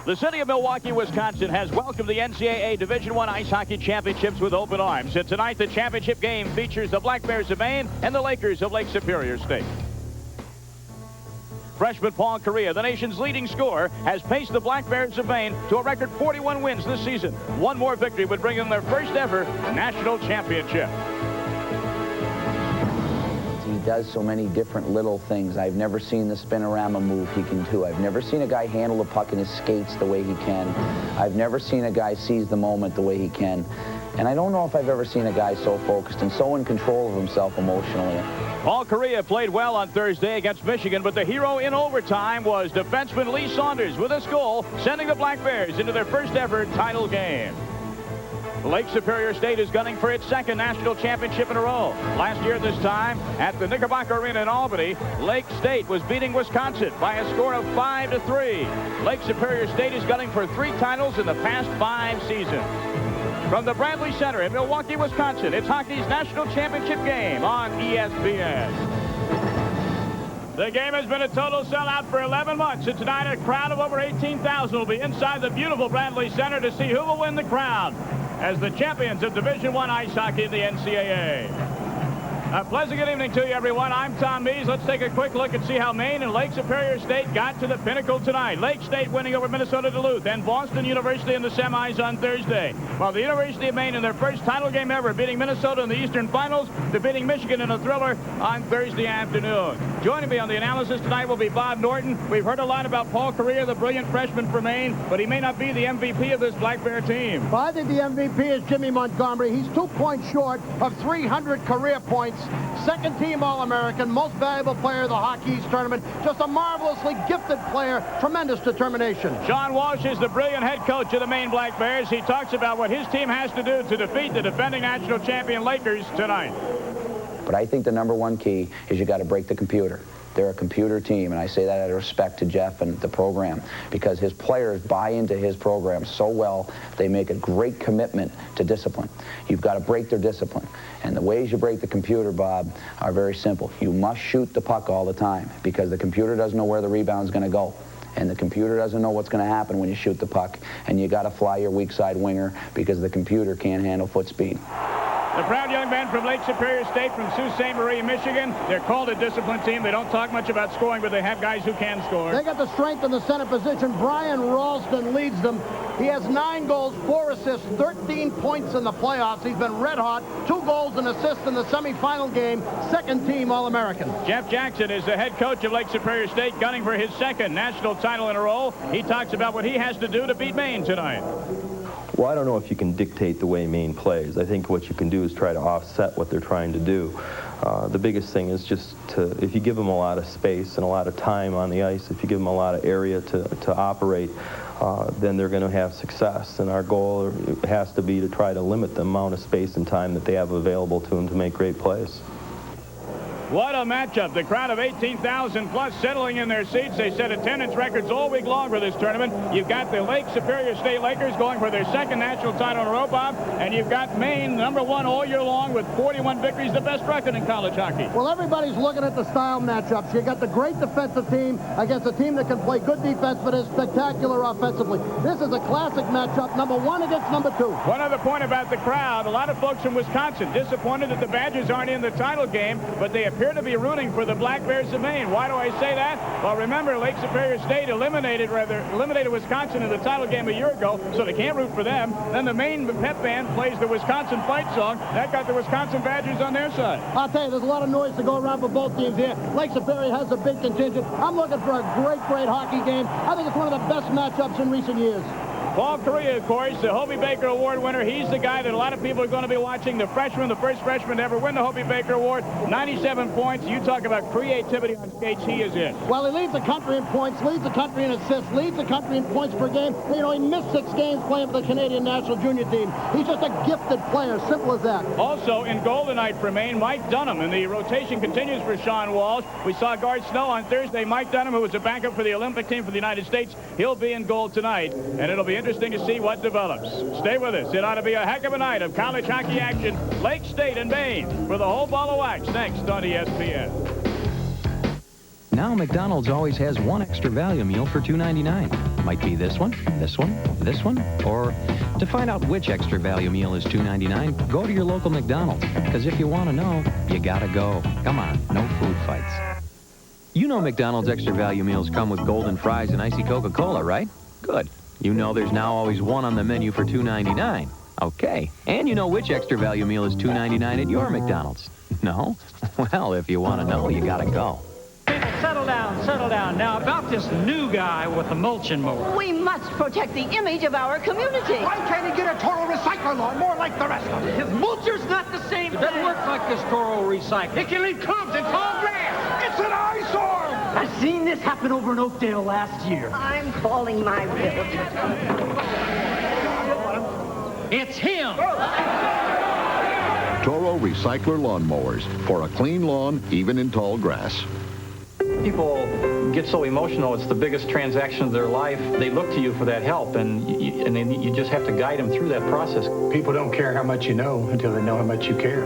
The city of Milwaukee, Wisconsin has welcomed the NCAA Division I Ice Hockey Championships with open arms. And tonight, the championship game features the Black Bears of Maine and the Lakers of Lake Superior State. Freshman Paul Correa, the nation's leading scorer, has paced the Black Bears of Maine to a record 41 wins this season. One more victory would bring them their first ever national championship. He does so many different little things. I've never seen the spinorama move he can do. I've never seen a guy handle the puck in his skates the way he can. I've never seen a guy seize the moment the way he can. And I don't know if I've ever seen a guy so focused and so in control of himself emotionally. Paul Correa played well on Thursday against Michigan, but the hero in overtime was defenseman Lee Saunders with this goal, sending the Black Bears into their first ever title game. Lake Superior State is gunning for its second national championship in a row. Last year this time, at the Knickerbocker Arena in Albany, Lake State was beating Wisconsin by a score of 5-3. Lake Superior State is gunning for 3 titles in the past 5 seasons. From the Bradley Center in Milwaukee, Wisconsin, it's hockey's national championship game on ESPN. The game has been a total sellout for 11 months, and tonight a crowd of over 18,000 will be inside the beautiful Bradley Center to see who will win the crown as the champions of Division I Ice Hockey in the NCAA. A pleasant good evening to you, everyone. I'm Tom Mees. Let's take a quick look and see how Maine and Lake Superior State got to the pinnacle tonight. Lake State winning over Minnesota Duluth and Boston University in the semis on Thursday, while the University of Maine in their first title game ever, beating Minnesota in the Eastern Finals, defeating Michigan in a thriller on Thursday afternoon. Joining me on the analysis tonight will be Bob Norton. We've heard a lot about Paul Correa, the brilliant freshman for Maine, but he may not be the MVP of this Black Bear team. Well, I think the MVP is Jimmy Montgomery. He's 2 points short of 300 career points. Second team All-American, most valuable player of the Hockey East tournament. Just a marvelously gifted player, tremendous determination. Sean Walsh is the brilliant head coach of the Maine Black Bears. He talks about what his team has to do to defeat the defending national champion Lakers tonight. But I think the #1 key is you got to break the computer. They're a computer team, and I say that out of respect to Jeff and the program, because his players buy into his program so well. They make a great commitment to discipline. You've got to break their discipline. And the ways you break the computer, Bob, are very simple. You must shoot the puck all the time, because the computer doesn't know where the rebound's going to go. And the computer doesn't know what's going to happen when you shoot the puck. And you got to fly your weak side winger, because the computer can't handle foot speed. The proud young men from Lake Superior State from Sault Ste. Marie, Michigan. They're called a disciplined team. They don't talk much about scoring, but they have guys who can score. They got the strength in the center position. Brian Ralston leads them. He has 9 goals, 4 assists, 13 points in the playoffs. He's been red hot. 2 goals and assists in the semifinal game. Second team All-American. Jeff Jackson is the head coach of Lake Superior State, gunning for his second national title in a row. He talks about what he has to do to beat Maine tonight. Well, I don't know if you can dictate the way Maine plays. I think what you can do is try to offset what they're trying to do. The biggest thing is just if you give them a lot of space and a lot of time on the ice, if you give them a lot of area to operate, then they're going to have success. And our goal has to be to try to limit the amount of space and time that they have available to them to make great plays. What a matchup. The crowd of 18,000 plus settling in their seats. They set attendance records all week long for this tournament. You've got the Lake Superior State Lakers going for their second national title in a row, Bob. And you've got Maine, #1 all year long with 41 victories, the best record in college hockey. Well, everybody's looking at the style matchups. You got the great defensive team against a team that can play good defense but is spectacular offensively. This is a classic matchup, #1 against #2. One other point about the crowd. A lot of folks from Wisconsin disappointed that the Badgers aren't in the title game, but they appear to be rooting for the Black Bears of Maine. Why do I say that? Well, remember, Lake Superior State eliminated Wisconsin in the title game a year ago, so they can't root for them. Then the Maine pep band plays the Wisconsin fight song. That got the Wisconsin Badgers on their side. I'll tell you, there's a lot of noise to go around for both teams here. Lake Superior has a big contingent. I'm looking for a great hockey game. I think it's one of the best matchups in recent years. Paul Correa, of course, the Hobey Baker Award winner. He's the guy that a lot of people are going to be watching. The freshman, the first freshman to ever win the Hobey Baker Award. 97 points. You talk about creativity on skates. He is it. Well, he leads the country in points, leads the country in assists, leads the country in points per game. You know, he missed 6 games playing for the Canadian national junior team. He's just a gifted player. Simple as that. Also, in goal tonight for Maine, Mike Dunham. And the rotation continues for Sean Walsh. We saw Garth Snow on Thursday. Mike Dunham, who was a backup for the Olympic team for the United States, he'll be in goal tonight. And it'll be interesting to see what develops. Stay with us. It ought to be a heck of a night of college hockey action. Lake State and Maine for the whole ball of wax next on ESPN. Now McDonald's always has 1 extra value meal for $2.99. Might be this one, this one, this one, or to find out which extra value meal is $2.99, go to your local McDonald's. Because if you want to know, you gotta go. Come on, no food fights. You know McDonald's extra value meals come with golden fries and icy Coca-Cola, right? Good. You know there's now always one on the menu for $2.99. Okay. And you know which extra value meal is $2.99 at your McDonald's. No? Well, if you want to know, you gotta go. Settle down, settle down. Now, about this new guy with the mulching mower. We must protect the image of our community. Why can't he get a Toro recycler lawn more like the rest of them? His mulcher's not the same. It doesn't work like this Toro recycle. It can leave clumps and tall grass. It's an eyesore! I've seen this happen over in Oakdale last year. I'm calling my realtor. It's him. Toro Recycler Lawnmowers for a clean lawn, even in tall grass. People get so emotional. It's the biggest transaction of their life. They look to you for that help, and then you just have to guide them through that process. People don't care how much you know until they know how much you care.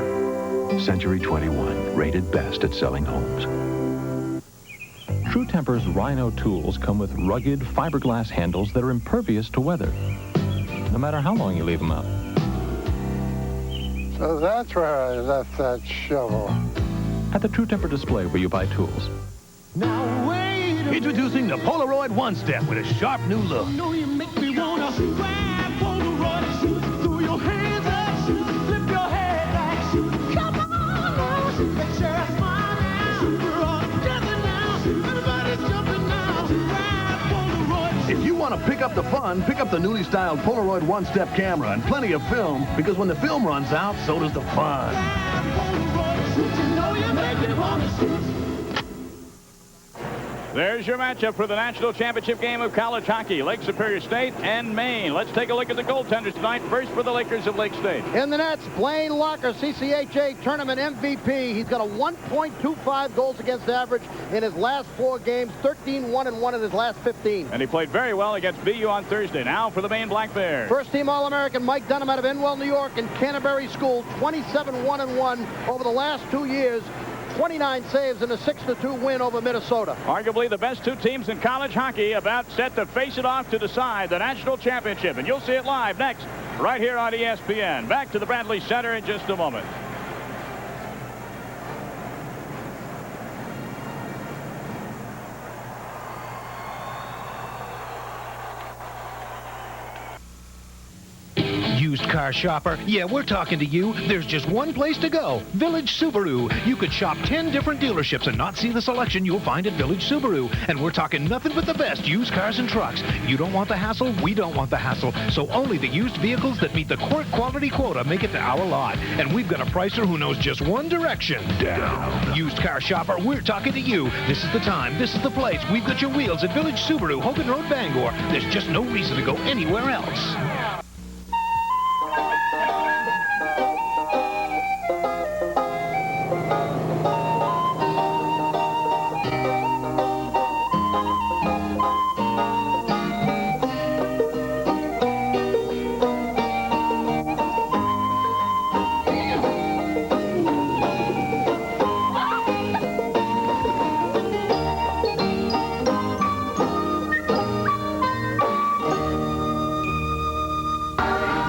Century 21, rated best at selling homes. True Temper's Rhino tools come with rugged fiberglass handles that are impervious to weather, no matter how long you leave them out. So that's where I left that shovel. At the True Temper display where you buy tools. Now wait. Introducing the Polaroid One Step with a sharp new look. You know you make me wanna grab Polaroid, shoot through your hands up, shoot, flip your head back, shoot. Come on now, let's share a smile now. We're all together now. Everybody's jumping now. Grab Polaroid. If you want to pick up the fun, pick up the newly styled Polaroid One Step camera and plenty of film, because when the film runs out, so does the fun. Grab Polaroid, shoot. You know you make me wanna shoot. There's your matchup for the national championship game of college hockey, Lake Superior State and Maine. Let's take a look at the goaltenders tonight. First for the Lakers of Lake State. In the nets, Blaine Locker, CCHA tournament MVP. He's got a 1.25 goals against average in his last 4 games, 13-1-1 in his last 15. And he played very well against BU on Thursday. Now for the Maine Black Bears. First team All-American Mike Dunham out of Inwell, New York, and Canterbury School, 27-1-1 over the last 2 years. 29 saves in a 6-2 win over Minnesota. Arguably the best 2 teams in college hockey about set to face it off to decide the national championship. And you'll see it live next, right here on ESPN. Back to the Bradley Center in just a moment. Used car shopper, yeah, we're talking to you. There's just one place to go, Village Subaru. You could shop 10 different dealerships and not see the selection you'll find at Village Subaru. And we're talking nothing but the best used cars and trucks. You don't want the hassle, we don't want the hassle. So only the used vehicles that meet the quality quota make it to our lot. And we've got a pricer who knows just one direction, down. Used car shopper, we're talking to you. This is the time, this is the place. We've got your wheels at Village Subaru, Hogan Road, Bangor. There's just no reason to go anywhere else.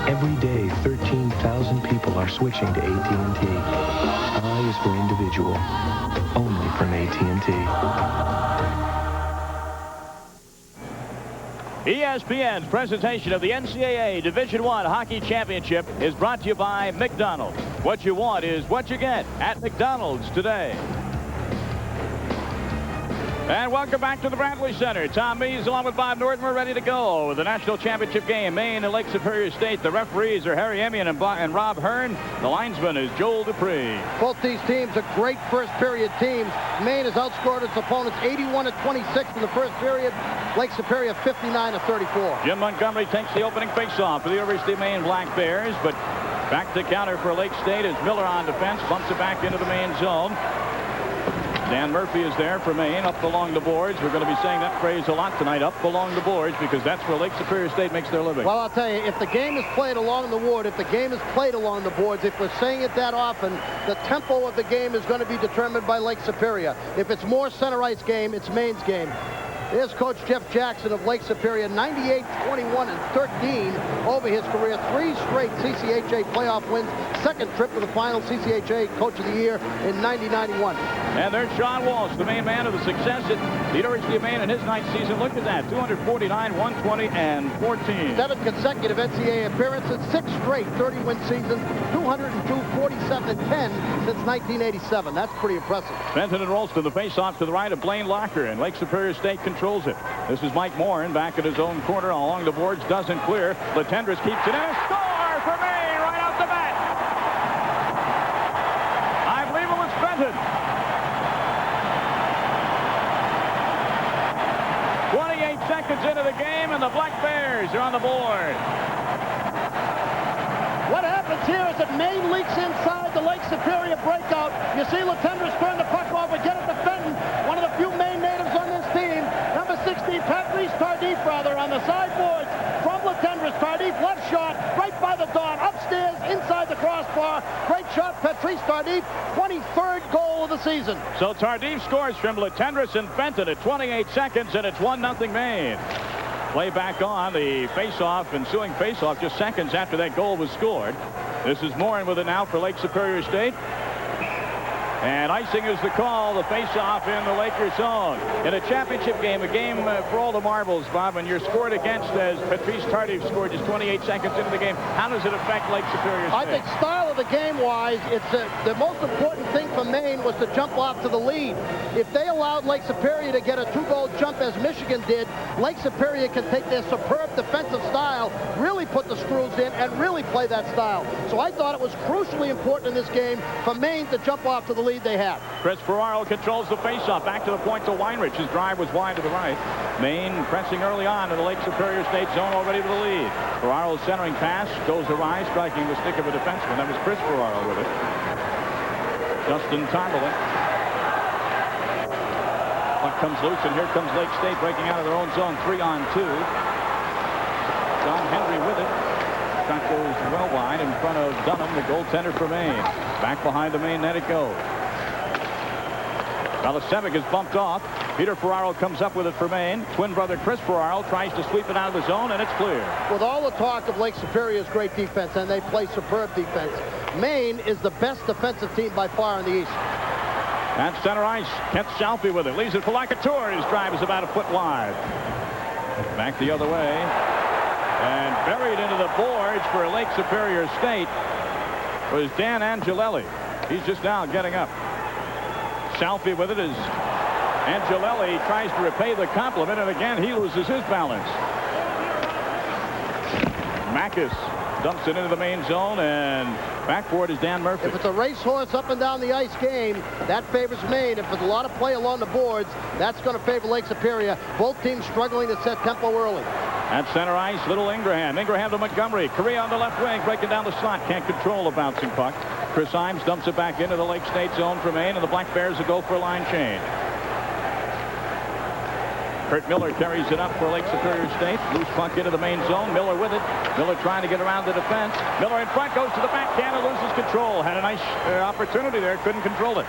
Every day, 13,000 people are switching to AT&T. I is for individual, only from AT&T. ESPN's presentation of the NCAA Division I Hockey Championship is brought to you by McDonald's. What you want is what you get at McDonald's today. And welcome back to the Bradley Center. Tom Mees along with Bob Norton. We're ready to go with the national championship game. Maine and Lake Superior State. The referees are Harry Emian and Rob Hearn. The linesman is Joel Dupree. Both these teams are great first period teams. Maine has outscored its opponents 81-26 in the first period. Lake Superior 59-34. Jim Montgomery takes the opening faceoff for the University of Maine Black Bears, but back to counter for Lake State as Miller on defense bumps it back into the Maine zone. Dan Murphy is there for Maine, up along the boards. We're going to be saying that phrase a lot tonight, up along the boards, because that's where Lake Superior State makes their living. Well, I'll tell you, if the game is played along the board, if we're saying it that often, the tempo of the game is going to be determined by Lake Superior. If it's more center ice game, it's Maine's game. Here's Coach Jeff Jackson of Lake Superior, 98, 21, and 13 over his career. 3 straight CCHA playoff wins. Second trip to the final, CCHA Coach of the Year in 90-91. And there's Sean Walsh, the main man of the success at the University of Maine in his 9th season. Look at that, 249, 120, and 14. 7 consecutive NCAA appearances, 6 straight 30-win seasons, 202, 47, and 10 since 1987. That's pretty impressive. Benton and Rolston, the face-off to the right of Blaine Locker, and Lake Superior State controls it. This is Mike Morin back at his own corner along the boards, doesn't clear. Latendresse keeps it in. A score for Maine right out the bat. I believe it was Benton. 28 seconds into the game, and the Black Bears are on the board. What happens here is that Maine leaks inside the Lake Superior breakout. You see Latendresse turn the puck over, get it to Benton, one of the few Maine natives on this team. Number 16, Patrice Tardif, on the sideboards from Latendresse. Tardif, left shot, right by the dot, upstairs, inside the crossbar. Great shot, Patrice Tardif, 23rd goal of the season. So Tardif scores from Latendresse and Benton at 28 seconds, and it's 1-0 Maine. Play back on the face-off, ensuing face-off just seconds after that goal was scored. This is Morin with it now for Lake Superior State. And icing is the call, the face-off in the Lakers zone. In a championship game, a game for all the marbles, Bob, and you're scored against as Patrice Tardif scored just 28 seconds into the game. How does it affect Lake Superior State? I think style of the game-wise, it's the most important thing for Maine was to jump off to the lead. If they allowed Lake Superior to get a 2-goal jump as Michigan did, Lake Superior can take their superb defensive style, really put the screws in, and really play that style. So I thought it was crucially important in this game for Maine to jump off to the lead they have. Chris Ferraro controls the faceoff. Back to the point to Weinrich. His drive was wide to the right. Maine pressing early on to the Lake Superior State zone, already with the lead. Ferraro's centering pass goes awry, striking the stick of a defenseman. That was Chris Ferraro with it. Justin Tomberlin. Puck comes loose, and here comes Lake State breaking out of their own zone. 3-on-2. John Henry with it. Shot goes well wide in front of Dunham, the goaltender for Maine. Back behind the Maine net it goes. Balasevic is bumped off. Peter Ferraro comes up with it for Maine. Twin brother Chris Ferraro tries to sweep it out of the zone, and it's clear. With all the talk of Lake Superior's great defense, and they play superb defense, Maine is the best defensive team by far in the East. At center ice, Kent Salpy with it. Leaves it for Lacouture. His drive is about a foot wide. Back the other way. And buried into the boards for Lake Superior State was Dan Angelelli. He's just now getting up. Salpy with it as Angelelli tries to repay the compliment, and again he loses his balance. Mackes dumps it into the main zone, and backboard is Dan Murphy. If it's a racehorse up and down the ice game, that favors Maine. If it's a lot of play along the boards, that's going to favor Lake Superior. Both teams struggling to set tempo early. At center ice, little Ingraham. Ingraham to Montgomery. Correa on the left wing, breaking down the slot. Can't control the bouncing puck. Chris Imes dumps it back into the Lake State zone for Maine, and the Black Bears will go for a line change. Kurt Miller carries it up for Lake Superior State. Loose puck into the main zone. Miller with it. Miller trying to get around the defense. Miller in front, goes to the backhand and loses control. Had a nice opportunity there, couldn't control it.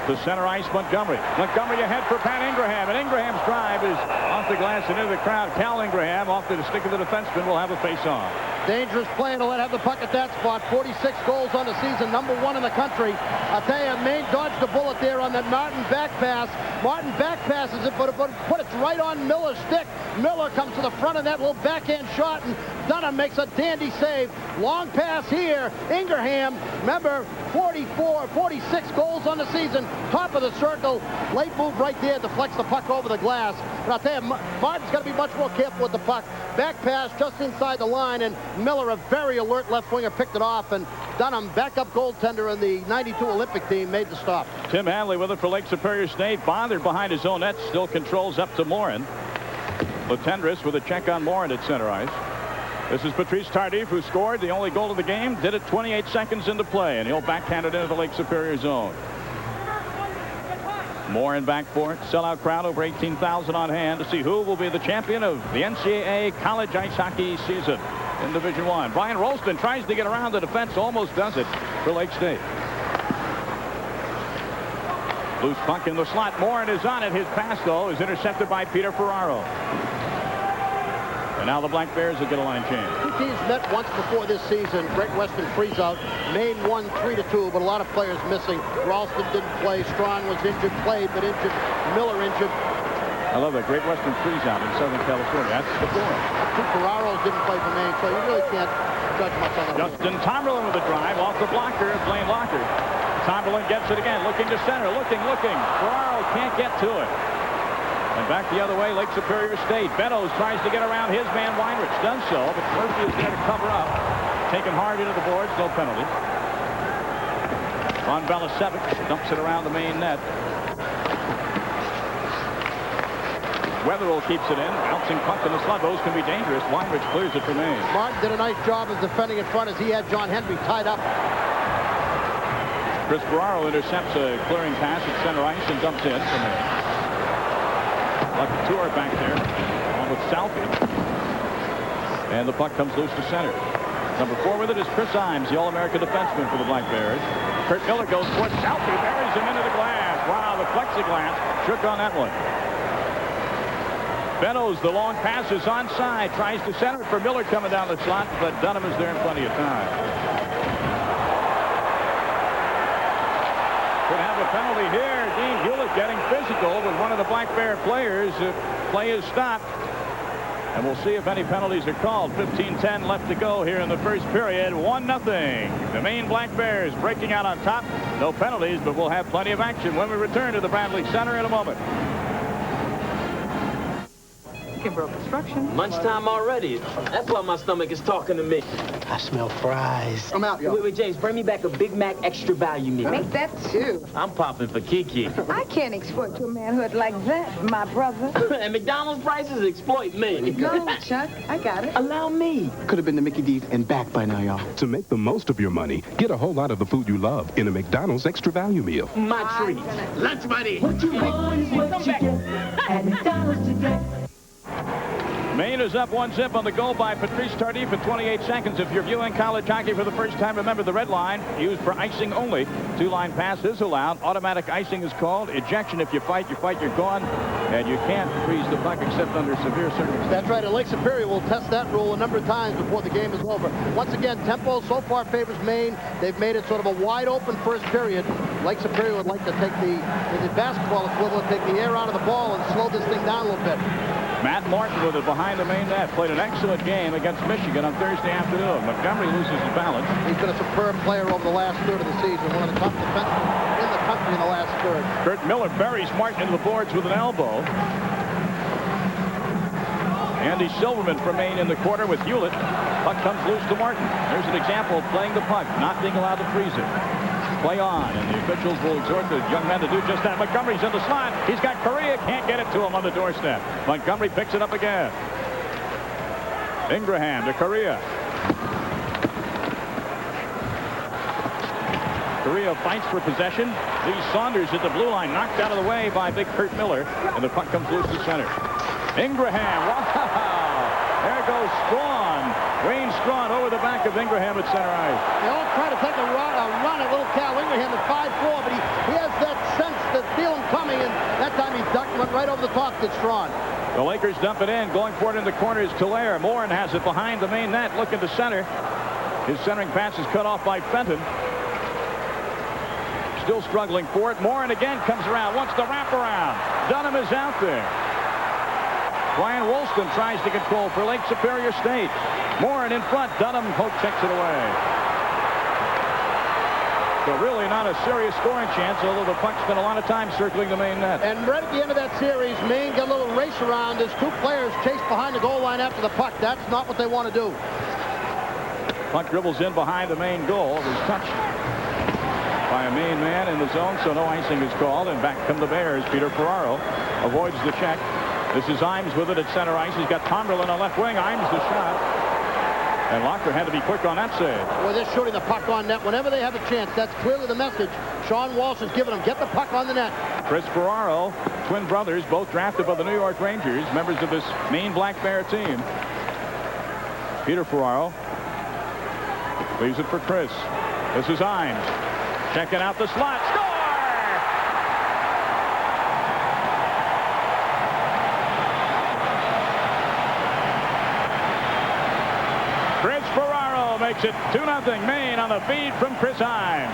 To center ice, Montgomery. Montgomery ahead for Pat Ingraham, and Ingram's drive is off the glass and into the crowd. Cal Ingraham off to the stick of the defenseman will have a face-off. Dangerous play to let have the puck at that spot. 46 goals on the season, #1 in the country. I'll tell you, Maine dodged the bullet there on that Martin back pass. Martin back passes it, but put it right on Miller's stick. Miller comes to the front of that little backhand shot, and Dunham makes a dandy save. Long pass here. Ingraham, remember, 46 goals on the season. Top of the circle. Late move right there, deflects the puck over the glass. But I'll tell you, Martin's got to be much more careful with the puck. Back pass just inside the line, and Miller, a very alert left winger, picked it off, and Dunham, backup goaltender in the 92 Olympic team, made the stop. Tim Hanley with it for Lake Superior State. Bothered behind his own net, still controls up to Morin. Latendresse with a check on Morin at center ice. This is Patrice Tardif, who scored the only goal of the game. Did it 28 seconds into play, and he'll backhand it into the Lake Superior zone. Morin back for it. Sellout crowd, over 18,000 on hand to see who will be the champion of the NCAA college ice hockey season in Division I. Brian Rolston tries to get around the defense, almost does it for Lake State. Loose puck in the slot. Morin is on it. His pass, though, is intercepted by Peter Ferraro. And now the Black Bears will get a line change. Two teams met once before this season. Great Western freeze-out. Maine won 3-2, but a lot of players missing. Ralston didn't play. Strong was injured, played, but injured. Miller injured. I love that. Great Western freeze-out in Southern California. That's the forum. Two Ferraros didn't play for Maine, so you really can't judge much on that. Justin Tomberlin with a drive off the blocker, Blaine Locker. Tomberlin gets it again, looking to center, looking. Ferraro can't get to it. And back the other way, Lake Superior State. Beddoes tries to get around his man, Weinrich. Does so, but Murphy is there to cover up. Taken hard into the boards, no penalty. Ron Belicevic dumps it around the Maine net. Wetherell keeps it in. Bouncing puck in the slot. Those can be dangerous. Weinrich clears it for Maine. Martin did a nice job of defending in front as he had John Henry tied up. Chris Ferraro intercepts a clearing pass at center ice and dumps in for Maine. Lucky Tour back there, along with Southey. And the puck comes loose to center. Number 4 with it is Chris Imes, the All-American defenseman for the Black Bears. Kurt Miller goes for it. Southey buries him into the glass. Wow, the plexiglass shook on that one. Beddoes, the long pass is onside. Tries to center it for Miller coming down the slot, but Dunham is there in plenty of time. Could have a penalty here. Dean Hewlett getting physical with one of the Black Bear players. Play is stopped. And we'll see if any penalties are called. 15:10 left to go here in the first period. 1-0. The Maine Black Bears breaking out on top. No penalties, but we'll have plenty of action when we return to the Bradley Center in a moment. Broke construction. Lunchtime already. That's why my stomach is talking to me. I smell fries. I'm out, yo. Wait, James, bring me back a Big Mac extra value meal. Make that 2. I'm popping for Kiki. I can't exploit your manhood like that, my brother. And McDonald's prices exploit me. No, Chuck, I got it. Allow me. Could have been the Mickey D's and back by now, y'all. To make the most of your money, get a whole lot of the food you love in a McDonald's extra value meal. My treat. Lunch money. What you want is what you get at McDonald's today. Maine is up 1-0 on the goal by Patrice Tardif at 28 seconds. If you're viewing college hockey for the first time, remember the red line used for icing only. 2-line pass is allowed. Automatic icing is called. Ejection, if you fight, you're gone. And you can't freeze the puck except under severe circumstances. That's right, and Lake Superior will test that rule a number of times before the game is over. Once again, tempo so far favors Maine. They've made it sort of a wide open first period. Lake Superior would like to take the basketball equivalent, take the air out of the ball and slow this thing down a little bit. Matt Martin with it behind the Maine net. Played an excellent game against Michigan on Thursday afternoon. Montgomery loses his balance. He's been a superb player over the last third of the season. One of the top defensemen in the country in the last third. Kurt Miller buries Martin into the boards with an elbow. Andy Silverman from Maine in the corner with Hewlett. Puck comes loose to Martin. There's an example of playing the puck, not being allowed to freeze it. Play on, and the officials will exhort the young men to do just that. Montgomery's in the slot. He's got Correa. Can't get it to him on the doorstep. Montgomery picks it up again. Ingraham to Correa. Correa fights for possession. Lee Saunders at the blue line, knocked out of the way by big Kurt Miller, and the puck comes loose to center. Ingraham, wow! There goes Strawn. Wayne Strawn over the back of Ingraham at center ice. They all try to take a run at little Cal Ingraham at 5'4", but he has that sense that feel him coming, and that time he ducked and went right over the top to Strawn. The Lakers dump it in. Going for it in the corner is Tulare. Morin has it behind the Maine net, looking to center. His centering pass is cut off by Fenton. Still struggling for it. Morin again comes around, wants the wraparound. Dunham is out there. Brian Woolston tries to control for Lake Superior State. Morin in front. Dunham checks it away. So really not a serious scoring chance, although the puck spent a lot of time circling the Maine net. And right at the end of that series, Maine got a little race around as two players chased behind the goal line after the puck. That's not what they want to do. Puck dribbles in behind the Maine goal. It was touched by a Maine man in the zone, so no icing is called. And back come the Bears. Peter Ferraro avoids the check. This is Imes with it at center ice. He's got Tomberlin on left wing. Imes the shot. And Locker had to be quick on that save. Well, they're shooting the puck on net whenever they have a chance. That's clearly the message Sean Walsh is giving them. Get the puck on the net. Chris Ferraro, twin brothers, both drafted by the New York Rangers, members of this Maine Black Bear team. Peter Ferraro leaves it for Chris. This is Imes. Checking out the slot. Score! makes it 2-0 Maine on the feed from Chris Himes.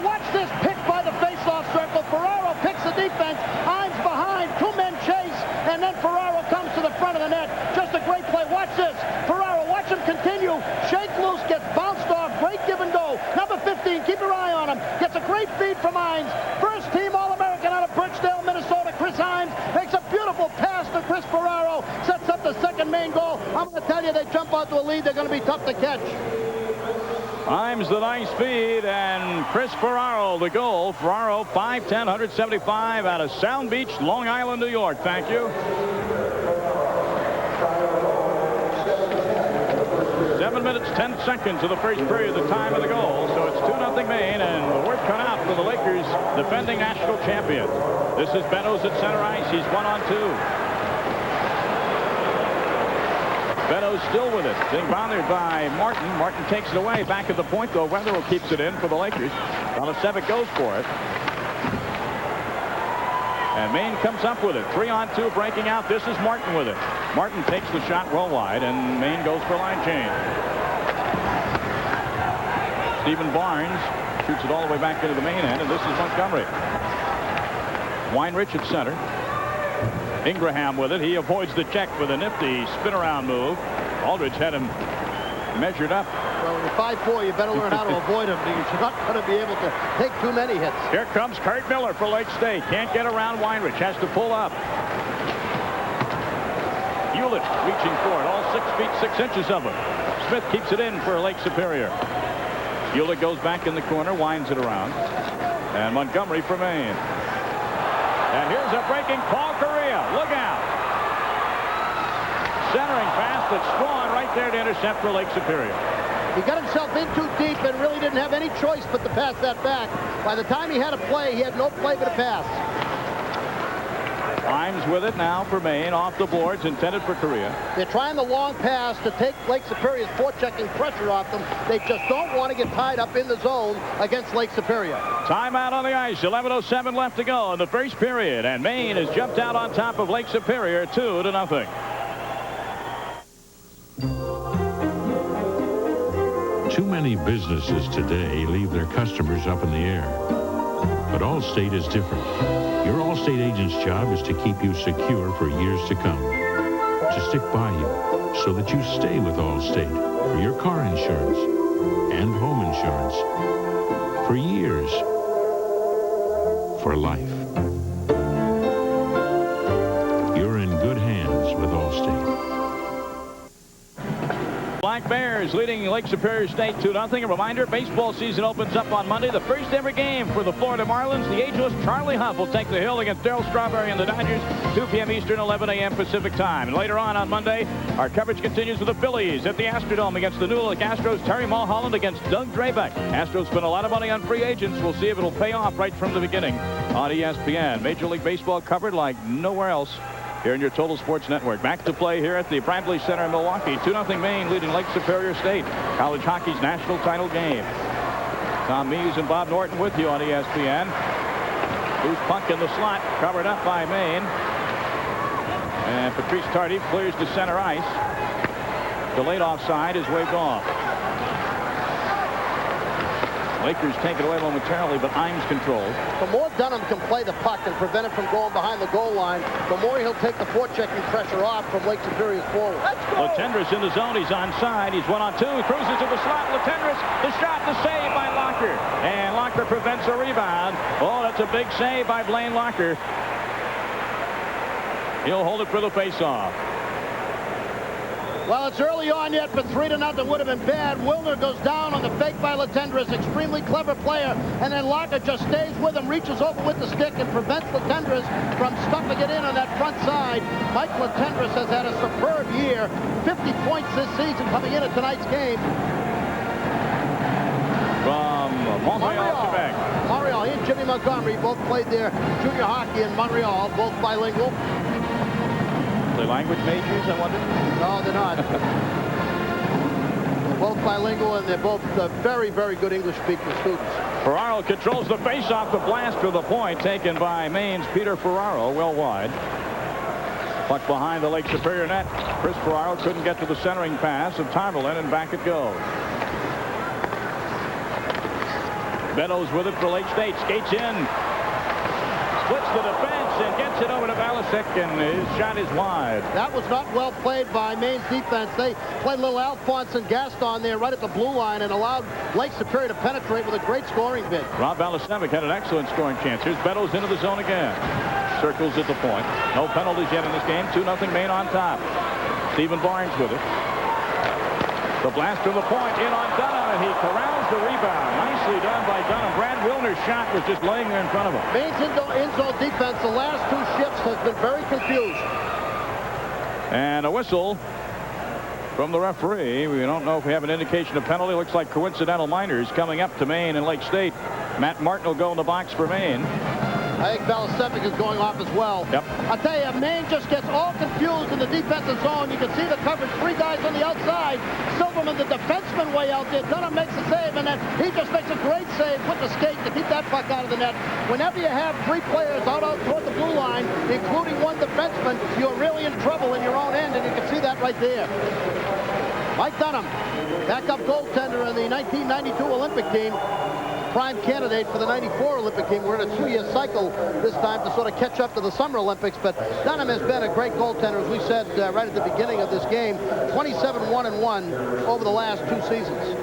Watch this pick by the face-off circle. Ferraro picks the defense. Himes behind. 2 men chase. And then Ferraro comes to the front of the net. Just a great play. Watch this. Ferraro, watch him continue. Shake loose, gets bounced off. Great give and go. Number 15, keep your eye on him. Gets a great feed from Himes. First team All-American out of Birchdale, Minnesota. Chris Himes makes a beautiful pass to Chris Ferraro. Sets up the second Maine goal. I'm going to tell you, they jump out to a lead. They're going to be tough to catch. Himes the nice feed, and Chris Ferraro the goal. Ferraro 5'10", 175 out of Sound Beach, Long Island, New York. Thank you. 7 minutes, 10 seconds of the first period, the time of the goal. So it's 2-0 Maine, and the work cut out for the Lakers, defending national champions. This is Bennos at center ice. He's 1-on-2. Benno's still with it, being bothered by Martin. Martin takes it away. Back at the point, though, Wetherill keeps it in for the Lakers. Balasevic goes for it. And Maine comes up with it. 3-on-2 breaking out. This is Martin with it. Martin takes the shot well wide, and Maine goes for line change. Stephen Barnes shoots it all the way back into the Maine end, and this is Montgomery. Weinrich at center. Ingraham with it. He avoids the check with a nifty spin-around move. Aldridge had him measured up. Well, when you're 5'4", you better learn how to avoid him because you're not going to be able to take too many hits. Here comes Kurt Miller for Lake State. Can't get around Weinrich. Has to pull up. Hewlett reaching for it. All 6 feet 6 inches of him. Smith keeps it in for Lake Superior. Hewlett goes back in the corner, winds it around. And Montgomery for Maine. And here's a breaking Paul Correa. Look out. Centering pass, but Strawn right there to intercept for Lake Superior. He got himself in too deep and really didn't have any choice but to pass that back. By the time he had a play, he had no play but a pass. Himes with it now for Maine, off the boards, intended for Correa. They're trying the long pass to take Lake Superior's forechecking pressure off them. They just don't want to get tied up in the zone against Lake Superior. Timeout on the ice. 11:07 left to go in the first period, and Maine has jumped out on top of Lake Superior 2-0. Too many businesses today leave their customers up in the air. But Allstate is different. Your Allstate agent's job is to keep you secure for years to come. To stick by you so that you stay with Allstate for your car insurance and home insurance. For years. For life. You're in good hands with Allstate. Black Bears leading Lake Superior State 2-0. A reminder, baseball season opens up on Monday. The first ever game for the Florida Marlins. The ageless Charlie Huff will take the hill against Darryl Strawberry and the Dodgers. 2 p.m. Eastern, 11 a.m. Pacific time. And later on Monday, our coverage continues with the Phillies at the Astrodome against the New York Astros. Terry Mulholland against Doug Drabeck. Astros spent a lot of money on free agents. We'll see if it'll pay off right from the beginning on ESPN. Major League Baseball covered like nowhere else here in your Total Sports Network. Back to play here at the Bradley Center in Milwaukee. 2-0 Maine leading Lake Superior State. College hockey's national title game. Tom Mees and Bob Norton with you on ESPN. Loose puck in the slot, covered up by Maine. And Patrice Tardif clears to center ice. Delayed offside is waved off. Lakers take it away momentarily, but Himes controls. The more Dunham can play the puck and prevent it from going behind the goal line, the more he'll take the forechecking pressure off from Lake Superior's forward. Latendresse in the zone. He's onside. He's 1-on-2. Cruises to the slot. Latendresse, the shot, the save by Locker. And Locker prevents a rebound. Oh, that's a big save by Blaine Locker. He'll hold it for the faceoff. Well, it's early on yet, but 3-0 would have been bad. Wilner goes down on the fake by Latendresse. Extremely clever player. And then Locker just stays with him, reaches over with the stick, and prevents Latendresse from stuffing it in on that front side. Mike Latendresse has had a superb year. 50 points this season coming in at tonight's game. From Montreal, Quebec. Montreal. He and Jimmy Montgomery both played their junior hockey in Montreal, both bilingual. Are they language majors, I wonder? No, they're not. They're both bilingual, and they're both very, very good English-speaking students. Ferraro controls the face-off. The blast to the point taken by Maine's Peter Ferraro, well wide. Puck behind the Lake Superior net. Chris Ferraro couldn't get to the centering pass of Tarvalin, and back it goes. Meadows with it for Lake State. Skates in. Splits the defense and gets it over to Balasek, and his shot is wide. That was not well played by Maine's defense. They played a little Alphonse and Gaston there right at the blue line and allowed Lake Superior to penetrate with a great scoring bid. Rob Balasek had an excellent scoring chance. Here's Meadows into the zone again. Circles at the point. No penalties yet in this game. 2-0 Maine on top. Stephen Barnes with it. The blast from the point in on Dunham, and he corrals the rebound. Nicely done by Dunham. Brad Wilner's shot was just laying there in front of him. Maine's in-zone defense the last 2 shifts has been very confused. And a whistle from the referee. We don't know if we have an indication of penalty. Looks like coincidental minors coming up to Maine and Lake State. Matt Martin will go in the box for Maine. I think Balasek is going off as well. Yep. I'll tell you, Maine just gets all confused in the defensive zone. You can see the coverage, 3 guys on the outside. Silverman, the defenseman, way out there. Dunham makes a save, and then he just makes a great save with the skate to keep that puck out of the net. Whenever you have 3 players out toward the blue line, including 1 defenseman, you're really in trouble in your own end, and you can see that right there. Mike Dunham, backup goaltender in the 1992 Olympic team. Prime candidate for the 94 Olympic team. We're in a 2-year cycle this time to sort of catch up to the Summer Olympics, but Dunham has been a great goaltender, as we said right at the beginning of this game. 27-1-1 over the last 2 seasons.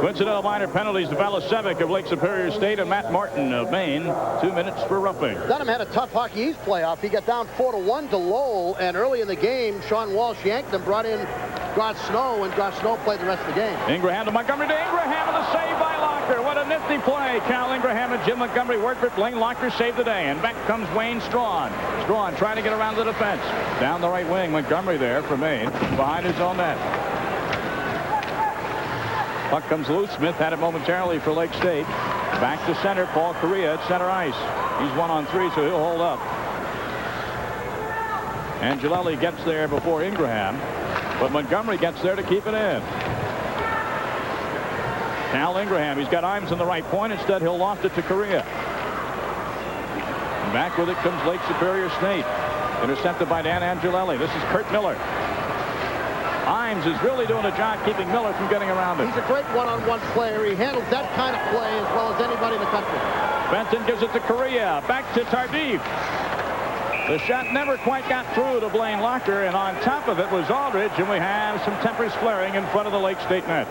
Coincidental minor penalties to Balasek of Lake Superior State and Matt Martin of Maine. 2 minutes for roughing. Dunham had a tough Hockey East playoff. He got down 4-1 to Lowell, and early in the game, Sean Walsh yanked him, brought in Josh Snow, and Josh Snow played the rest of the game. Ingraham to Montgomery to Ingraham, and the save by Locker. What a nifty play. Cal Ingraham and Jim Montgomery worked for Blaine Locker, saved the day, and back comes Wayne Strawn. Strawn trying to get around the defense. Down the right wing, Montgomery there for Maine, behind his own net. Puck comes loose. Smith had it momentarily for Lake State. Back to center. Paul Correa at center ice. He's 1-on-3, so he'll hold up. Angelelli gets there before Ingraham, but Montgomery gets there to keep it in. Cal Ingraham, he's got Imes on the right point. Instead, he'll loft it to Correa. And back with it comes Lake Superior State. Intercepted by Dan Angelelli. This is Kurt Miller. Imes is really doing a job keeping Miller from getting around him. He's a great one-on-one player. He handles that kind of play as well as anybody in the country. Benton gives it to Correa. Back to Tardif. The shot never quite got through to Blaine Locker, and on top of it was Aldridge, and we have some tempers flaring in front of the Lake State net.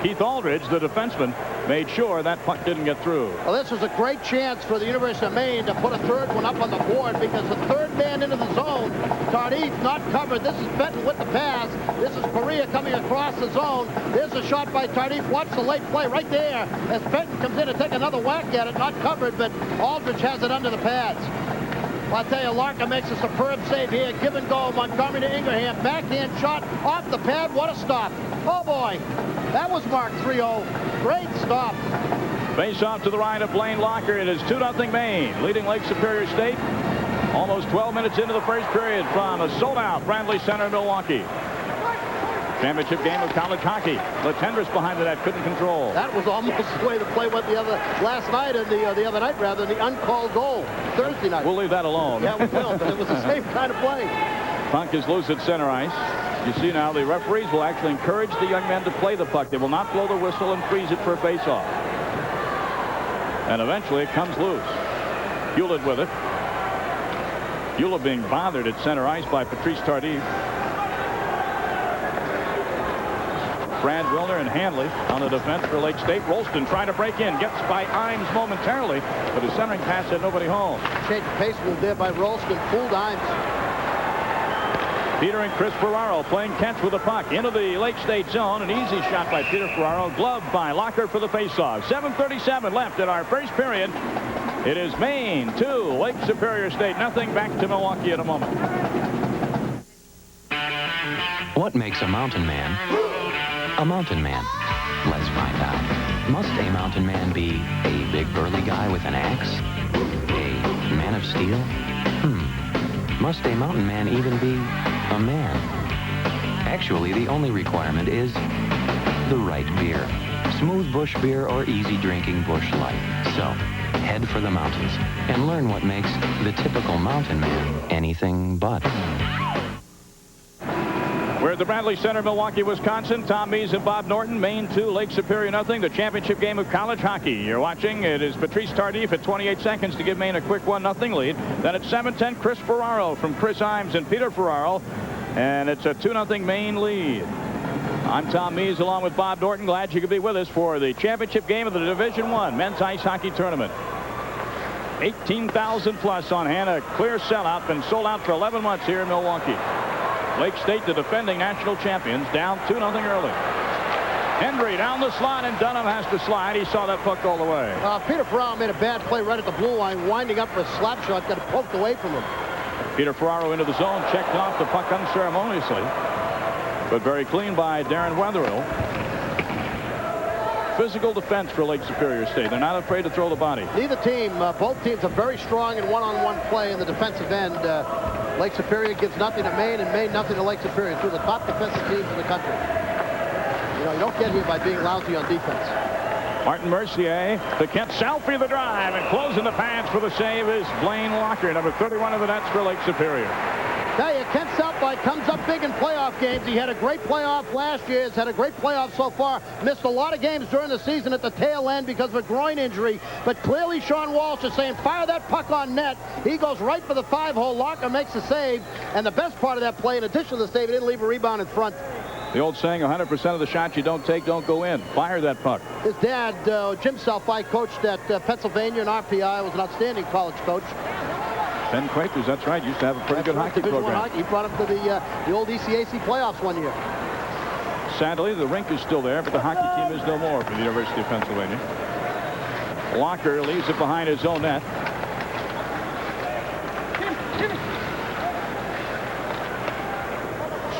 Keith Aldridge, the defenseman, made sure that puck didn't get through. Well, this was a great chance for the University of Maine to put a third one up on the board, because the third man into the zone, Tardif not covered. This is Benton with the pass. This is Correa coming across the zone. There's a shot by Tardif. Watch the late play right there as Benton comes in to take another whack at it. Not covered, but Aldridge has it under the pads. Well, I tell you, Larkin makes a superb save here. Give and go. Montgomery to Ingraham. Backhand shot off the pad. What a stop. Oh, boy. That was marked 3-0. Great stop. Face off to the right of Blaine Locker. It is 2-0 Maine, leading Lake Superior State. Almost 12 minutes into the first period from a sold-out Bradley Center, Milwaukee. Championship game of college hockey. Latendrous behind the net, couldn't control. That was almost the way the play went last night, and the other night, rather, the uncalled goal Thursday night. We'll leave that alone. Yeah, we will, but it was the same kind of play. Puck is loose at center ice. You see now the referees will actually encourage the young men to play the puck. They will not blow the whistle and freeze it for a face-off. And eventually it comes loose. Hewlett with it. Hewlett being bothered at center ice by Patrice Tardif. Brad Wilner and Hanley on the defense for Lake State. Rolston trying to break in. Gets by Imes momentarily, but his centering pass had nobody home. Change of pace move there by Rolston. Fooled Imes. Peter and Chris Ferraro playing catch with the puck into the Lake State zone. An easy shot by Peter Ferraro. Gloved by Locker for the faceoff. 7:37 left in our first period. It is Maine 2, Lake Superior State nothing. Back to Milwaukee in a moment. What makes a mountain man a mountain man? Let's find out. Must a mountain man be a big burly guy with an axe? A man of steel? Must a mountain man even be a man? Actually, the only requirement is the right beer. Smooth bush beer or easy drinking bush light. So, head for the mountains and learn what makes the typical mountain man anything but. We're at the Bradley Center, Milwaukee, Wisconsin. Tom Mees and Bob Norton. Maine 2, Lake Superior nothing. The championship game of college hockey. You're watching. It is Patrice Tardif at 28 seconds to give Maine a quick 1-0 lead. Then at 7:10, Chris Ferraro from Chris Imes and Peter Ferraro. And it's a 2-0 Maine lead. I'm Tom Mees along with Bob Norton. Glad you could be with us for the championship game of the Division I men's ice hockey tournament. 18,000 plus on hand. A clear sellout. Been sold out for 11 months here in Milwaukee. Lake State, the defending national champions, down 2-0 early. Hendry down the slot, and Dunham has to slide. He saw that puck all the way. Peter Ferraro made a bad play right at the blue line, winding up for a slap shot, got it poked away from him. Peter Ferraro into the zone, checked off the puck unceremoniously, but very clean by Darren Wetherill. Physical defense for Lake Superior State. They're not afraid to throw the body. Neither team, both teams are very strong in one-on-one play in the defensive end. Lake Superior gives nothing to Maine, and Maine nothing to Lake Superior. Two of the top defensive teams in the country. You know, you don't get here by being lousy on defense. Martin Mercier, the Kent selfie, the drive, and closing the pads for the save is Blaine Locker, number 31 of the nets for Lake Superior. Tell you, Kent Southby comes up big in playoff games. He had a great playoff last year. He's had a great playoff so far. Missed a lot of games during the season at the tail end because of a groin injury. But clearly Sean Walsh is saying, fire that puck on net. He goes right for the 5-hole. Locker makes the save. And the best part of that play, in addition to the save, he didn't leave a rebound in front. The old saying, 100% of the shots you don't take don't go in. Fire that puck. His dad, Jim Southby, coached at Pennsylvania and RPI. Was an outstanding college coach. Ben Quakers, that's right. Used to have a pretty good hockey program. Hockey. He brought him to the old ECAC playoffs one year. Sadly, the rink is still there, but the hockey team is no more for the University of Pennsylvania. Locker leaves it behind his own net.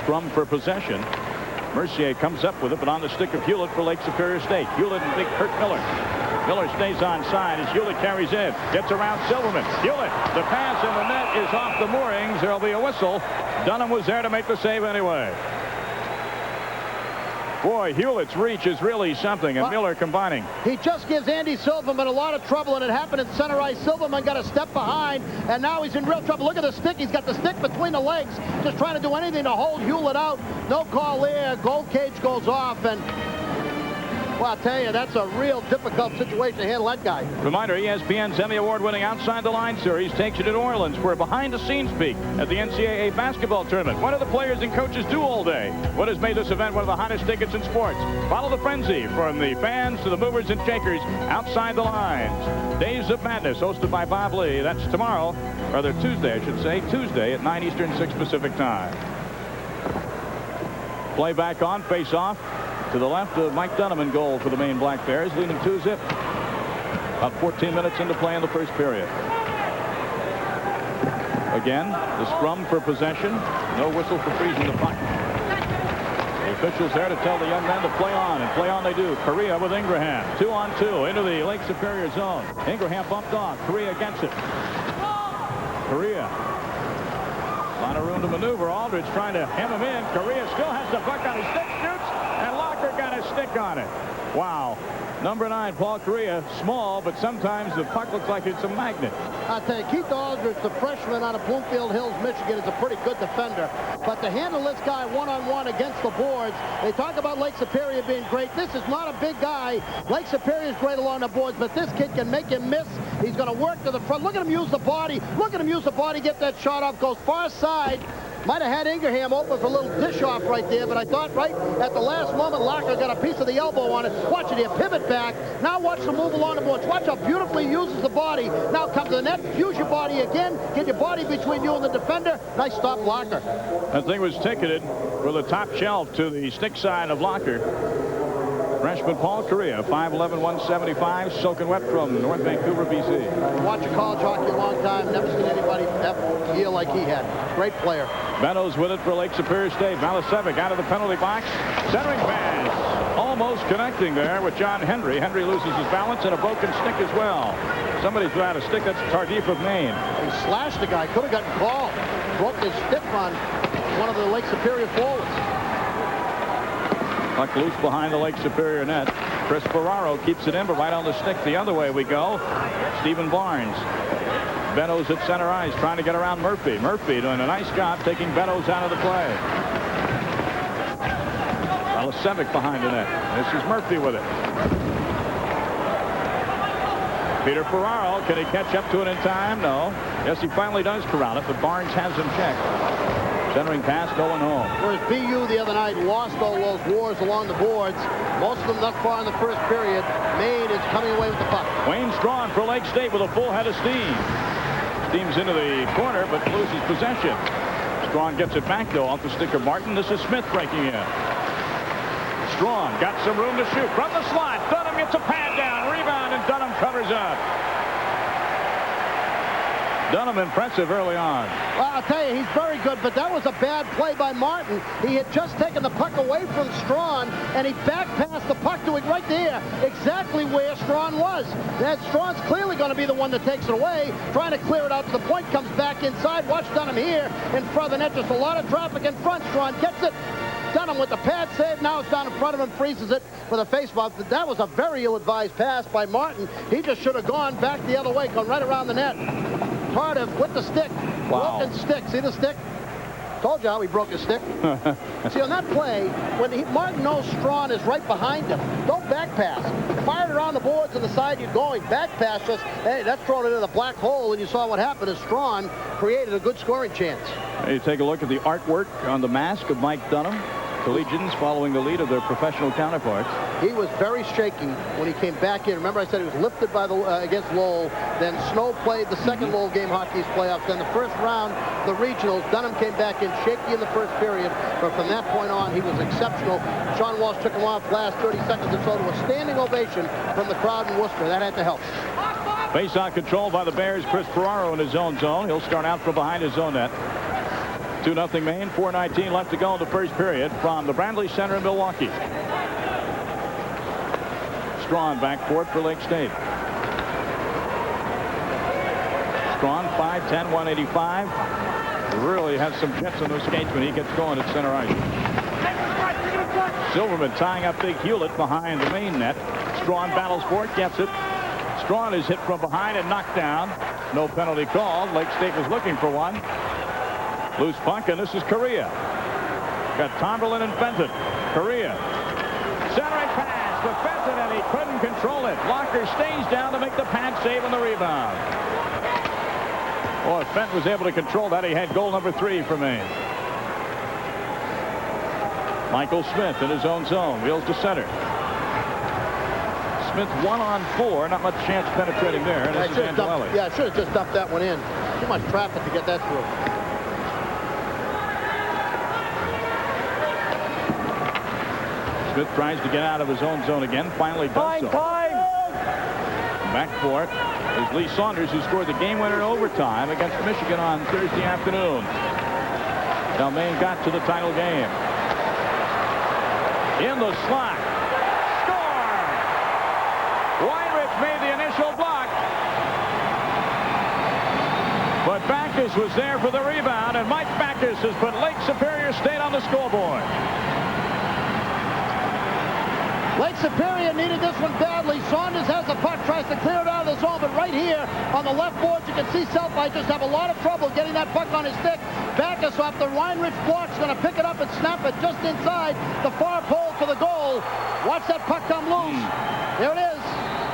Scrum for possession. Mercier comes up with it, but on the stick of Hewlett for Lake Superior State. Hewlett and big Kurt Miller. Miller stays onside as Hewlett carries in. Gets around Silverman. Hewlett, the pass in the net is off the moorings. There'll be a whistle. Dunham was there to make the save anyway. Boy, Hewlett's reach is really something, and Miller combining. He just gives Andy Silverman a lot of trouble, and it happened in center ice. Silverman got a step behind, and now he's in real trouble. Look at the stick. He's got the stick between the legs, just trying to do anything to hold Hewlett out. No call there. Goal cage goes off, and well, I'll tell you, that's a real difficult situation to handle that guy. Reminder, ESPN's Emmy Award-winning Outside the Line series takes you to New Orleans for a behind-the-scenes peek at the NCAA basketball tournament. What do the players and coaches do all day? What has made this event one of the hottest tickets in sports? Follow the frenzy from the fans to the movers and shakers outside the lines. Days of Madness, hosted by Bob Lee. That's tomorrow, or Tuesday, I should say. Tuesday at 9 Eastern, 6 Pacific time. Play back on, face off. To the left of Mike Dunham in goal for the Maine Black Bears, leading 2-0. About 14 minutes into play in the first period. Again, the scrum for possession. No whistle for freezing the puck. The officials there to tell the young men to play on, and play on they do. Correa with Ingraham. 2-on-2 into the Lake Superior zone. Ingraham bumped off. Correa gets it. Correa. A lot of room to maneuver. Aldridge trying to hem him in. Correa still has the puck on his stick. Shoots. And Locker got a stick on it. Wow. Number 9, Paul Correa, small, but sometimes the puck looks like it's a magnet. I'll tell you, Keith Aldridge, the freshman out of Bloomfield Hills, Michigan, is a pretty good defender. But to handle this guy one-on-one against the boards, they talk about Lake Superior being great. This is not a big guy. Lake Superior is great along the boards, but this kid can make him miss. He's going to work to the front. Look at him use the body. Look at him use the body, get that shot off, goes far side. Might have had Ingraham open for a little dish off right there, but I thought right at the last moment, Locker got a piece of the elbow on it. Watch it here, pivot back. Now watch the move along the boards. Watch how beautifully he uses the body. Now come to the net, use your body again, get your body between you and the defender. Nice stop, Locker. That thing was ticketed for the top shelf to the stick side of Locker. Freshman Paul Correa, 5'11", 175, soaking wet from North Vancouver, BC. Watching college hockey a long time, never seen anybody have a year like he had. Great player. Benno's with it for Lake Superior State. Valasevic out of the penalty box. Centering pass. Almost connecting there with John Hendry. Hendry loses his balance and a broken stick as well. Somebody's without a stick. That's Tardif of Maine. He slashed the guy. Could have gotten called. Broke his stick on one of the Lake Superior forwards. Puck loose behind the Lake Superior net. Chris Ferraro keeps it in, but right on the stick the other way we go. Stephen Barnes. Beddoes at center ice trying to get around Murphy. Murphy doing a nice job taking Beddoes out of the play. Alasevic behind the net. This is Murphy with it. Peter Ferraro, can he catch up to it in time? No. Yes, he finally does corral it, but Barnes has him checked. Centering pass going home. Whereas BU the other night lost all those wars along the boards, most of them thus far in the first period, Maine is coming away with the puck. Wayne Strawn for Lake State with a full head of steam. Steams into the corner, but loses possession. Strawn gets it back, though, off the stick of Martin. This is Smith breaking in. Strawn got some room to shoot from the slot. Dunham gets a pad down. Rebound, and Dunham covers up. Dunham impressive early on. Well, I'll tell you, he's very good, but that was a bad play by Martin. He had just taken the puck away from Strawn, and he back passed the puck to it right there, exactly where Strawn was. That Strawn's clearly going to be the one that takes it away, trying to clear it out to the point, comes back inside. Watch Dunham here in front of the net. Just a lot of traffic in front. Strawn gets it. Dunham with the pad save. Now it's down in front of him, freezes it with a face-off. That was a very ill-advised pass by Martin. He just should have gone back the other way, gone right around the net. Cardiff with the stick. Wow. Broken stick. See the stick? Told you how he broke his stick. See, on that play, when Martin knows Strawn is right behind him, don't back pass. Fire it around the boards on the side you're going. Back pass just, hey, that's throwing it in the black hole, and you saw what happened as Strawn created a good scoring chance. You take a look at the artwork on the mask of Mike Dunham. Collegians following the lead of their professional counterparts. He was very shaky when he came back in. Remember I said he was lifted by the against Lowell. Then Snow played the second Lowell game hockey's playoffs. Then the first round, the regionals, Dunham came back in shaky in the first period. But from that point on, he was exceptional. Sean Walsh took him off last 30 seconds or so to a standing ovation from the crowd in Worcester. That had to help. Face-off control by the Bears. Chris Ferraro in his own zone. He'll start out from behind his own net. 2-0 Maine, 4:19 left to go in the first period from the Brandley Center in Milwaukee. Strawn back court for Lake State. Strawn 5'10", 185. Really has some jets on those skates when he gets going at center ice. Silverman tying up Big Hewlett behind the Maine net. Strawn battles for it, gets it. Strawn is hit from behind and knocked down. No penalty called. Lake State was looking for one. Loose puck, and this is Correa. Got Tomberlin and Fenton. Correa. Centering pass to Fenton, and he couldn't control it. Locker stays down to make the pad save on the rebound. Boy, if Fenton was able to control that, he had goal number 3 for Maine. Michael Smith in his own zone. Wheels to center. Smith 1-on-4. Not much chance penetrating there. And this is Angelelli. Yeah, I should have just dumped that one in. Too much traffic to get that through. Smith tries to get out of his own zone again. Finally does so. Back for it is Lee Saunders, who scored the game winner in overtime against Michigan on Thursday afternoon. Now Maine got to the title game. In the slot. Score! Weinrich made the initial block. But Backus was there for the rebound, and Mike Backus has put Lake Superior State on the scoreboard. Lake Superior needed this one badly. Saunders has the puck, tries to clear it out of the zone, but right here on the left board, you can see Southby just have a lot of trouble getting that puck on his stick. Backus off the Weinrich block's going to pick it up and snap it just inside the far pole for the goal. Watch that puck come loose. There it is,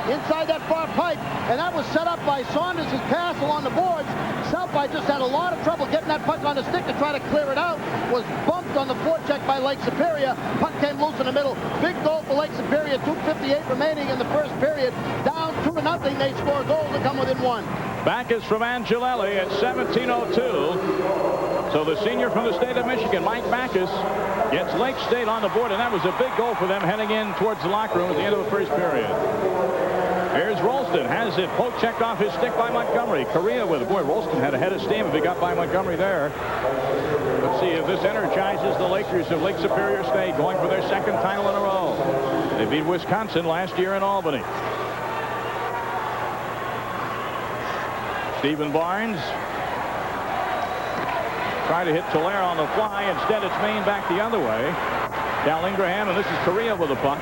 inside that far pipe, and that was set up by Saunders' pass along the boards. Southby just had a lot of trouble getting that puck on the stick to try to clear it out. Was bumped on the forecheck by Lake Superior. Puck came loose in the middle. Big goal for Lake Superior. 2:58 remaining in the first period. Down 2-0. They score a goal to come within 1. Backus from Angelelli at 17:02. So the senior from the state of Michigan, Mike Backus, gets Lake State on the board, and that was a big goal for them heading in towards the locker room at the end of the first period. Here's Rolston, has it poke checked off his stick by Montgomery. Correa with it. Boy, Rolston had a head of steam if he got by Montgomery there. Let's see if this energizes the Lakers of Lake Superior State, going for their second title in a row. They beat Wisconsin last year in Albany. Stephen Barnes tried to hit Tulare on the fly. Instead, it's Maine back the other way. Cal Ingraham, and this is Correa with the puck.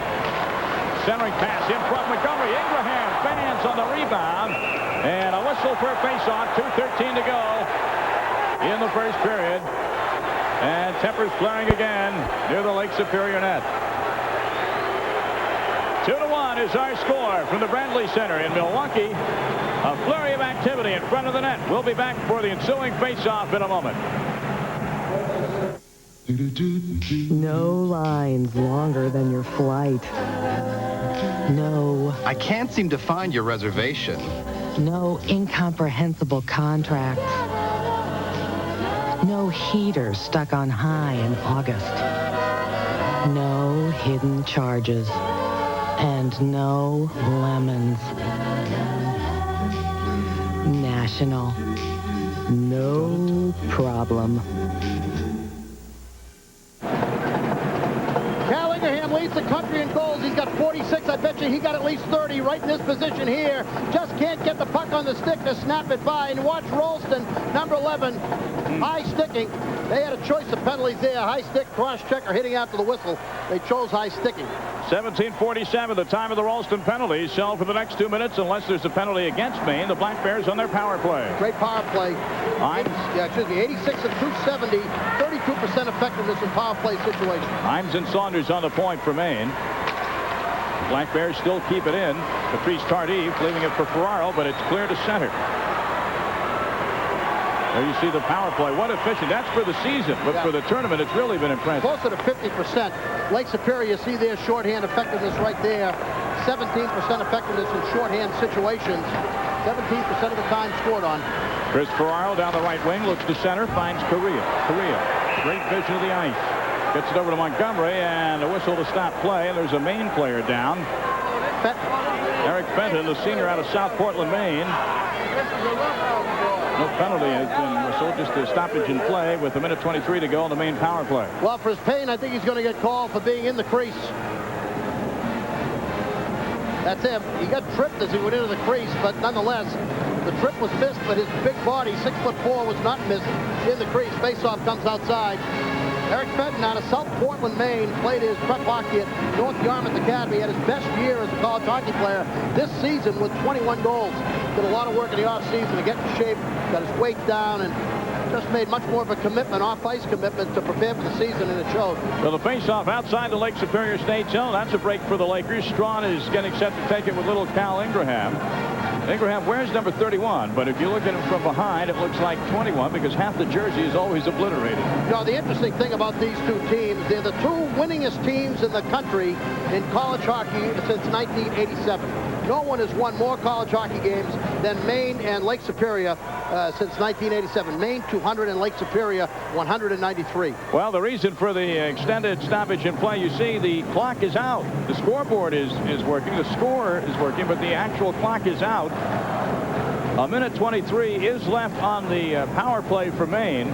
Centering pass in front. Montgomery. Ingraham fans on the rebound. And a whistle for a face-off. 2:13 to go in the first period. And tempers flaring again near the Lake Superior net. 2-1 is our score from the Bradley Center in Milwaukee. A flurry of activity in front of the net. We'll be back for the ensuing face-off in a moment. No lines longer than your flight. No. I can't seem to find your reservation. No incomprehensible contracts. No heater stuck on high in August. No hidden charges. And no lemons. National. No problem. Cal Ingraham leads the country in goals. He's got 46. I bet you he got at least 30 right in this position here. Just can't get the puck on the stick to snap it by. And watch Ralston, number 11, high sticking. They had a choice of penalties there. High stick, cross check, or hitting after the whistle. They chose high sticking. 17:47, the time of the Ralston penalty. So for the next 2 minutes, unless there's a penalty against Maine, the Black Bears on their power play. Great power play. 86 and 270, 32% effectiveness in power play situations. Himes and Saunders on the point for Maine. The Black Bears still keep it in. Patrice Tardif leaving it for Ferraro, but it's clear to center. There you see the power play. What efficient. That's for the season, but for the tournament, it's really been impressive. Closer to 50%. Lake Superior, you see their shorthand effectiveness right there. 17% effectiveness in shorthand situations. 17% of the time scored on. Chris Ferraro down the right wing, looks to center, finds Correa. Great vision of the ice. Gets it over to Montgomery, and a whistle to stop play, and there's a Maine player down. Eric Fenton, the senior out of South Portland, Maine. No penalty has been whistled, just a stoppage in play with 1:23 to go on the Maine power play. Well, for his pain, I think he's going to get called for being in the crease. That's him. He got tripped as he went into the crease, but nonetheless, the trip was missed, but his big body, 6'4", was not missed in the crease. Faceoff comes outside. Eric Fenton out of South Portland, Maine, played his prep hockey at North Yarmouth Academy. Had his best year as a college hockey player this season with 21 goals. Did a lot of work in the offseason to get in shape, got his weight down, and just made much more of a commitment, off-ice commitment, to prepare for the season, and it showed. Well, the face-off outside the Lake Superior State zone. That's a break for the Lakers. Strawn is getting set to take it with little Cal Ingraham. Ingraham wears number 31, but if you look at him from behind, it looks like 21 because half the jersey is always obliterated. You know, the interesting thing about these two teams, they're the two winningest teams in the country in college hockey since 1987. No one has won more college hockey games than Maine and Lake Superior since 1987. Maine 200 and Lake Superior 193. Well, the reason for the extended stoppage in play, you see the clock is out. The scoreboard is working. The score is working, but the actual clock is out. 1:23 is left on the power play for Maine.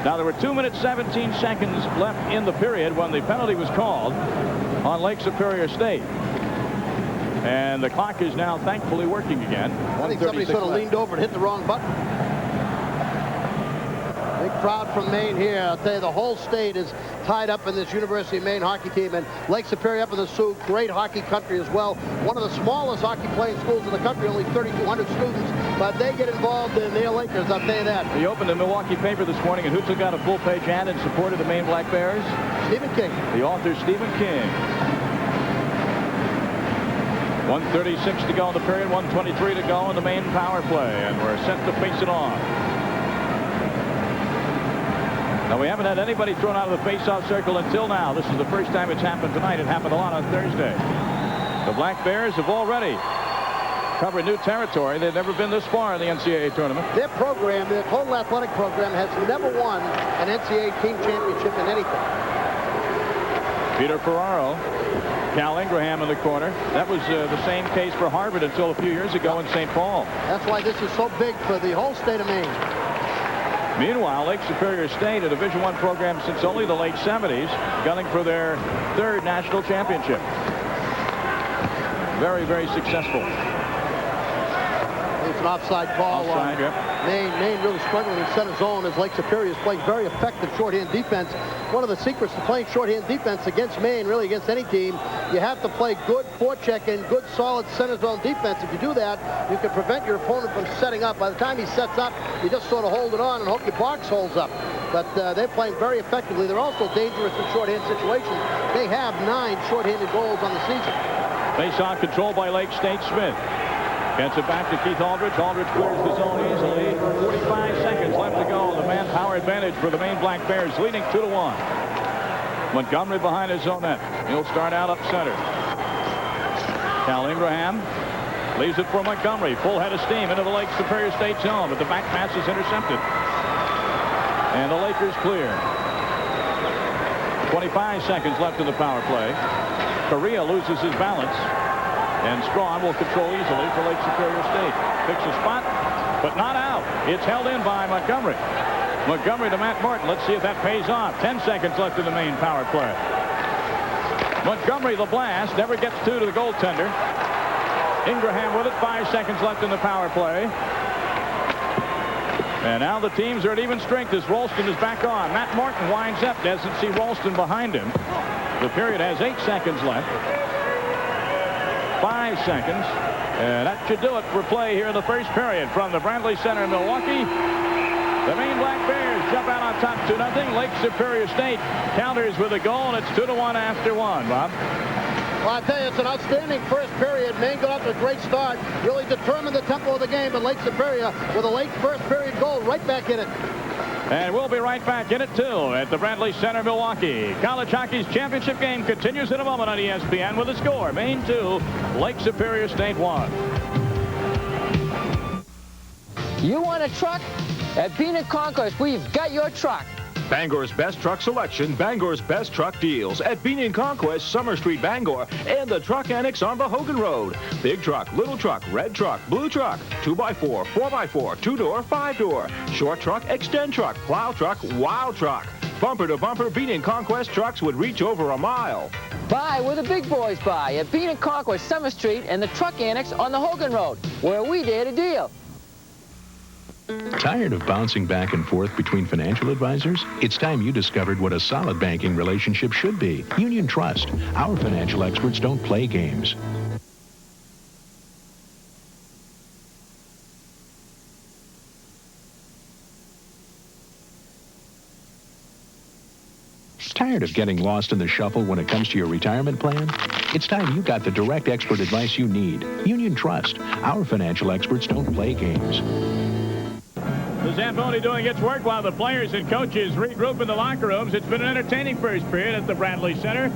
Now, there were 2 minutes 17 seconds left in the period when the penalty was called on Lake Superior State. And the clock is now thankfully working again. I think somebody sort of leaned over and hit the wrong button. Big crowd from Maine here. I'll tell you, the whole state is tied up in this University of Maine hockey team. And Lake Superior up in the Sioux, great hockey country as well. One of the smallest hockey playing schools in the country, only 3,200 students. But they get involved in their Lakers, I'll tell you that. He opened the Milwaukee paper this morning, and who took out a full-page ad in support of the Maine Black Bears? Stephen King. The author, Stephen King. 1:36 to go in the period, 1:23 to go in the Maine power play, and we're set to face it off. Now, we haven't had anybody thrown out of the face-off circle until now. This is the first time it's happened tonight. It happened a lot on Thursday. The Black Bears have already covered new territory. They've never been this far in the NCAA tournament. Their program, their total athletic program, has never won an NCAA team championship in anything. Peter Ferraro. Cal Ingraham in the corner. That was the same case for Harvard until a few years ago in St. Paul. That's why this is so big for the whole state of Maine. Meanwhile, Lake Superior State, a Division I program since only the late 70s, gunning for their third national championship. Very, very successful. It's an offside call. Offside, yep. Maine really struggling in center zone as Lake Superior is playing very effective shorthand defense. One of the secrets to playing shorthand defense against Maine, really against any team, you have to play good forecheck and good solid center zone defense. If you do that, you can prevent your opponent from setting up. By the time he sets up, you just sort of hold it on and hope your box holds up. But they're playing very effectively. They're also dangerous in shorthand situations. They have 9 shorthanded goals on the season. Face-off controlled by Lake State. Smith gets it back to Keith Aldrich. Aldrich clears the zone easily. 45 seconds left to go. The manpower advantage for the Maine Black Bears, leading 2-1. Montgomery behind his own net. He'll start out up center. Cal Ingraham leaves it for Montgomery. Full head of steam into the Lake Superior State zone, but the back pass is intercepted. And the Lakers clear. 25 seconds left in the power play. Correa loses his balance. And Strawn will control easily for Lake Superior State. Picks a spot, but not out. It's held in by Montgomery. Montgomery to Matt Martin. Let's see if that pays off. 10 seconds left in the Maine power play. Montgomery, the blast, never gets to the goaltender. Ingraham with it. 5 seconds left in the power play. And now the teams are at even strength as Ralston is back on. Matt Martin winds up. Doesn't see Ralston behind him. The period has 8 seconds left. 5 seconds. And that should do it for play here in the first period from the Bradley Center in Milwaukee. The Maine Black Bears jump out on top 2-0. Lake Superior State counters with a goal, and it's 2-1 after 1, Bob. Well, I tell you, it's an outstanding first period. Maine got off to a great start, really determined the tempo of the game, but Lake Superior with a late first period goal right back in it. And we'll be right back in it, too, at the Bradley Center, Milwaukee. College hockey's championship game continues in a moment on ESPN with a score. Maine 2, Lake Superior State 1. You want a truck? At Bean & Concourse, we've got your truck. Bangor's best truck selection, Bangor's best truck deals at Bean & Conquest, Summer Street, Bangor, and the Truck Annex on the Hogan Road. Big truck, little truck, red truck, blue truck, 2x4, 4x4, 2-door, 5-door, short truck, extend truck, plow truck, wild truck. Bumper to bumper, Bean & Conquest trucks would reach over a mile. Buy where the big boys buy at Bean & Conquest, Summer Street, and the Truck Annex on the Hogan Road, where we did a deal. Tired of bouncing back and forth between financial advisors? It's time you discovered what a solid banking relationship should be. Union Trust. Our financial experts don't play games. Tired of getting lost in the shuffle when it comes to your retirement plan? It's time you got the direct expert advice you need. Union Trust. Our financial experts don't play games. The Zamboni doing its work while the players and coaches regroup in the locker rooms. It's been an entertaining first period at the Bradley Center.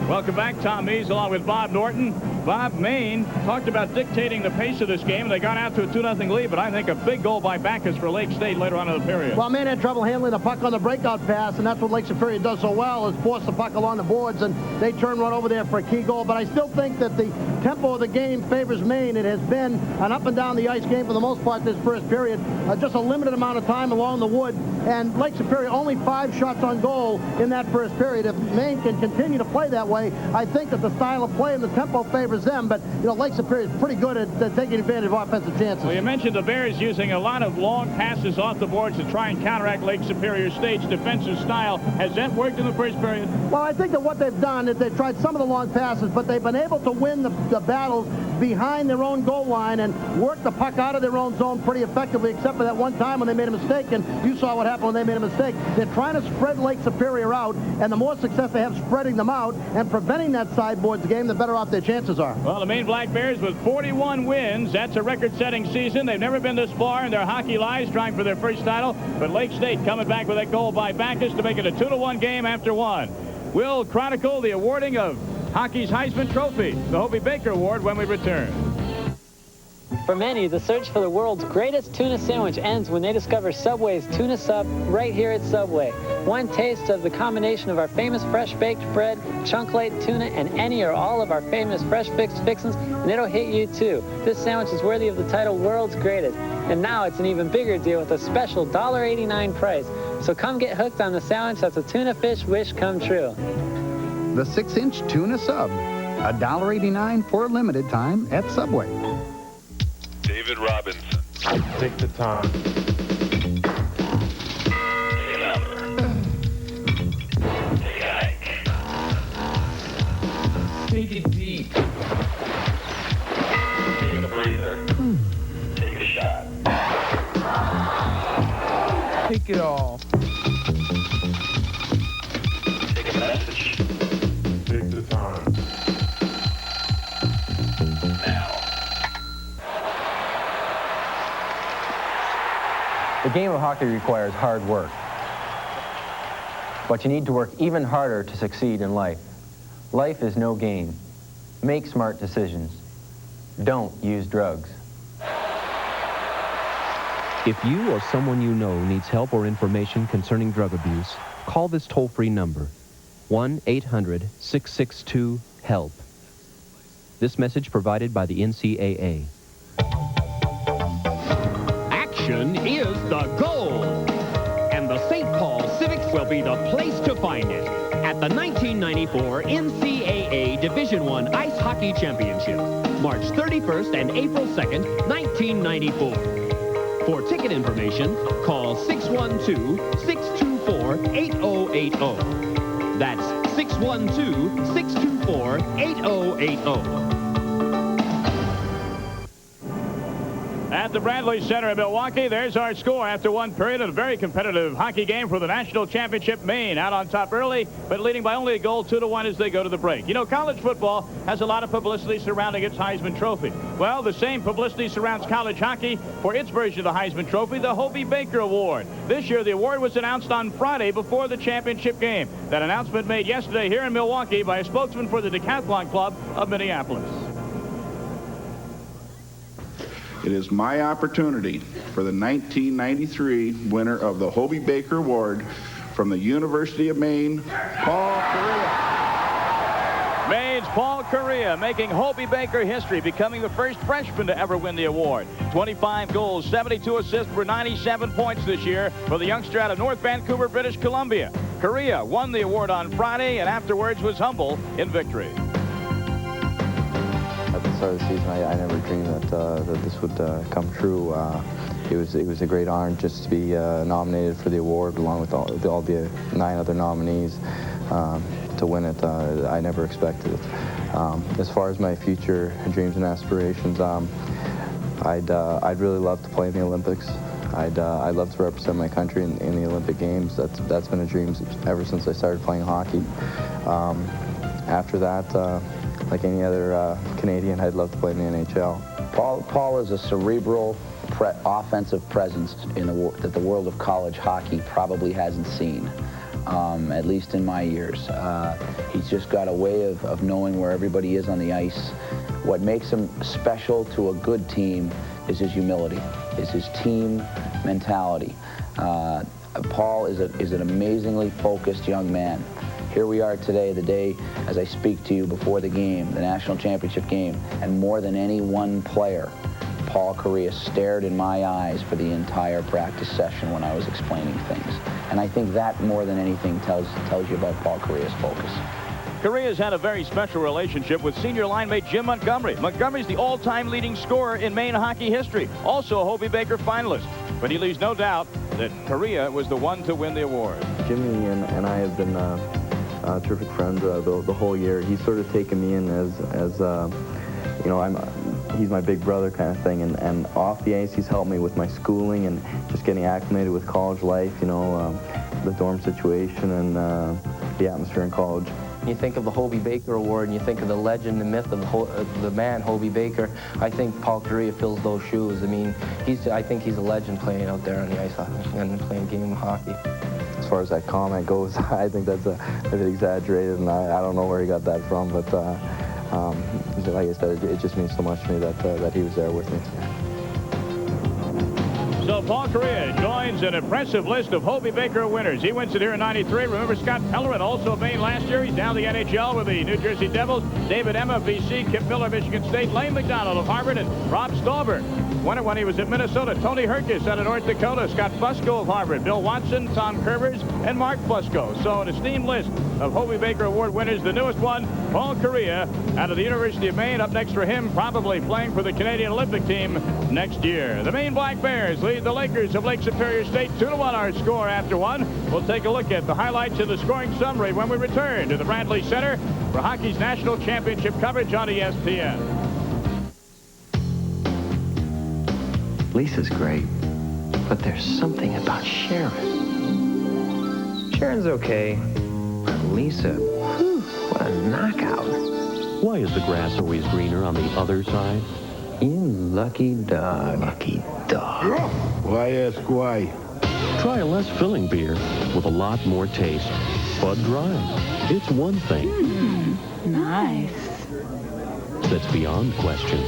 Welcome back, Tom Mees, along with Bob Norton. Bob, Maine talked about dictating the pace of this game. They got out to a 2-0 lead, but I think a big goal by Backus for Lake State later on in the period. Well, Maine had trouble handling the puck on the breakout pass, and that's what Lake Superior does so well, is force the puck along the boards, and they turn right over there for a key goal. But I still think that the tempo of the game favors Maine. It has been an up and down the ice game for the most part this first period. Just a limited amount of time along the wood, and Lake Superior only 5 shots on goal in that first period. If Maine can continue to play that way, I think that the style of play and the tempo favors them, but Lake Superior is pretty good at taking advantage of offensive chances. Well, you mentioned the Bears using a lot of long passes off the boards to try and counteract Lake Superior State's defensive style. Has that worked in the first period? Well, I think that what they've done is they've tried some of the long passes, but they've been able to win the battles behind their own goal line and work the puck out of their own zone pretty effectively, except for that one time when they made a mistake, and you saw what happened when they made a mistake. They're trying to spread Lake Superior out, and the more success they have spreading them out and preventing that sideboards game, the better off their chances are. Well, the Maine Black Bears with 41 wins. That's a record-setting season. They've never been this far in their hockey lives, trying for their first title, but Lake State coming back with that goal by Backus to make it a 2-1 game after 1. We'll chronicle the awarding of hockey's Heisman Trophy, the Hobie Baker Award, when we return. For many, the search for the world's greatest tuna sandwich ends when they discover Subway's Tuna Sub right here at Subway. One taste of the combination of our famous fresh-baked bread, chunk-laid tuna, and any or all of our famous fresh-fixed fixins, and it'll hit you too. This sandwich is worthy of the title World's Greatest. And now it's an even bigger deal with a special $1.89 price. So come get hooked on the sandwich that's a tuna fish wish come true. The 6-inch Tuna Sub, $1.89 for a limited time at Subway. David Robinson, Take the time. Take it deep. Take a breather. Take a shot. Take it all. Take a message. Take the time. The game of hockey requires hard work. But you need to work even harder to succeed in life. Life is no game. Make smart decisions. Don't use drugs. If you or someone you know needs help or information concerning drug abuse, call this toll-free number, 1-800-662-HELP. This message provided by the NCAA. Action is the goal, and the St. Paul Civics will be the place to find it at the 1994 NCAA Division I Ice Hockey Championship, March 31st and April 2nd, 1994. For ticket information, call 612-624-8080. That's 612-624-8080. At the Bradley Center in Milwaukee, there's our score after one period of a very competitive hockey game for the national championship. Maine out on top early, but leading by only a goal, 2-1 as they go to the break. You know, college football has a lot of publicity surrounding its Heisman Trophy. Well, the same publicity surrounds college hockey for its version of the Heisman Trophy, the Hobey Baker Award. This year, the award was announced on Friday before the championship game. That announcement made yesterday here in Milwaukee by a spokesman for the Decathlon Club of Minneapolis. It is my opportunity for the 1993 winner of the Hobey Baker Award from the University of Maine, Paul Correa. Maine's Paul Correa making Hobey Baker history, becoming the first freshman to ever win the award. 25 goals, 72 assists for 97 points this year for the youngster out of North Vancouver, British Columbia. Correa won the award on Friday and afterwards was humble in victory. At the start of the season, I never dreamed that this would come true. It was a great honor just to be nominated for the award along with all the 9 other nominees. To win it, I never expected it. As far as my future dreams and aspirations, I'd really love to play in the Olympics. I'd love to represent my country in the Olympic Games. That's been a dream ever since I started playing hockey. After that, like any other Canadian, I'd love to play in the NHL. Paul is a cerebral offensive presence that the world of college hockey probably hasn't seen, at least in my years. He's just got a way of knowing where everybody is on the ice. What makes him special to a good team is his humility, is his team mentality. Paul is an amazingly focused young man. Here we are today, the day as I speak to you before the game, the national championship game, and more than any one player, Paul Correa stared in my eyes for the entire practice session when I was explaining things. And I think that more than anything tells you about Paul Correa's focus. Correa's had a very special relationship with senior line mate Jim Montgomery. Montgomery's the all-time leading scorer in Maine hockey history, also a Hobey Baker finalist. But he leaves no doubt that Correa was the one to win the award. Jimmy and I have been terrific friends the whole year. He's sort of taken me in as you know, he's my big brother kind of thing, and off the ice he's helped me with my schooling and just getting acclimated with college life, you know, the dorm situation and the atmosphere in college. You think of the Hobey Baker Award and you think of the legend, the myth of the man Hobey Baker. I think Paul Correa fills those shoes. I mean, I think he's a legend playing out there on the ice and playing a game of hockey. As far as that comment goes, I think that's a bit exaggerated, and I don't know where he got that from, but like I said, it just means so much to me that he was there with me. So Paul Correa joins an impressive list of Hobey Baker winners. He wins it here in '93. Remember Scott Pellerin, also of Maine last year. He's down the NHL with the New Jersey Devils. David Emma of BC, Kip Miller of Michigan State, Lane McDonald of Harvard, and Rob Stauber won it when he was at Minnesota. Tony Herkis out of North Dakota. Scott Fusco of Harvard. Bill Watson, Tom Curvers, and Mark Fusco. So an esteemed list of Hobie Baker Award winners. The newest one, Paul Correa out of the University of Maine. Up next for him, probably playing for the Canadian Olympic team next year. The Maine Black Bears lead the Lakers of Lake Superior State 2-1 our score after one. We'll take a look at the highlights of the scoring summary when we return to the Bradley Center for hockey's national championship coverage on ESPN. Lisa's great, but there's something about Sharon. Sharon's okay, but Lisa, whew, what a knockout. Why is the grass always greener on the other side? You lucky dog. Lucky dog. Why ask why? Try a less filling beer with a lot more taste. Bud Dry. It's one thing. Nice. That's beyond question.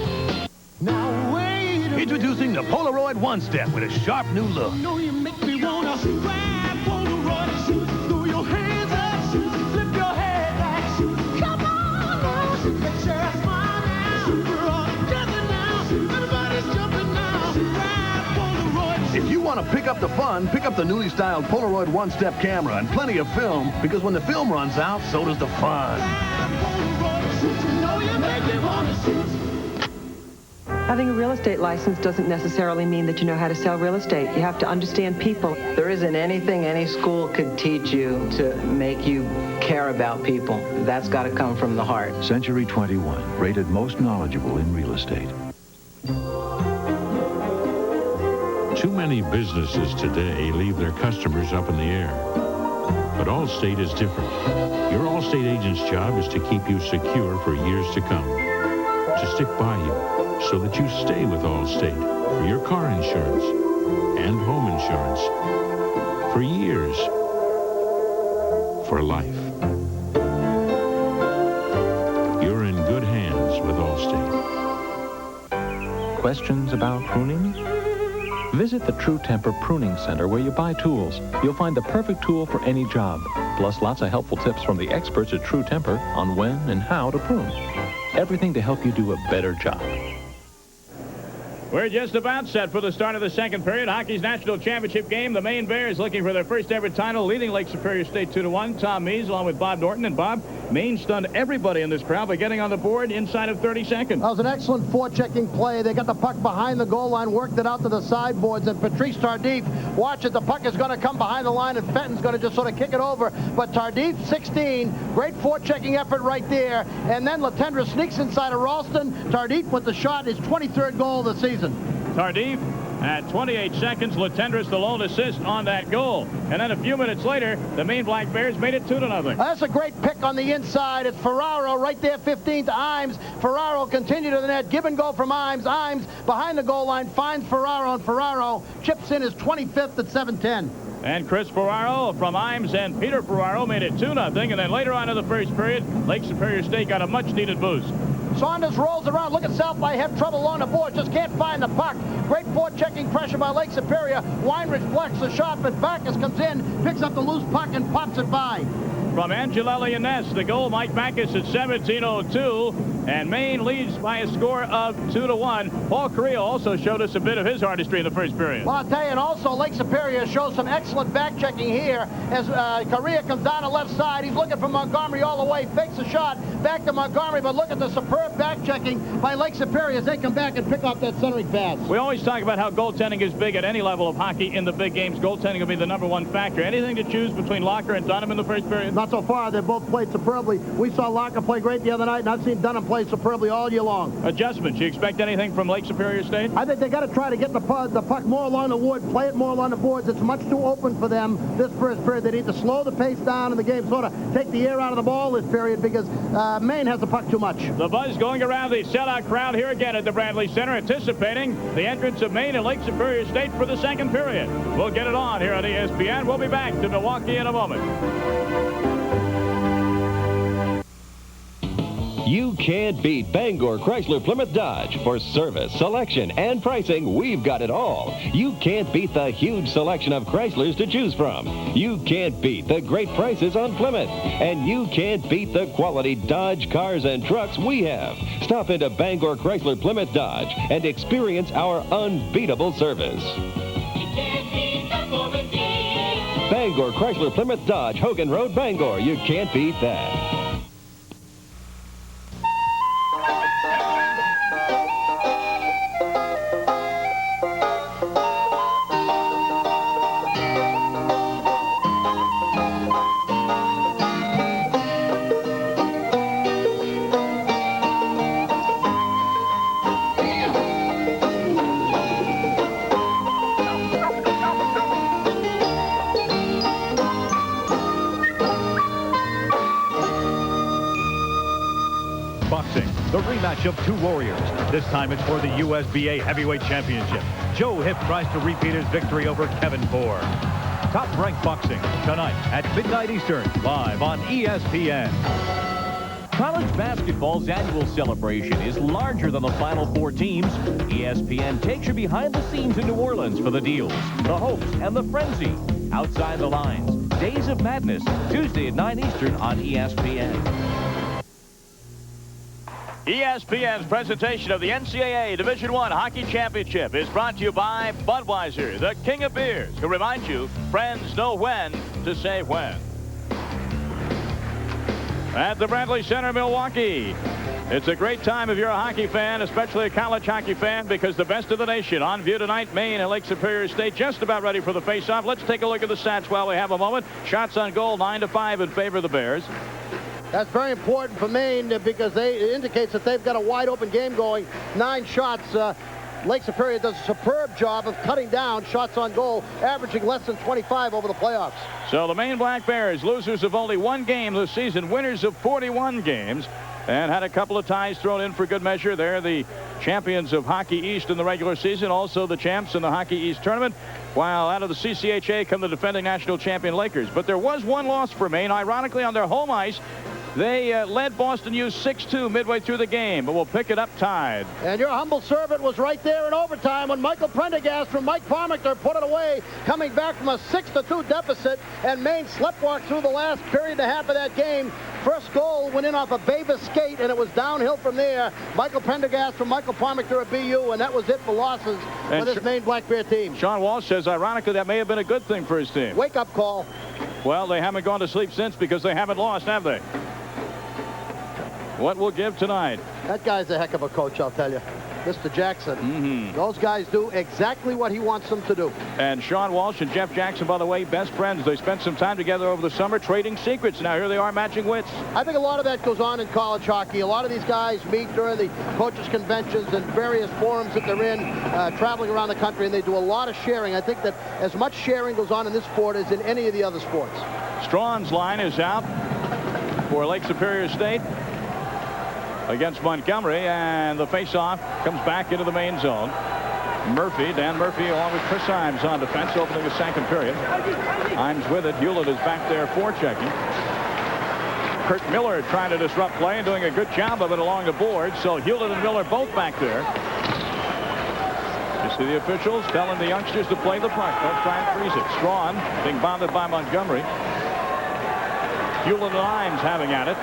Now wait. Introducing the Polaroid One Step with a sharp new look. No, you make me wanna grab Polaroid, shoot, throw your hands up, shoot, flip your head back, shoot. Come on now, shoot, make sure I smile now. Shoot, we're all together now. Everybody's jumping now. Grab Polaroid. If you want to pick up the fun, pick up the newly styled Polaroid One Step camera and plenty of film, because when the film runs out, so does the fun. Grab Polaroid, shoot, you know you make me wanna shoot. Having a real estate license doesn't necessarily mean that you know how to sell real estate. You have to understand people. There isn't anything any school could teach you to make you care about people. That's got to come from the heart. Century 21, rated most knowledgeable in real estate. Too many businesses today leave their customers up in the air. But Allstate is different. Your Allstate agent's job is to keep you secure for years to come. To stick by you so that you stay with Allstate for your car insurance and home insurance for years, for life. You're in good hands with Allstate. Questions about pruning? Visit the True Temper Pruning Center where you buy tools. You'll find the perfect tool for any job, plus lots of helpful tips from the experts at True Temper on when and how to prune. Everything to help you do a better job. We're just about set for the start of the second period. Hockey's national championship game. The Maine Bears looking for their first ever title, leading Lake Superior State 2-1. Tom Mees along with Bob Norton. And Bob, Maine stunned everybody in this crowd by getting on the board inside of 30 seconds. That was an excellent forechecking play. They got the puck behind the goal line, worked it out to the sideboards, and Patrice Tardif, watch it, the puck is going to come behind the line, and Fenton's going to just sort of kick it over. But Tardif, 16, great forechecking effort right there. And then Latendra sneaks inside of Ralston. Tardif with the shot, his 23rd goal of the season. Tardif at 28 seconds. Latendris the lone assist on that goal. And then a few minutes later, the Maine Black Bears made it 2-0. That's a great pick on the inside. It's Ferraro right there, 15 to Imes. Ferraro continued to the net. Give and go from Imes. Imes behind the goal line finds Ferraro, and Ferraro chips in his 25th at 7:10. And Chris Ferraro from Imes and Peter Ferraro made it 2-0. And then later on in the first period, Lake Superior State got a much-needed boost. Saunders rolls around. Look at South by have trouble on the board. Just can't find the puck. Great forechecking pressure by Lake Superior. Weinrich blocks the shot, but Backus comes in, picks up the loose puck, and pops it by. From Angelelli and Ness, the goal, Mike Backus at 17:02. And Maine leads by a score of 2-1. Paul Correa also showed us a bit of his artistry in the first period. Well, I'll tell you, and also Lake Superior shows some excellent back-checking here as Correa comes down the left side. He's looking for Montgomery all the way, fakes a shot, back to Montgomery, but look at the superb back-checking by Lake Superior as they come back and pick off that centering pass. We always talk about how goaltending is big at any level of hockey in the big games. Goaltending will be the #1 factor. Anything to choose between Locker and Dunham in the first period? Not so far. They both played superbly. We saw Locker play great the other night, and I've seen Dunham play superbly all year long. Adjustments. You expect anything from Lake Superior State? I think they got to try to get the puck more along the wood, play it more along the boards. It's much too open for them this first period. They need to slow the pace down in the game, sort of take the air out of the ball this period because Maine has the puck too much. The buzz going around the sellout crowd here again at the Bradley Center, anticipating the entrance of Maine and Lake Superior State for the second period. We'll get it on here on ESPN. We'll be back to Milwaukee in a moment. You can't beat Bangor Chrysler Plymouth Dodge. For service, selection, and pricing, we've got it all. You can't beat the huge selection of Chryslers to choose from. You can't beat the great prices on Plymouth. And you can't beat the quality Dodge cars and trucks we have. Stop into Bangor Chrysler Plymouth Dodge and experience our unbeatable service. Bangor Chrysler Plymouth Dodge, Hogan Road, Bangor. You can't beat that. The rematch of two warriors. This time it's for the USBA Heavyweight Championship. Joe Hipp tries to repeat his victory over Kevin Ford. Top Rank Boxing, tonight at midnight Eastern, live on ESPN. College basketball's annual celebration is larger than the Final Four teams. ESPN takes you behind the scenes in New Orleans for the deals, the hopes, and the frenzy. Outside the Lines, Days of Madness, Tuesday at 9 Eastern on ESPN. ESPN's presentation of the NCAA Division I Hockey Championship is brought to you by Budweiser, the king of beers, who reminds you friends know when to say when. At the Bradley Center, Milwaukee. It's a great time if you're a hockey fan, especially a college hockey fan, because the best of the nation on view tonight. Maine and Lake Superior State just about ready for the face-off. Let's take a look at the stats while we have a moment. Shots on goal, 9-5 in favor of the Bears. That's very important for Maine because it indicates that they've got a wide-open game going. 9 shots. Lake Superior does a superb job of cutting down shots on goal, averaging less than 25 over the playoffs. So the Maine Black Bears, losers of only 1 game this season, winners of 41 games, and had a couple of ties thrown in for good measure. They're the champions of Hockey East in the regular season, also the champs in the Hockey East tournament, while out of the CCHA come the defending national champion Lakers. But there was one loss for Maine, ironically on their home ice. They led Boston U 6-2 midway through the game, but will pick it up tied. And your humble servant was right there in overtime when Michael Prendergast from Mike Farmichter put it away, coming back from a 6-2 deficit, and Maine sleptwalked through the last period and a half of that game. First goal went in off a Bavis skate, and it was downhill from there. Michael Prendergast from Michael Farmichter at BU, and that was it for losses for this Maine Black Bear team. Sean Walsh says, ironically, that may have been a good thing for his team. Wake-up call. Well, they haven't gone to sleep since because they haven't lost, have they? What will give tonight? That guy's a heck of a coach, I'll tell you. Mr. Jackson. Those guys do exactly what he wants them to do. And Sean Walsh and Jeff Jackson, by the way, best friends. They spent some time together over the summer trading secrets. Now here they are matching wits. I think a lot of that goes on in college hockey. A lot of these guys meet during the coaches' conventions and various forums that they're in, traveling around the country, and they do a lot of sharing. I think that as much sharing goes on in this sport as in any of the other sports. Strawn's line is out for Lake Superior State against Montgomery, and the face-off comes back into the main zone. Dan Murphy, along with Chris Imes on defense, opening the second period. Imes with it. Hewlett is back there forechecking. Kurt Miller trying to disrupt play and doing a good job of it along the board. So Hewlett and Miller both back there. You see the officials telling the youngsters to play the puck. Don't try and freeze it. Strawn being bounded by Montgomery. Hewlett and Imes having at it.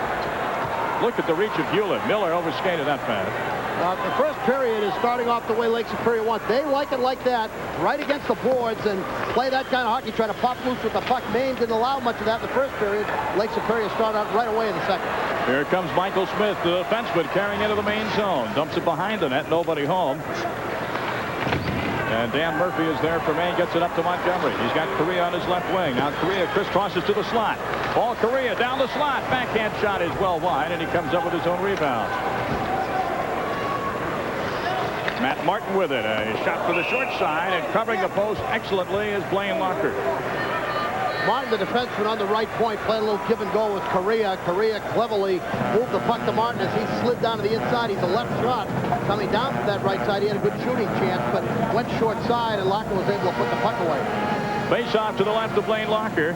Look at the reach of Hewlett. Miller overskated that fast. The first period is starting off the way Lake Superior wants. They like it like that, right against the boards, and play that kind of hockey, try to pop loose with the puck. Maine didn't allow much of that in the first period. Lake Superior started out right away in the second. Here comes Michael Smith, the defenseman, carrying into the main zone. Dumps it behind the net, nobody home. And Dan Murphy is there for Maine, gets it up to Montgomery. He's got Correa on his left wing. Now Correa crisscrosses to the slot. Ball Correa down the slot. Backhand shot is well wide, and he comes up with his own rebound. Matt Martin with it. A shot for the short side, and covering the post excellently is Blaine Locker. Martin, the defenseman on the right point, playing a little give and go with Correa. Correa cleverly moved the puck to Martin as he slid down to the inside. He's a left shot. Coming down from that right side, he had a good shooting chance, but went short side, and Locker was able to put the puck away. Face off to the left of Blaine Locker.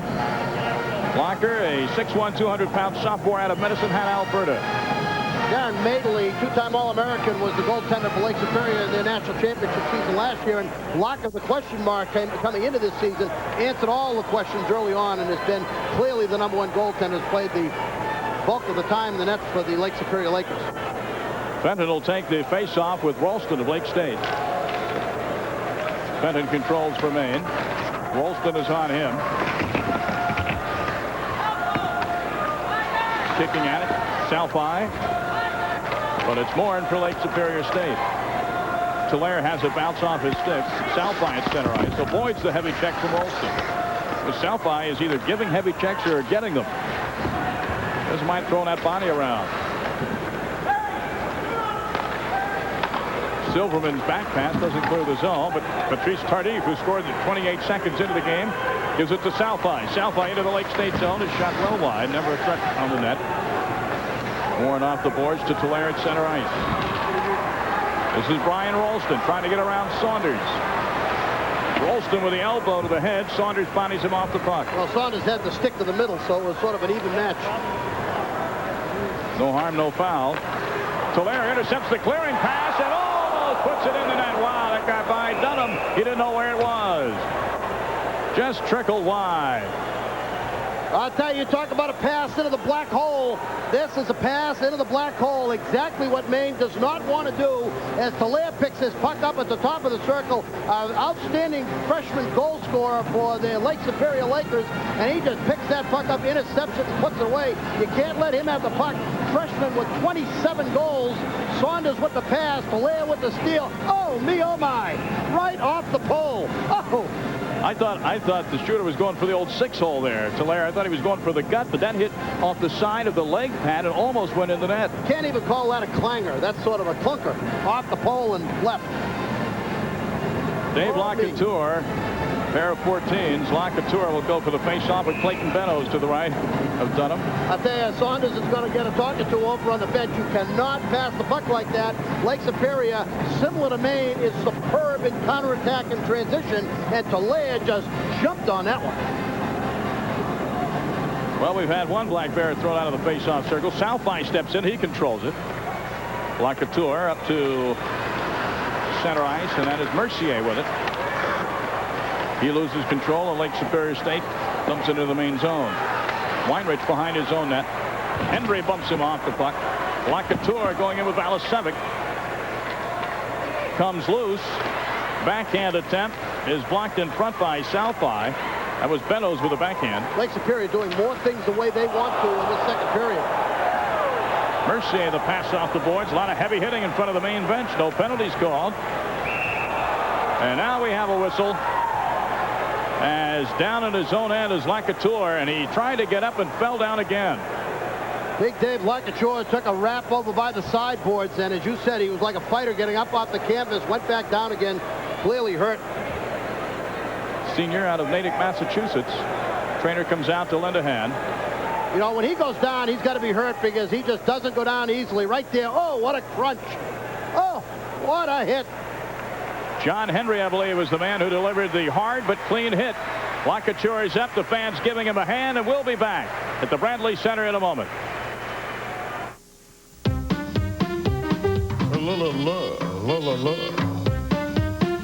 Locker, a 6'1", 200-pound sophomore out of Medicine Hat, Alberta. Darren Madeley, two-time All-American, was the goaltender for Lake Superior in their national championship season last year. And Locker, the question mark coming into this season, answered all the questions early on and has been clearly the #1 goaltender, has played the bulk of the time in the net for the Lake Superior Lakers. Fenton will take the face-off with Ralston of Lake State. Fenton controls for Maine. Ralston is on him. Kicking at it. South Eye. But it's Morin for Lake Superior State. Tulare has a bounce off his stick. South Eye at center ice. Avoids the heavy check from Ralston. The South Eye is either giving heavy checks or getting them. Doesn't mind throwing that body around. Silverman's back pass doesn't clear the zone, but Patrice Tardif, who scored 28 seconds into the game, gives it to South Eye. South Eye into the Lake State zone. Is shot well wide. Never a threat on the net. Warren off the boards to Tulare at center ice. This is Brian Ralston trying to get around Saunders. Ralston with the elbow to the head. Saunders bodies him off the puck. Well, Saunders had the stick to the middle, so it was sort of an even match. No harm, no foul. Tulare intercepts the clearing pass and almost puts it in the net. Wow, that guy by Dunham. He didn't know where it was. Just trickled wide. I'll tell you, talk about a pass into the black hole. This is a pass into the black hole. Exactly what Maine does not want to do as Tulare picks his puck up at the top of the circle. Outstanding freshman goal scorer for the Lake Superior Lakers, and he just picks that puck up, intercepts it, and puts it away. You can't let him have the puck. Freshman with 27 goals. Saunders with the pass. Tulare with the steal. Oh, me, oh, my. Right off the pole. Oh. I thought the shooter was going for the old 6-hole there. Tulare, I thought he was going for the gut, but that hit off the side of the leg pad and almost went in the net. Can't even call that a clanger. That's sort of a clunker. Off the pole and left. Dave Locouture, pair of 14s. Locouture will go for the face-off with Clayton Bennos to the right of Dunham. I tell you, Saunders is going to get a talking to over on the bench. You cannot pass the puck like that. Lake Superior, similar to Maine, is superb in counterattack and transition, and Tulare just jumped on that one. Well, we've had one Black Bear thrown out of the face-off circle. Southby steps in. He controls it. Locouture up to center ice, and that is Mercier with it. He loses control, and Lake Superior State dumps into the main zone. Weinrich behind his own net. Henry bumps him off the puck. Locouture going in with Valasevic. Comes loose. Backhand attempt is blocked in front by Southby. That was Bennos with a backhand. Lake Superior doing more things the way they want to in this second period. Mercier, the pass off the boards. A lot of heavy hitting in front of the main bench. No penalties called. And now we have a whistle. As down in his own end is Locouture, and he tried to get up and fell down again. Big Dave Locouture took a wrap over by the sideboards, and as you said, he was like a fighter getting up off the canvas, went back down again, clearly hurt. Senior out of Natick, Massachusetts. Trainer comes out to lend a hand. You know, when he goes down, he's got to be hurt because he just doesn't go down easily. Right there. Oh, what a crunch. Oh, what a hit. John Henry, I believe, was the man who delivered the hard but clean hit. Locouture is up. The fans giving him a hand, and we'll be back at the Bradley Center in a moment. La la la la la la.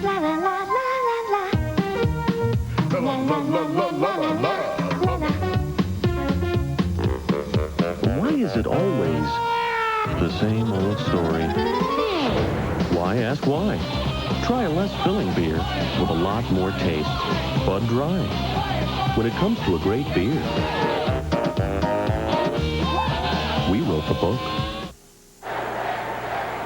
La la la la la la. La la la la la la. Why is it always the same old story? Why ask why? Try a less filling beer with a lot more taste. Bud Dry. When it comes to a great beer, we wrote the book.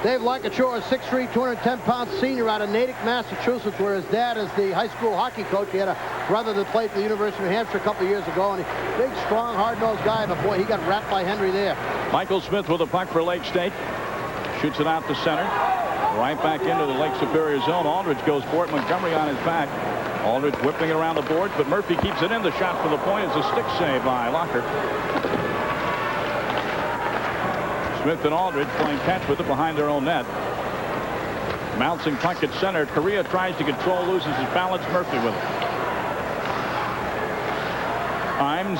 Dave Locouture, 6'3", 210-pound senior out of Natick, Massachusetts, where his dad is the high school hockey coach. He had a brother that played for the University of New Hampshire a couple of years ago, and big, strong, hard-nosed guy, but boy, he got wrapped by Henry there. Michael Smith with a puck for Lake State. Shoots it out to center. Right back into the Lake Superior zone. Aldridge goes for it. Montgomery on his back. Aldridge whipping it around the boards, but Murphy keeps it in. The shot for the point is a stick save by Locker. Smith and Aldridge playing catch with it behind their own net. Bouncing puck at center. Correa tries to control, loses his balance. Murphy with it. Himes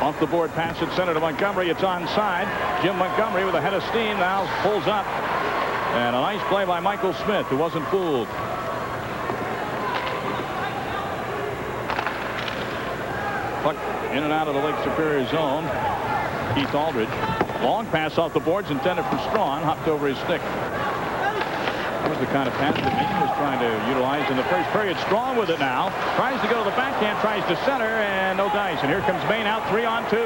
Off the board pass at center to Montgomery. It's onside. Jim Montgomery with a head of steam now pulls up. And a nice play by Michael Smith, who wasn't fooled. Puck in and out of the Lake Superior zone. Keith Aldridge. Long pass off the boards intended for Strawn. Hopped over his stick. That was the kind of pass that Maine was trying to utilize in the first period. Strawn with it now. Tries to go to the backhand. Tries to center. And no dice. And here comes Maine out 3-on-2.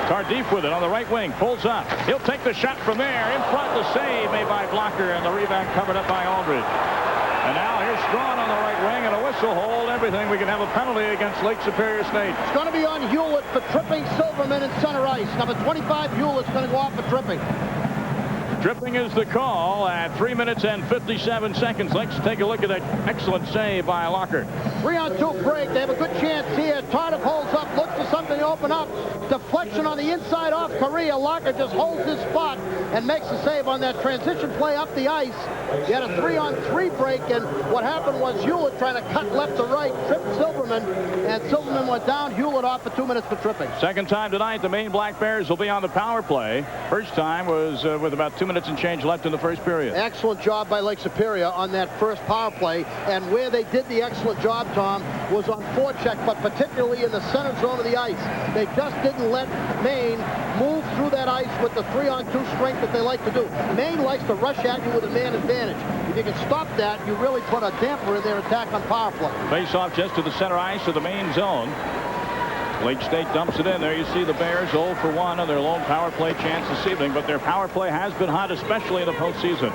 Tardif with it on the right wing. Pulls up. He'll take the shot from there. In front, the save made by Blocker. And the rebound covered up by Aldridge. And now here's Strawn on the right wing, and a whistle. Hold everything. We can have a penalty against Lake Superior State. It's going to be on Hewlett for tripping Silverman in center ice. Number 25, Hewlett's going to go off for tripping. Tripping is the call at 3 minutes and 57 seconds. Let's take a look at that excellent save by Locker. 3-on-2 break. They have a good chance here. Tardif holds up, looks for something to open up. Deflection on the inside off Correa. Locker just holds his spot and makes the save on that transition play up the ice. He had a 3-on-3 break, and what happened was Hewlett trying to cut left to right, tripped Silverman, and Silverman went down. Hewlett off for 2 minutes for tripping. Second time tonight, the Maine Black Bears will be on the power play. First time was with about 2 minutes and change left in the first period. Excellent job by Lake Superior on that first power play, and where they did the excellent job, Tom, was on forecheck, but particularly in the center zone of the ice. They just didn't let Maine move through that ice with the 3-on-2 strength that they like to do. Maine likes to rush at you with a man advantage. If you can stop that, you really put a damper in their attack on power play. Face off just to the center ice of the Maine zone. Lake State dumps it in. There you see the Bears 0 for 1 on their lone power play chance this evening, but their power play has been hot, especially in the postseason.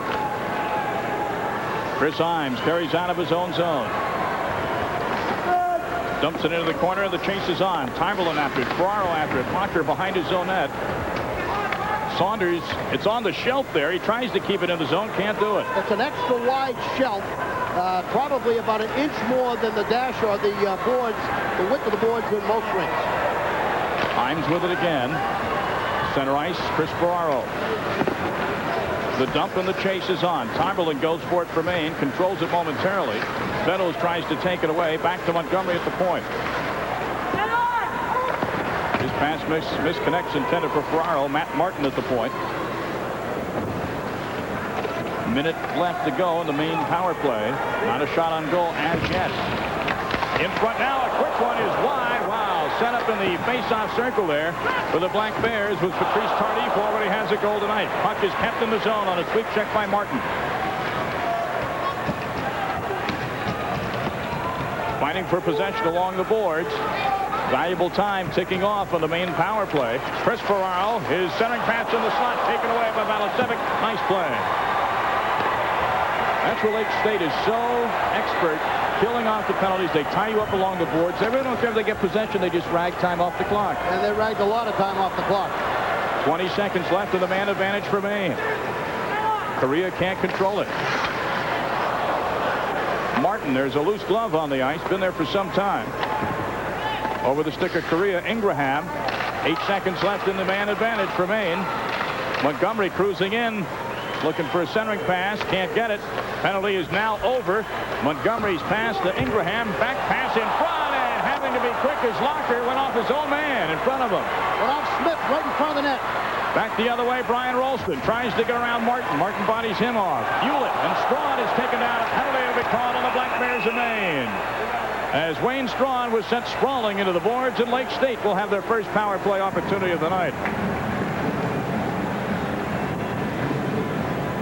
Chris Himes carries out of his own zone. Dumps it into the corner. The chase is on. Timberland after it. Ferraro after it. Blocker behind his own net. Saunders, it's on the shelf there. He tries to keep it in the zone. Can't do it. It's an extra wide shelf. Probably about an inch more than the dash or the boards, the width of the boards in most rinks. Himes with it again. Center ice, Chris Ferraro. The dump and the chase is on. Timberland goes for it for Maine, controls it momentarily. Meadows tries to take it away. Back to Montgomery at the point. His pass misconnects intended for Ferraro. Matt Martin at the point. Minute left to go in the Maine power play. Not a shot on goal as yet. In front now, a quick one is wide. Wow, set up in the face-off circle there for the Black Bears with Patrice Tardif already has a goal tonight. Puck is kept in the zone on a sweep check by Martin. Fighting for possession along the boards. Valuable time ticking off on the Maine power play. Chris Ferraro, his centering pass in the slot, taken away by Balasevic. Nice play. That's where Lake State is so expert killing off the penalties. They tie you up along the boards. They really don't care if they get possession. They just rag time off the clock. And they ragged a lot of time off the clock. 20 seconds left in the man advantage for Maine. Correa can't control it. Martin, there's a loose glove on the ice. Been there for some time. Over the stick of Correa, Ingraham. 8 seconds left in the man advantage for Maine. Montgomery cruising in. Looking for a centering pass. Can't get it. Penalty is now over. Montgomery's pass to Ingraham. Back pass in front, and having to be quick as Locker went off his own man in front of him. Went off Smith right in front of the net. Back the other way, Brian Rolston tries to get around Martin. Martin bodies him off. Hewlett and Strawn is taken down. A penalty will be called on the Black Bears of Maine. As Wayne Strawn was sent sprawling into the boards, and Lake State will have their first power play opportunity of the night.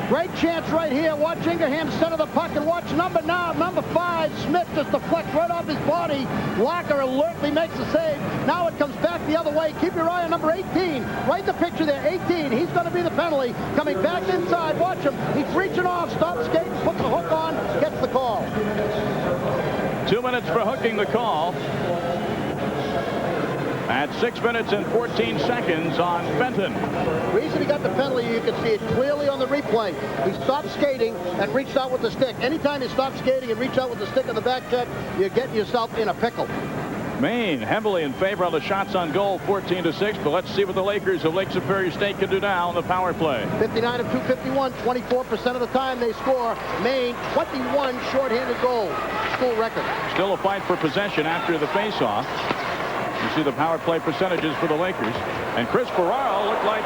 Great chance right here. Watch Ingraham center the puck, and watch number 5, Smith, just deflects right off his body. Locker alertly makes the save. Now it comes back the other way. Keep your eye on number 18. Right in the picture there, 18. He's going to be the penalty. Coming back inside. Watch him. He's reaching off, stops skating, puts the hook on, gets the call. 2 minutes for hooking the call. At 6 minutes and 14 seconds on Fenton. The reason he got the penalty, you can see it clearly on the replay. He stopped skating and reached out with the stick. Anytime you stop skating and reach out with the stick on the back check, you're getting yourself in a pickle. Maine heavily in favor of the shots on goal, 14-6. But let's see what the Lakers of Lake Superior State can do now on the power play. 59 of 251, 24% of the time they score. Maine, 21 shorthanded goals. School record. Still a fight for possession after the faceoff. You see the power play percentages for the Lakers. And Chris Ferraro looked like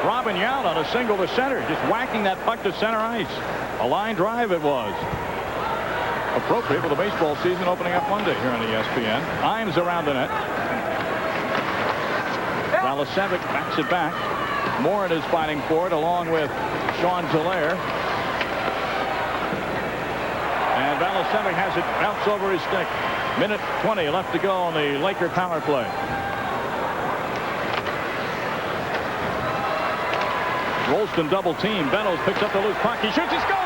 Robin Yount on a single to center, just whacking that puck to center ice. A line drive it was. Appropriate with the baseball season opening up Monday here on ESPN. Imes around the net. Valasevic backs it back. Morin is fighting for it along with Sean Tolaire. And Valasevic has it bounce over his stick. Minute 20 left to go on the Laker power play. Rolston double team. Beddoes picks up the loose puck. He shoots. He scores!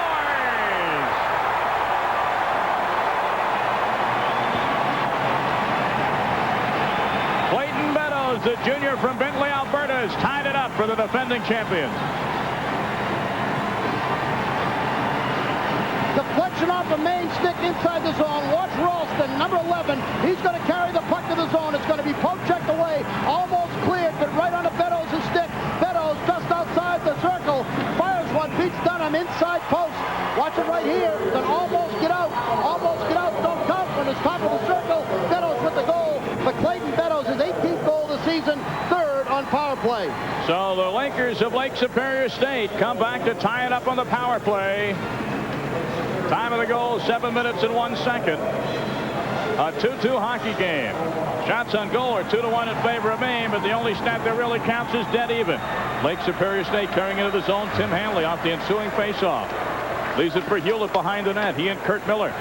Clayton Beddoes, the junior from Bentley, Alberta, has tied it up for the defending champions. Deflection off the main stick inside the zone. Watch Rolston, number 11. He's going to carry the puck to the zone. It's going to be poke checked away. Almost cleared, but right onto Beddoes' stick. Beddoes just outside the circle. Fires one, beats Dunham inside post. Watch it right here. Can almost get out. Almost get out. Don't count from the top of the circle. Beddoes with the goal. But Clayton Beddoes, his 18th goal of the season. Third on power play. So the Lakers of Lake Superior State come back to tie it up on the power play. Time of the goal, 7 minutes and 1 second. A 2-2 hockey game. Shots on goal are 2-1 in favor of Maine, but the only stat that really counts is dead even. Lake Superior State carrying into the zone. Tim Hanley off the ensuing faceoff. Leaves it for Hewlett behind the net. He and Kurt Miller.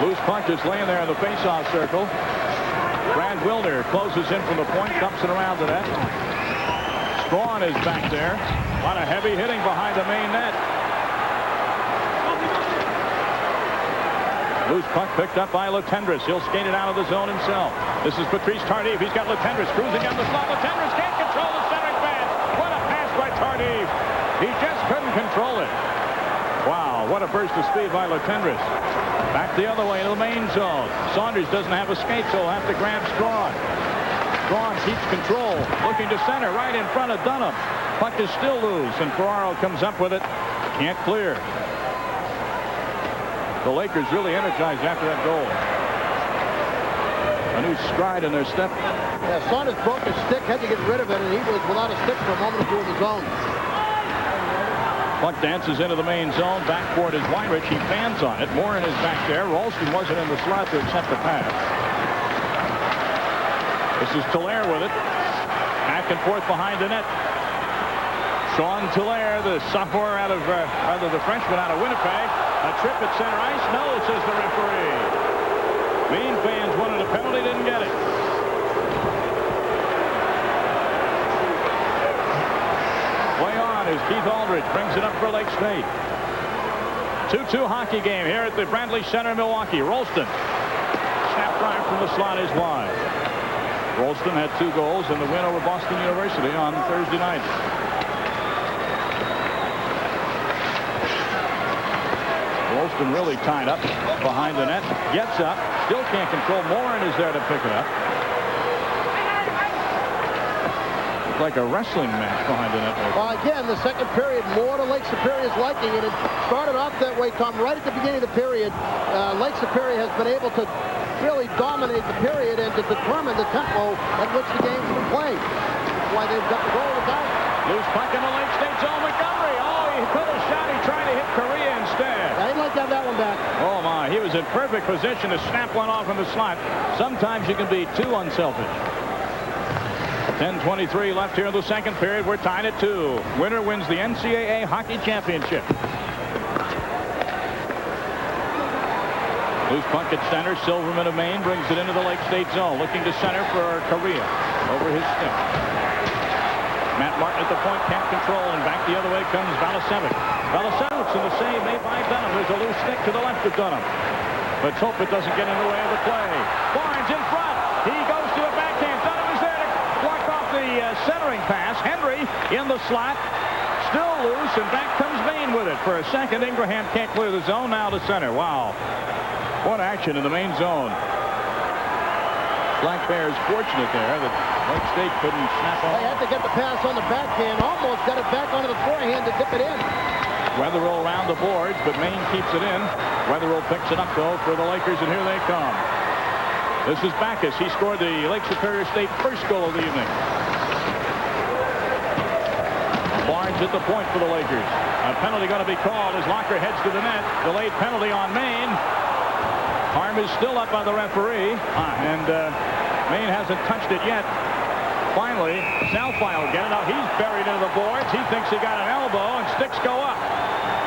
Loose puck just laying there in the faceoff circle. Brad Wilner closes in from the point, dumps it around the net. Strawn is back there. A lot of heavy hitting behind the main net. Loose puck picked up by Latendresse. He'll skate it out of the zone himself. This is Patrice Tardif. He's got Latendresse cruising down the slot. Latendresse can't control the centering pass. What a pass by Tardif. He just couldn't control it. Wow, what a burst of speed by Latendresse. Back the other way to the main zone. Saunders doesn't have a skate, so he'll have to grab Strawn. Strawn keeps control. Looking to center right in front of Dunham. Puck is still loose, and Ferraro comes up with it. Can't clear. The Lakers really energized after that goal. A new stride in their step. Yeah, Saunders broke his stick, had to get rid of it, and he was without a stick for a moment or two in the zone. Puck dances into the main zone. Backboard is Weinrich. He fans on it. Morin is back there. Rolston wasn't in the slot to accept the pass. This is Tolaire with it. Back and forth behind the net. Sean Tolaire, the sophomore out of, the freshman out of Winnipeg. A trip at center ice. No, says the referee. Maine fans wanted a penalty, didn't get it. Play on as Keith Aldridge brings it up for Lake State. 2-2 hockey game here at the Bradley Center in Milwaukee. Rolston. Snap drive from the slot is wide. Rolston had 2 goals in the win over Boston University on Thursday night. Rolston really tied up behind the net. Gets up. Still can't control. Morin is there to pick it up. It's like a wrestling match behind the net. Well, again, the second period, more to Lake Superior's liking, and it started off that way, Tom, right at the beginning of the period. Lake Superior has been able to really dominate the period and to determine the tempo at which the game's been played. That's why they've got the goal without. Loose puck in the Lake State zone. Montgomery. Oh, he could have shot. He tried to hit Correa instead. I'd like to have that one back. Oh, my. He was in perfect position to snap one off in the slot. Sometimes you can be too unselfish. 10:23 left here in the second period. We're tied at 2. Winner wins the NCAA Hockey Championship. Loose puck at center. Silverman of Maine brings it into the Lake State zone. Looking to center for Correa. Over his stick. Matt Martin at the point. Can't control. And back the other way comes Valasevic. Valasevic's in the save made by Dunham. There's a loose stick to the left of Dunham. Let's hope it doesn't get in the way of the play. Barnes in front. He goes to the backhand. Dunham is there to block off the centering pass. Henry in the slot. Still loose. And back comes Maine with it. For a second, Ingraham can't clear the zone. Now to center. Wow. What action in the main zone. Black Bears fortunate there that Lake State couldn't snap off. They had to get the pass on the backhand. Almost got it back onto the forehand to dip it in. Wetherill around the boards, but Maine keeps it in. Wetherill picks it up, though, for the Lakers, and here they come. This is Backus. He scored the Lake Superior State first goal of the evening. Barnes at the point for the Lakers. A penalty going to be called as Locker heads to the net. Delayed penalty on Maine. Arm is still up by the referee, and Maine hasn't touched it yet. Finally, Salfai will get it out. He's buried into the boards. He thinks he got an elbow, and sticks go up.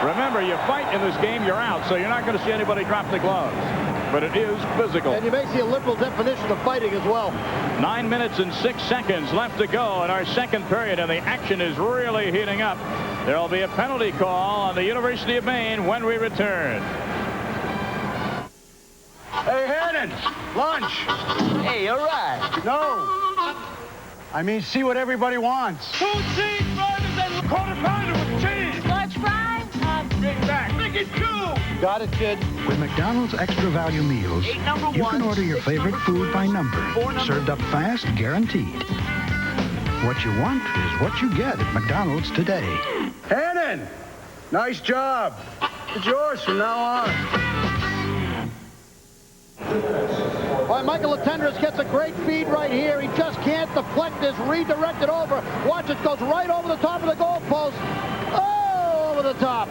Remember, you fight in this game, you're out, so you're not going to see anybody drop the gloves. But it is physical. And you may see a liberal definition of fighting as well. 9 minutes and 6 seconds left to go in our second period, and the action is really heating up. There will be a penalty call on the University of Maine when we return. Hey, Hannon, lunch. Hey, all right. No. I mean, see what everybody wants. 2 cheeseburgers and quarter pounder with cheese. Large fries? Big Mac. Make it 2. Got it, kid. With McDonald's Extra Value Meals, you can order your favorite food by number. Served up fast, guaranteed. What you want is what you get at McDonald's today. Hannon, nice job. It's yours from now on. All right, Michael Latendresse gets a great feed right here. He just can't deflect this, redirect it over. Watch, it goes right over the top of the goalpost. Oh, over the top.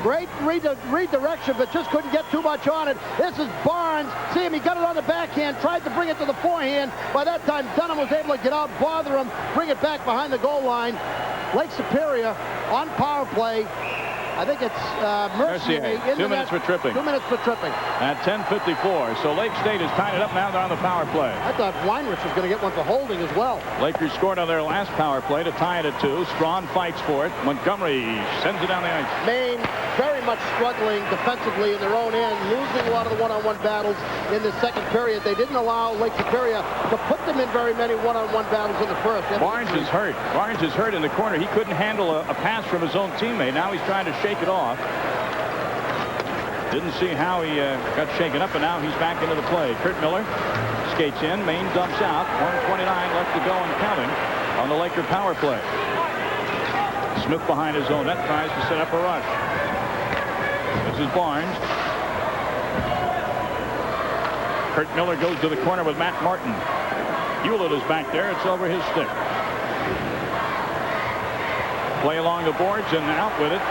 Great redirection, but just couldn't get too much on it. This is Barnes. See him, he got it on the backhand, tried to bring it to the forehand. By that time, Dunham was able to get out, bother him, bring it back behind the goal line. Lake Superior on power play. I think it's Mercier. 2 minutes for tripping. 2 minutes for tripping. At 10:54. So Lake State has tied it up now. They're on the power play. I thought Weinrich was going to get one for holding as well. Lakers scored on their last power play to tie it at 2. Strawn fights for it. Montgomery sends it down the ice. Maine very much struggling defensively in their own end, losing a lot of the one-on-one battles in the second period. They didn't allow Lake Superior to put them in very many one-on-one battles in the first. Barnes is hurt. Barnes is hurt in the corner. He couldn't handle a pass from his own teammate. Now he's trying to shake it off. Didn't see how he got shaken up, and now he's back into the play. Kurt Miller skates in. Maine dumps out. 1:29 left to go and counting on the Laker power play. Smith behind his own net tries to set up a rush. This is Barnes. Kurt Miller goes to the corner with Matt Martin. Hewlett is back there. It's over his stick. Play along the boards, and out with it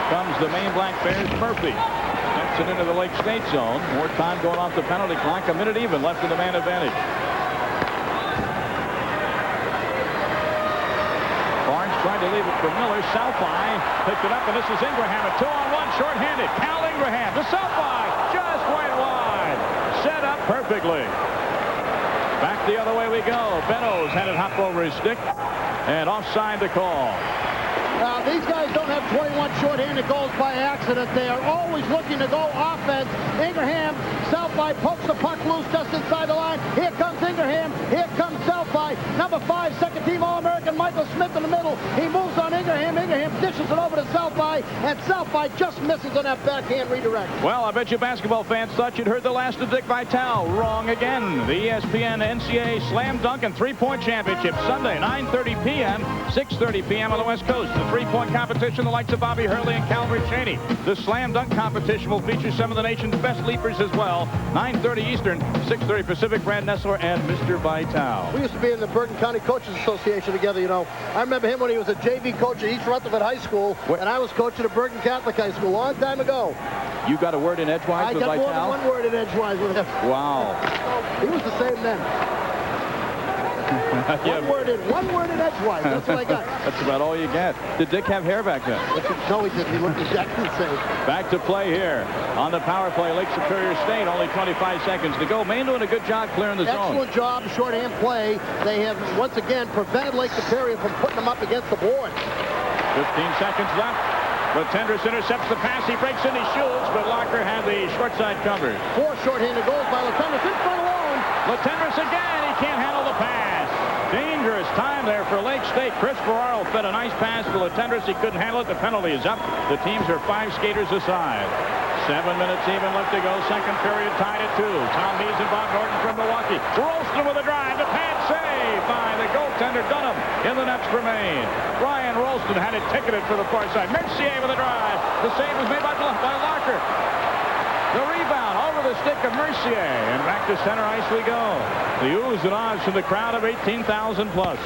comes the Maine Black Bears. Murphy gets it into the Lake State zone. More time going off the penalty clock. A minute even left in the man advantage. Barnes tried to leave it for Miller. Salfai picked it up, and this is Ingraham. A 2-on-1 shorthanded. Cal Ingraham to Salfai. Just went wide. Set up perfectly. Back the other way we go. Benno's had it hop over his stick, and offside to call. These guys don't have 21 shorthanded goals by accident. They are always looking to go offense. Ingraham, Salfai pokes the puck loose just inside the line. Here comes Ingraham. Here comes Salfai. Number 5, second-team All-American Michael Smith in the middle. He moves on Ingraham. Ingraham dishes it over to Salfai, and Salfai just misses on that backhand redirect. Well, I bet you basketball fans thought you'd heard the last of Dick Vitale. Wrong again. The ESPN NCAA Slam Dunk and Three-Point Championship Sunday, 9:30 p.m., 6:30 p.m. on the West Coast. The three-point competition, the likes of Bobby Hurley and Calvin Cheney. The Slam Dunk competition will feature some of the nation's best leapers as well. 9:30 Eastern, 6:30 Pacific. Brad Nessler and Mr. Vitale. We used to be in the Bergen County Coaches Association together, you know. I remember him when he was a JV coach at East Rutherford High School, and I was coach at Bergen Catholic High School a long time ago. You got a word in edgewise with Vitale? I got more than one word in edgewise with him. Wow. He was the same then. One word in edgewise. That's what I got. That's about all you get. Did Dick have hair back then? No, he didn't. He looked exactly the same. Back to play here on the power play. Lake Superior State, only 25 seconds to go. Maine doing a good job clearing the zone. Excellent job, shorthand play. They have, once again, prevented Lake Superior from putting them up against the board. 15 seconds left. Latendresse intercepts the pass. He breaks in, he shoots, but Locker had the short side covered. 4 shorthanded goals by Latendresse in front alone. Latendresse again. He can't handle the pass. Dangerous time there for Lake State. Chris Ferraro fed a nice pass to Latendresse. He couldn't handle it. The penalty is up. The teams are 5 skaters aside. 7 minutes even left to go. Second period tied at 2. Tom Mees and Bob Norton from Milwaukee. Rolston with a drive. The pad save by the goaltender Dunham in the nets for Maine. Ryan Rolston Boston had it ticketed for the far side. Mercier with a drive. The save was made by Locker. The rebound over the stick of Mercier. And back to center ice we go. The oohs and ahs from the crowd of 18,000 plus.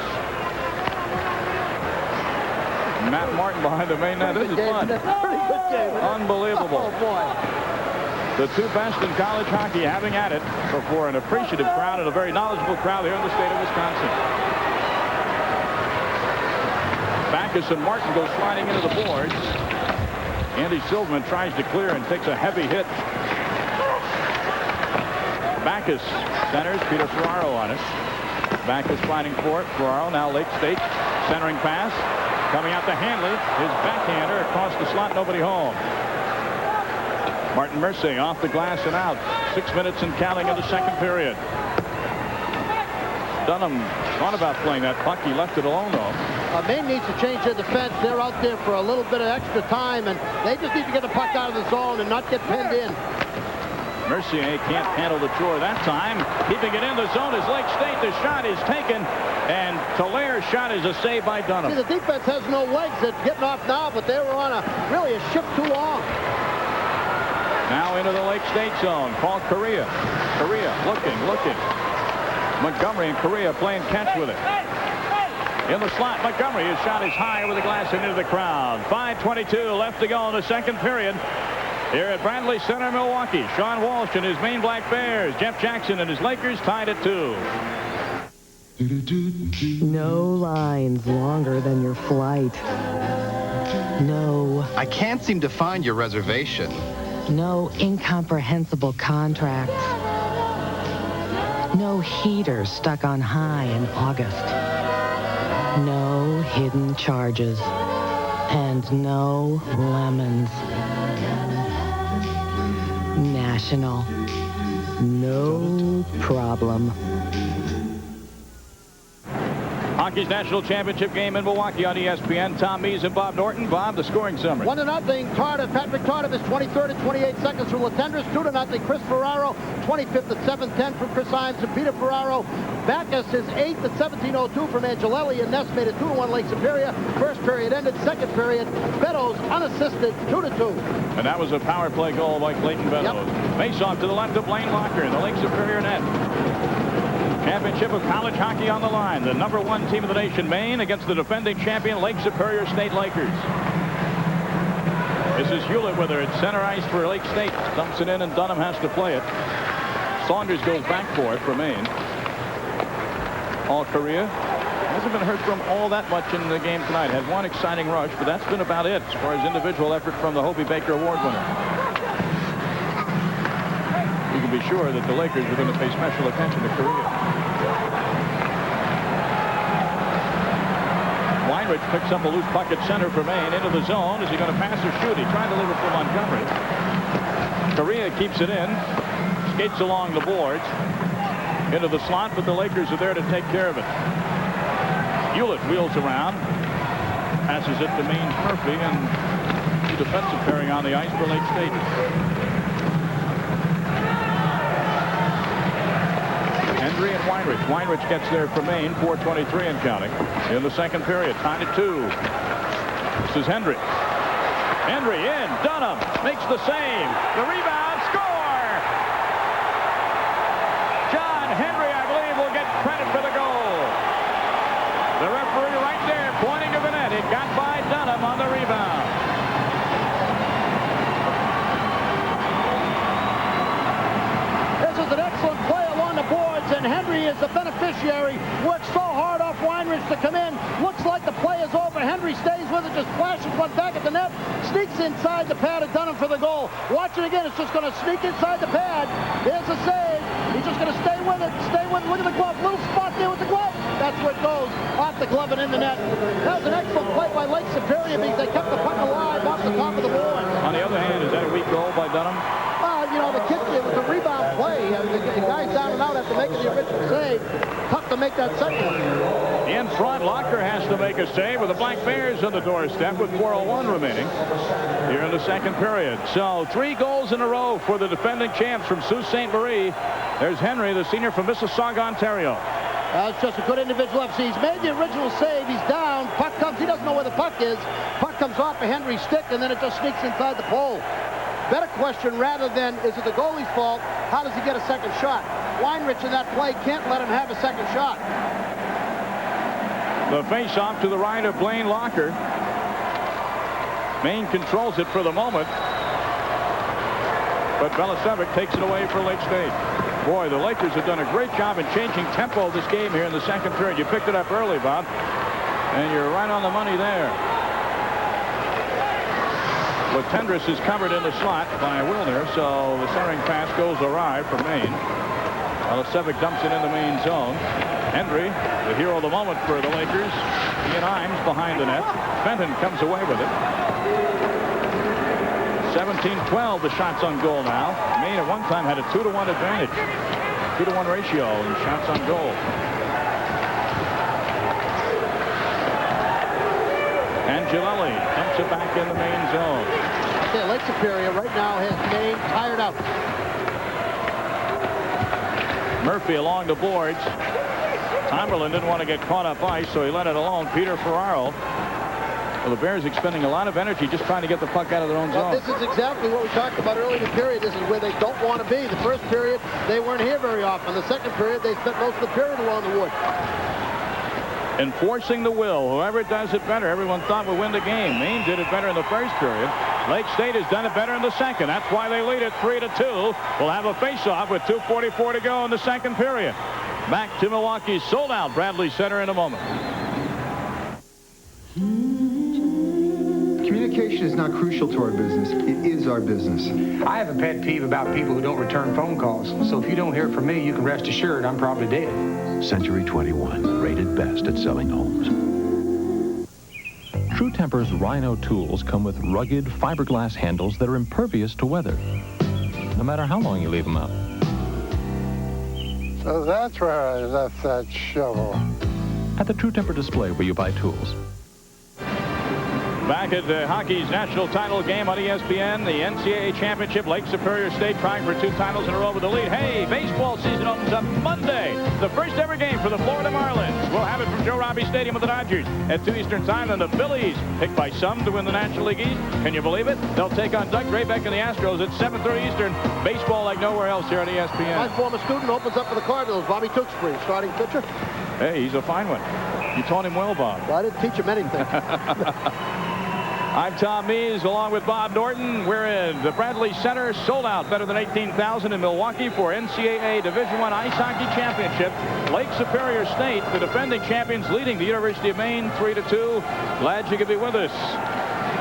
Matt Martin behind the main net. This is fun. Pretty good game. Unbelievable. Oh, boy. The two best in college hockey having at it before an appreciative crowd and a very knowledgeable crowd here in the state of Wisconsin. Backus and Martin go sliding into the boards. Andy Silverman tries to clear and takes a heavy hit. Backus centers. Peter Ferraro on it. Backus fighting for it. Ferraro now Lake State centering pass. Coming out to Hanley. His backhander across the slot. Nobody home. Martin Mercier off the glass and out. 6 minutes and counting in the second period. Dunham thought about playing that puck. He left it alone, though. Maine needs to change their defense. They're out there for a little bit of extra time, and they just need to get the puck out of the zone and not get pinned in. Mercier can't handle the chore that time. Keeping it in the zone is Lake State. The shot is taken, and Tolaire's shot is a save by Dunham. See, the defense has no legs. They're getting off now, but they were on really a shift too long. Now into the Lake State zone. Paul Correa. Correa looking. Montgomery and Correa playing catch with it. In the slot, Montgomery. His shot is high over the glass and into the crowd. 5:22 left to go in the second period. Here at Bradley Center, Milwaukee. Sean Walsh and his Maine Black Bears. Jeff Jackson and his Lakers tied at 2. No lines longer than your flight. No. I can't seem to find your reservation. No incomprehensible contracts. No heater stuck on high in August. No hidden charges. And no lemons. National. No problem. Hockey's national championship game in Milwaukee on ESPN. Tom Mees and Bob Norton. Bob, the scoring summary. 1-0. Tardif. Patrick Tardif is 23rd at 28 seconds from Latendresse. 2-0. Chris Ferraro. 25th at 7:10 from Chris Imes and Peter Ferraro. Backus is 8th at 17:02 from Angelelli, and Ness made it 2-1 Lake Superior. First period ended. Second period, Beddoes unassisted, 2-2. And that was a power play goal by Clayton Beddoes. Yep. Face off to the left of Blaine Locker in the Lake Superior net. Championship of college hockey on the line. The #1 team of the nation, Maine, against the defending champion Lake Superior State Lakers. This is Hewlett with her at center ice for Lake State. Dumps it in and Dunham has to play it. Saunders goes back for it for Maine. All Korea hasn't been heard from all that much in the game tonight. Had one exciting rush, but that's been about it as far as individual effort from the Hobey Baker Award winner. You can be sure that the Lakers are going to pay special attention to Korea. Weinrich picks up a loose puck at center for Maine into the zone. Is he going to pass or shoot? He tried to leave it for Montgomery. Korea keeps it in. Skates along the boards. Into the slot, but the Lakers are there to take care of it. Hewlett wheels around. Passes it to Maine Murphy, and the defensive pairing on the ice for Lake State. Hendry and Weinrich. Weinrich gets there for Maine, 4:23 and counting. In the second period, tied at 2. This is Hendry. Hendry in. Dunham makes the save. The rebound. Score! John Hendry, I believe, will get credit for the goal. The referee right there pointing to the net. It got by Dunham on the rebound. This is an excellent play along the boards, and Hendry is the beneficiary. Works so hard off Weinrich to come in. Looks like the play is over. Hendry stays with it, just flashes one back at the net. Sneaks inside the pad of Dunham for the goal. Watch it again. It's just going to sneak inside the pad. There's a save. He's just going to stay with it. Stay with it. Look at the glove. Little spot there with the glove. That's where it goes. Off the glove and in the net. That was an excellent play by Lake Superior because they kept the puck alive off the top of the board. On the other hand, is that a weak goal by Dunham? You know, the kid, it was a rebound play. The guys down and out after making the original save. Tough to make that second one. In front, Locker has to make a save with the Black Bears on the doorstep with 4:01 remaining here in the second period. So 3 goals in a row for the defending champs from Sault Ste. Marie. There's Henry, the senior from Mississauga, Ontario. That's just a good individual effort. He's made the original save. He's down. Puck comes. He doesn't know where the puck is. Puck comes off of Henry's stick, and then it just sneaks inside the pole. Better question, rather than is it the goalie's fault, how does he get a second shot? Weinrich in that play can't let him have a second shot. The face-off to the right of Blaine Locker. Maine controls it for the moment, but Belicevic takes it away for Lake State. Boy, the Lakers have done a great job in changing tempo of this game here in the second period. You picked it up early, Bob, and you're right on the money there. Latendresse is covered in the slot by Wilner, so the centering pass goes awry for Maine. Belicevic dumps it in the Maine zone. Henry, the hero of the moment for the Lakers. Ian Imes behind the net. Fenton comes away with it. 17-12 the shots on goal now. Maine at one time had a 2-to-1 advantage. 2-to-1 ratio in shots on goal. Angelelli dumps it back in the Maine zone. Okay, Lake Superior right now has Maine tired out. Murphy along the boards. Tomberlin didn't want to get caught up ice, so he let it alone. Peter Ferraro. Well, the Bears expending a lot of energy just trying to get the puck out of their own zone. This is exactly what we talked about earlier in the period. This is where they don't want to be. The first period, they weren't here very often. The second period, they spent most of the period along the wood. Enforcing the will. Whoever does it better, everyone thought would win the game. Maine did it better in the first period. Lake State has done it better in the second. That's why they lead it 3-2. We'll have a face-off with 2:44 to go in the second period. Back to Milwaukee's sold-out Bradley Center in a moment. Communication is not crucial to our business. It is our business. I have a pet peeve about people who don't return phone calls. So if you don't hear from me, you can rest assured I'm probably dead. Century 21, rated best at selling homes. True Temper's Rhino tools come with rugged fiberglass handles that are impervious to weather, no matter how long you leave them out. So that's where I left that shovel. At the True Temper display where you buy tools. Back at the hockey's national title game on ESPN, the NCAA championship, Lake Superior State trying for 2 titles in a row with the lead. Hey, baseball season opens up Monday. The first ever game for the Florida Marlins. We'll have it from Joe Robbie Stadium with the Dodgers at 2 Eastern time. And the Phillies, picked by some to win the National League East. Can you believe it? They'll take on Doug Graybeck and the Astros at 7:30 Eastern. Baseball like nowhere else here on ESPN. My former student opens up for the Cardinals, Bobby Tewksbury, starting pitcher. Hey, he's a fine one. You taught him well, Bob. Well, I didn't teach him anything. I'm Tom Mees along with Bob Norton. We're in the Bradley Center, sold out, better than 18,000 in Milwaukee for NCAA Division I Ice Hockey Championship. Lake Superior State, the defending champions, leading the University of Maine 3-2. Glad you could be with us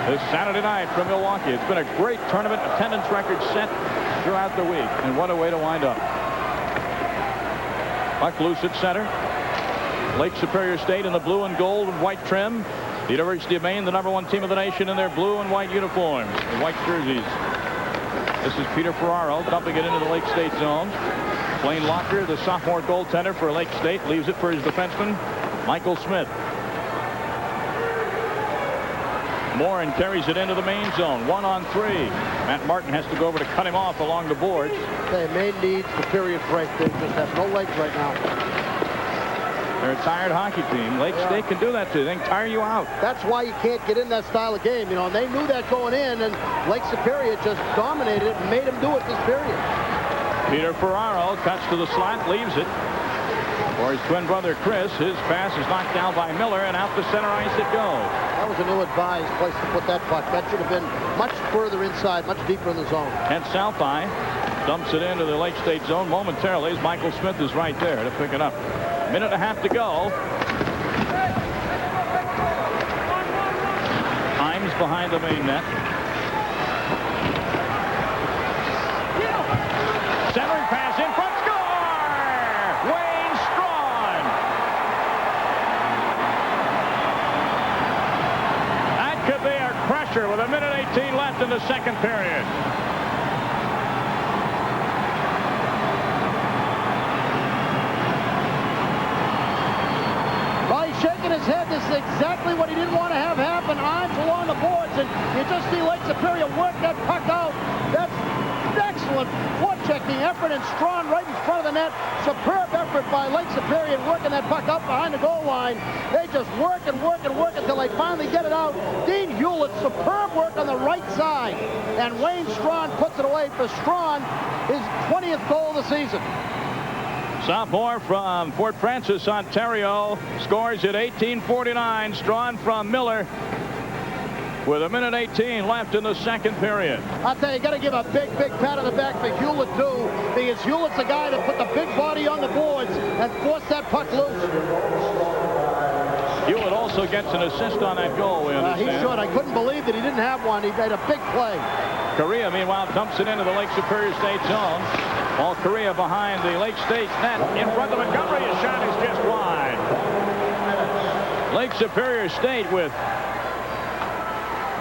this Saturday night from Milwaukee. It's been a great tournament, attendance record set throughout the week, and what a way to wind up. Puck loose at center. Lake Superior State in the blue and gold and white trim. The University of Maine, the #1 team of the nation in their blue and white uniforms, the white jerseys. This is Peter Ferraro dumping it into the Lake State zone. Blaine Locker, the sophomore goaltender for Lake State, leaves it for his defenseman, Michael Smith. Morin carries it into the Maine zone, 1-on-3. Matt Martin has to go over to cut him off along the boards. Okay, Maine needs the period break. They just have no legs right now. They're a tired hockey team. Lake State can do that too. They can tire you out. That's why you can't get in that style of game. You know, and they knew that going in, and Lake Superior just dominated it and made them do it this period. Peter Ferraro cuts to the slot, leaves it for his twin brother Chris. His pass is knocked down by Miller, and out the center ice it goes. That was an ill-advised place to put that puck. That should have been much further inside, much deeper in the zone. And Southeye dumps it into the Lake State zone momentarily as Michael Smith is right there to pick it up. Minute and a half to go. Imes behind the main net. Centering pass in front, score! Wayne Strawn. That could be a crusher with 1:18 left in the second period. Shaking his head. This is exactly what he didn't want to have happen. Imes along the boards, and you just see Lake Superior work that puck out. That's excellent forechecking effort, and Strawn right in front of the net. Superb effort effort by Lake Superior in working that puck up behind the goal line. They just work and work and work until they finally get it out. Dean Hewlett, superb work on the right side. And Wayne Strawn puts it away for Strawn, his 20th goal of the season. Sophomore from Fort Francis, Ontario, scores at 18:49. Strawn from Miller with 1:18 left in the second period. I'll tell you, you got to give a big, big pat on the back for Hewlett, too, because Hewlett's the guy that put the big body on the boards and forced that puck loose. Hewlett also gets an assist on that goal, we understand. He should. I couldn't believe that he didn't have one. He made a big play. Correa, meanwhile, dumps it into the Lake Superior State zone. All Correa behind the Lake State net. In front of Montgomery, his shot is just wide. Lake Superior State with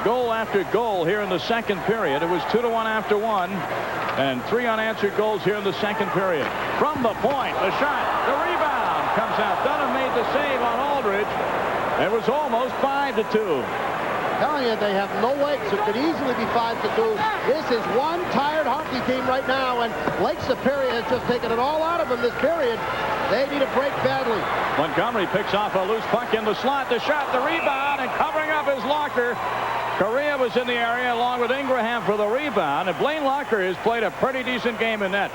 goal after goal here in the second period. It was 2-1 after one, and 3 unanswered goals here in the second period. From the point, the shot, the rebound comes out. Dunham made the save on Aldridge. It was almost 5-2. Telling you, they have no legs. It could easily be 5-2. This is one tired hockey team right now, and Lake Superior has just taken it all out of them this period. They need a break badly. Montgomery picks off a loose puck in the slot. The shot, the rebound, and covering up his Locker. Correa was in the area along with Ingraham for the rebound, and Blaine Locker has played a pretty decent game in net.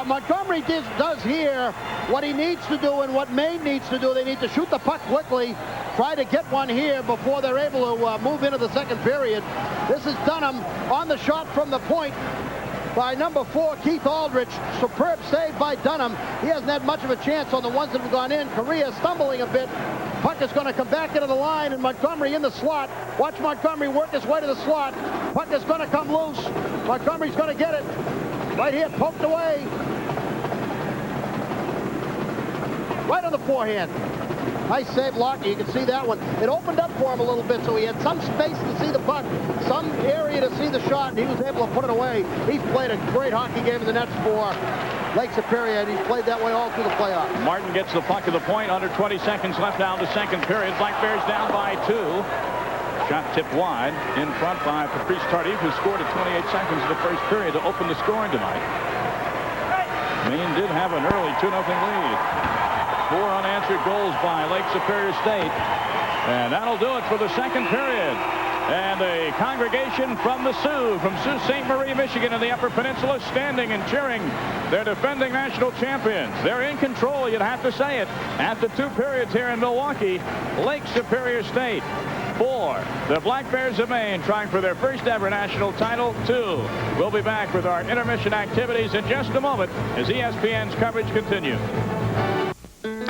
Montgomery does here what he needs to do and what Maine needs to do. They need to shoot the puck quickly, try to get one here before they're able to move into the second period. This is Dunham on the shot from the point by number 4, Keith Aldrich. Superb save by Dunham. He hasn't had much of a chance on the ones that have gone in. Correa stumbling a bit. Puck is going to come back into the line, and Montgomery in the slot. Watch Montgomery work his way to the slot. Puck is going to come loose. Montgomery's going to get it. Right here, poked away. Right on the forehand. Nice save, Lockyer. You can see that one. It opened up for him a little bit, so he had some space to see the puck, some area to see the shot, and he was able to put it away. He's played a great hockey game in the nets for Lake Superior, and he's played that way all through the playoffs. Martin gets the puck to the point. Under 20 seconds left now in the second period. Black Bears down by 2. Shot tipped wide in front by Patrice Tardif, who scored at 28 seconds in the first period to open the scoring tonight. Maine did have an early 2-0 lead. 4 unanswered goals by Lake Superior State. And that'll do it for the second period. And a congregation from the Sioux, from Sault Ste. Marie, Michigan, in the Upper Peninsula, standing and cheering their defending national champions. They're in control, you'd have to say it, after 2 periods here in Milwaukee. Lake Superior State 4. The Black Bears of Maine trying for their first ever national title 2. We'll be back with our intermission activities in just a moment as ESPN's coverage continues.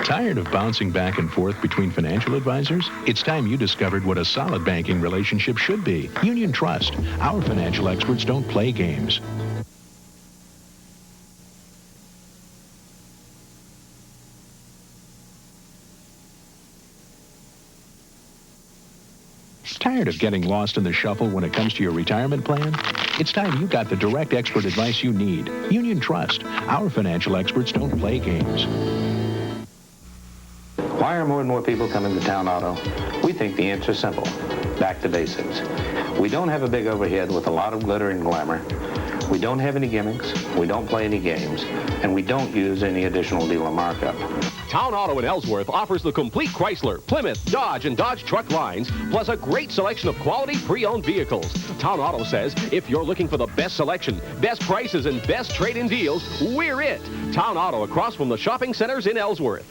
Tired of bouncing back and forth between financial advisors? It's time you discovered what a solid banking relationship should be. Union Trust. Our financial experts don't play games. Tired of getting lost in the shuffle when it comes to your retirement plan? It's time you got the direct expert advice you need. Union Trust. Our financial experts don't play games. Why are more and more people coming to Town Auto? We think the answer is simple. Back to basics. We don't have a big overhead with a lot of glitter and glamour. We don't have any gimmicks. We don't play any games. And we don't use any additional dealer markup. Town Auto in Ellsworth offers the complete Chrysler, Plymouth, Dodge, and Dodge truck lines, plus a great selection of quality pre-owned vehicles. Town Auto says if you're looking for the best selection, best prices, and best trade-in deals, we're it. Town Auto across from the shopping centers in Ellsworth.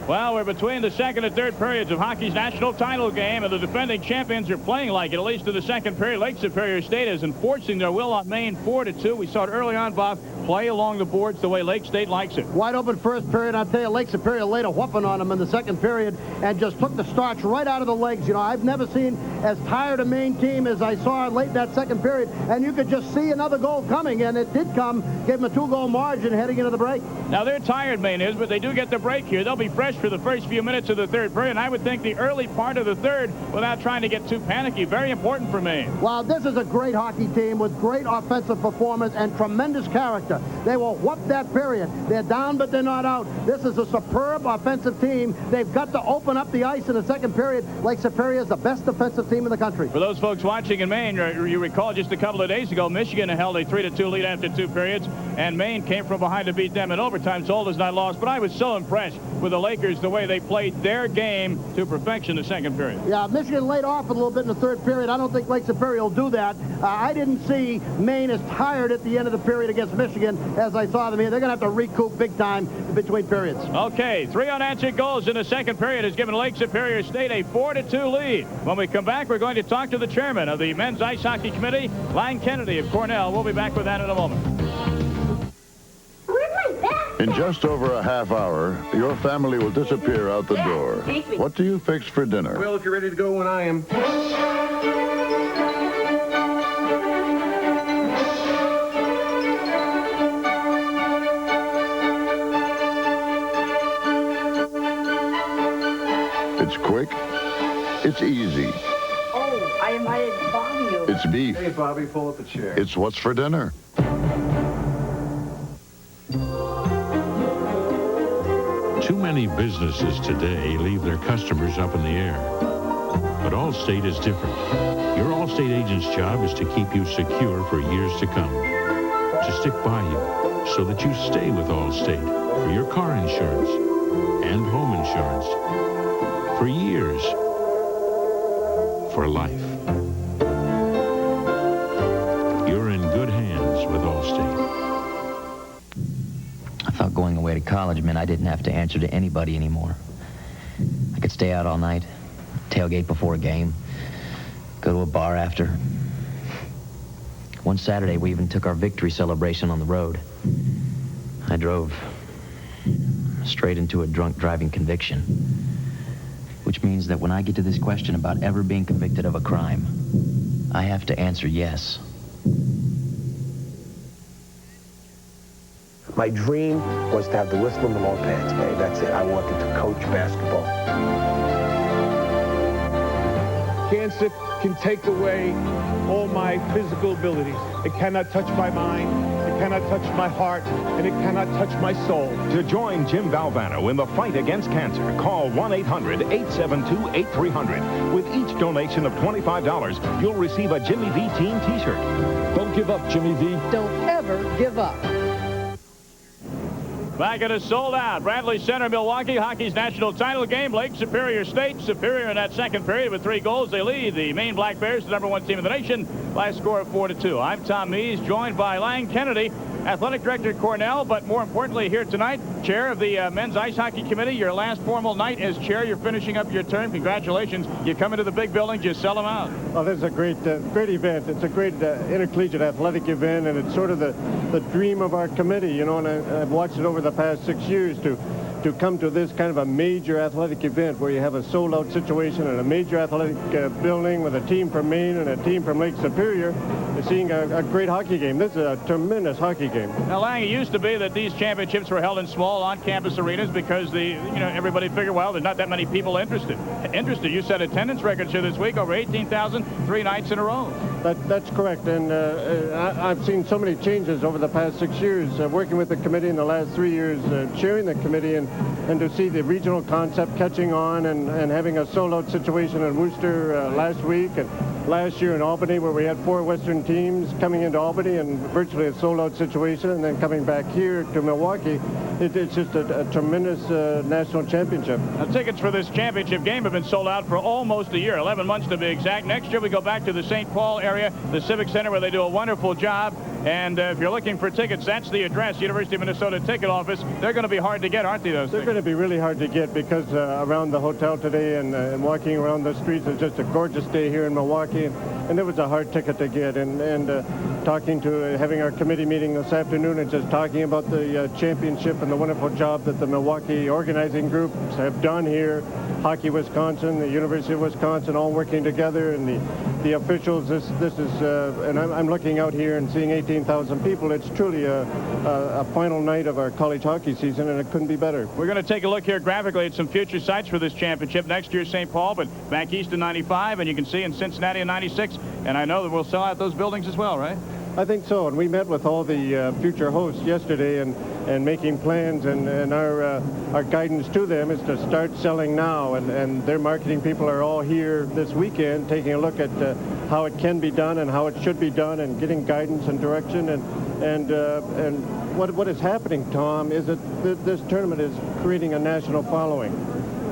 Well, we're between the second and third periods of hockey's national title game, and the defending champions are playing like it, at least in the second period. Lake Superior State is enforcing their will on Maine 4-2. We saw it early on, Bob, play along the boards the way Lake State likes it. Wide open first period. I'll tell you, Lake Superior laid a whooping on them in the second period and just took the starch right out of the legs. You know, I've never seen as tired a Maine team as I saw late in that second period, and you could just see another goal coming, and it did come. Gave them a 2-goal margin heading into the break. Now, they're tired, Maine is, but they do get the break here. They'll be fresh for the first few minutes of the third period, and I would think the early part of the third, without trying to get too panicky, very important for Maine. Well, this is a great hockey team with great offensive performance and tremendous character. They will whoop that period. They're down, but they're not out. This is a superb offensive team. They've got to open up the ice in the second period. Lake Superior is the best defensive team in the country. For those folks watching in Maine, you recall just a couple of days ago, Michigan held a 3-2 lead after 2 periods. and Maine came from behind to beat them in overtime. So Oldham's not lost, but I was so impressed with the Lakers, the way they played their game to perfection the second period. Yeah, Michigan laid off a little bit in the third period. I don't think Lake Superior will do that. I didn't see Maine as tired at the end of the period against Michigan as I saw them here. They're going to have to recoup big time between periods. Okay, 3 unanswered goals in the second period has given Lake Superior State a 4-2 lead. When we come back, we're going to talk to the chairman of the Men's Ice Hockey Committee, Lang Kennedy of Cornell. We'll be back with that in a moment. In just over a half hour, your family will disappear out the door. What do you fix for dinner? Well, if you're ready to go when I am. It's quick. It's easy. Oh, I invited Bobby over. It's beef. Hey, Bobby, pull up a chair. It's what's for dinner. Too many businesses today leave their customers up in the air. But Allstate is different. Your Allstate agent's job is to keep you secure for years to come. To stick by you so that you stay with Allstate for your car insurance and home insurance. For years. For life. You're in good hands with Allstate. I thought going away to college meant I didn't have to answer to anybody anymore. I could stay out all night, tailgate before a game, go to a bar after. One Saturday, we even took our victory celebration on the road. I drove straight into a drunk driving conviction, which means that when I get to this question about ever being convicted of a crime, I have to answer yes. My dream was to have the whistle in the low pants, babe. That's it. I wanted to coach basketball. Cancer can take away all my physical abilities. It cannot touch my mind, it cannot touch my heart, and it cannot touch my soul. To join Jim Valvano in the fight against cancer, call 1-800-872-8300. With each donation of $25, you'll receive a Jimmy V Team T-shirt. Don't give up, Jimmy V. Don't ever give up. Back at a sold-out Bradley Center, Milwaukee, hockey's national title game. Lake Superior State, superior in that second period with 3 goals. They lead the Maine Black Bears, the #1 team in the nation, by a score of 4-2. I'm Tom Mees, joined by Lang Kennedy, athletic director at Cornell, but more importantly here tonight, chair of the Men's Ice Hockey Committee. Your last formal night as chair. You're finishing up your term. Congratulations. You come into the big buildings, you sell them out. Well, this is a great event. It's a great intercollegiate athletic event, and it's sort of the dream of our committee, you know, and I've watched it over the past 6 years to come to this kind of a major athletic event where you have a sold-out situation in a major athletic building with a team from Maine and a team from Lake Superior, seeing a great hockey game. This is a tremendous hockey game. Now, Lang, it used to be that these championships were held in small on-campus arenas because everybody figured, well, there's not that many people interested. You set attendance records here this week, over 18,000, 3 nights in a row. That's correct, and I've seen so many changes over the past 6 years, working with the committee in the last 3 years, chairing the committee, and to see the regional concept catching on and having a sold-out situation in Worcester last week, and last year in Albany where we had 4 Western teams coming into Albany and virtually a sold-out situation, and then coming back here to Milwaukee. It's just a tremendous national championship. Now, tickets for this championship game have been sold out for almost a year, 11 months to be exact. Next year we go back to the St. Paul area, the Civic Center, where they do a wonderful job. And if you're looking for tickets, that's the address, University of Minnesota Ticket Office. They're going to be hard to get, aren't they, those They're going to be really hard to get because around the hotel today and walking around the streets, it's just a gorgeous day here in Milwaukee. And it was a hard ticket to get. And talking to, having our committee meeting this afternoon and just talking about the championship and the wonderful job that the Milwaukee organizing groups have done here. Hockey Wisconsin, the University of Wisconsin, all working together, and the officials. This is, and I'm looking out here and seeing 18,000 people. It's truly a final night of our college hockey season, and it couldn't be better. We're going to take a look here graphically at some future sites for this championship. Next year, St. Paul, but back east in '95, and you can see in Cincinnati in '96. And I know that we'll sell out those buildings as well, right? I think so, and we met with all the future hosts yesterday and making plans, and our guidance to them is to start selling now, and their marketing people are all here this weekend taking a look at how it can be done and how it should be done and getting guidance and direction, and And what is happening, Tom, is that this tournament is creating a national following.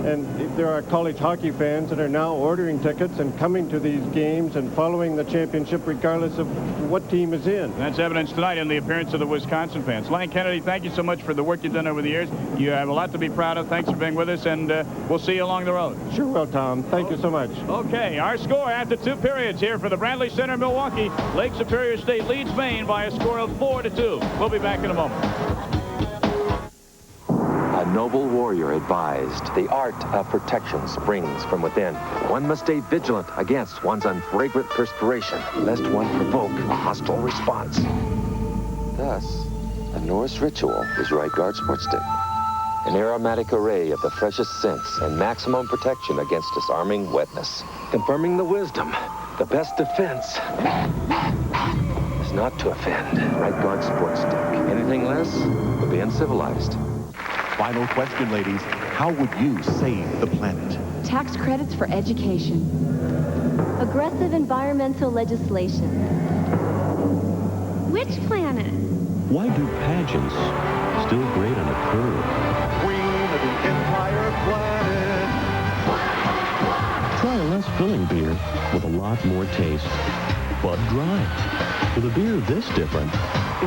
And there are college hockey fans that are now ordering tickets and coming to these games and following the championship regardless of what team is in. That's evidence tonight in the appearance of the Wisconsin fans. Lang Kennedy, thank you so much for the work you've done over the years. You have a lot to be proud of. Thanks for being with us, and we'll see you along the road. Sure will, Tom. Thank you so much. Okay, our score after 2 periods here for the Bradley Center, Milwaukee. Lake Superior State leads Maine by a score of 4-2. We'll be back in a moment. A noble warrior advised, the art of protection springs from within. One must stay vigilant against one's unfragrant perspiration, lest one provoke a hostile response. Thus, a Norse ritual is Right Guard Sports Stick. An aromatic array of the freshest scents and maximum protection against disarming wetness. Confirming the wisdom, the best defense is not to offend. Right Guard Sports Stick. Anything less would be uncivilized. Final question, ladies. How would you save the planet? Tax credits for education. Aggressive environmental legislation. Which planet? Why do pageants still grate on a curve? Queen of the entire planet. Try a less filling beer with a lot more taste. Bud Dry. With a beer this different,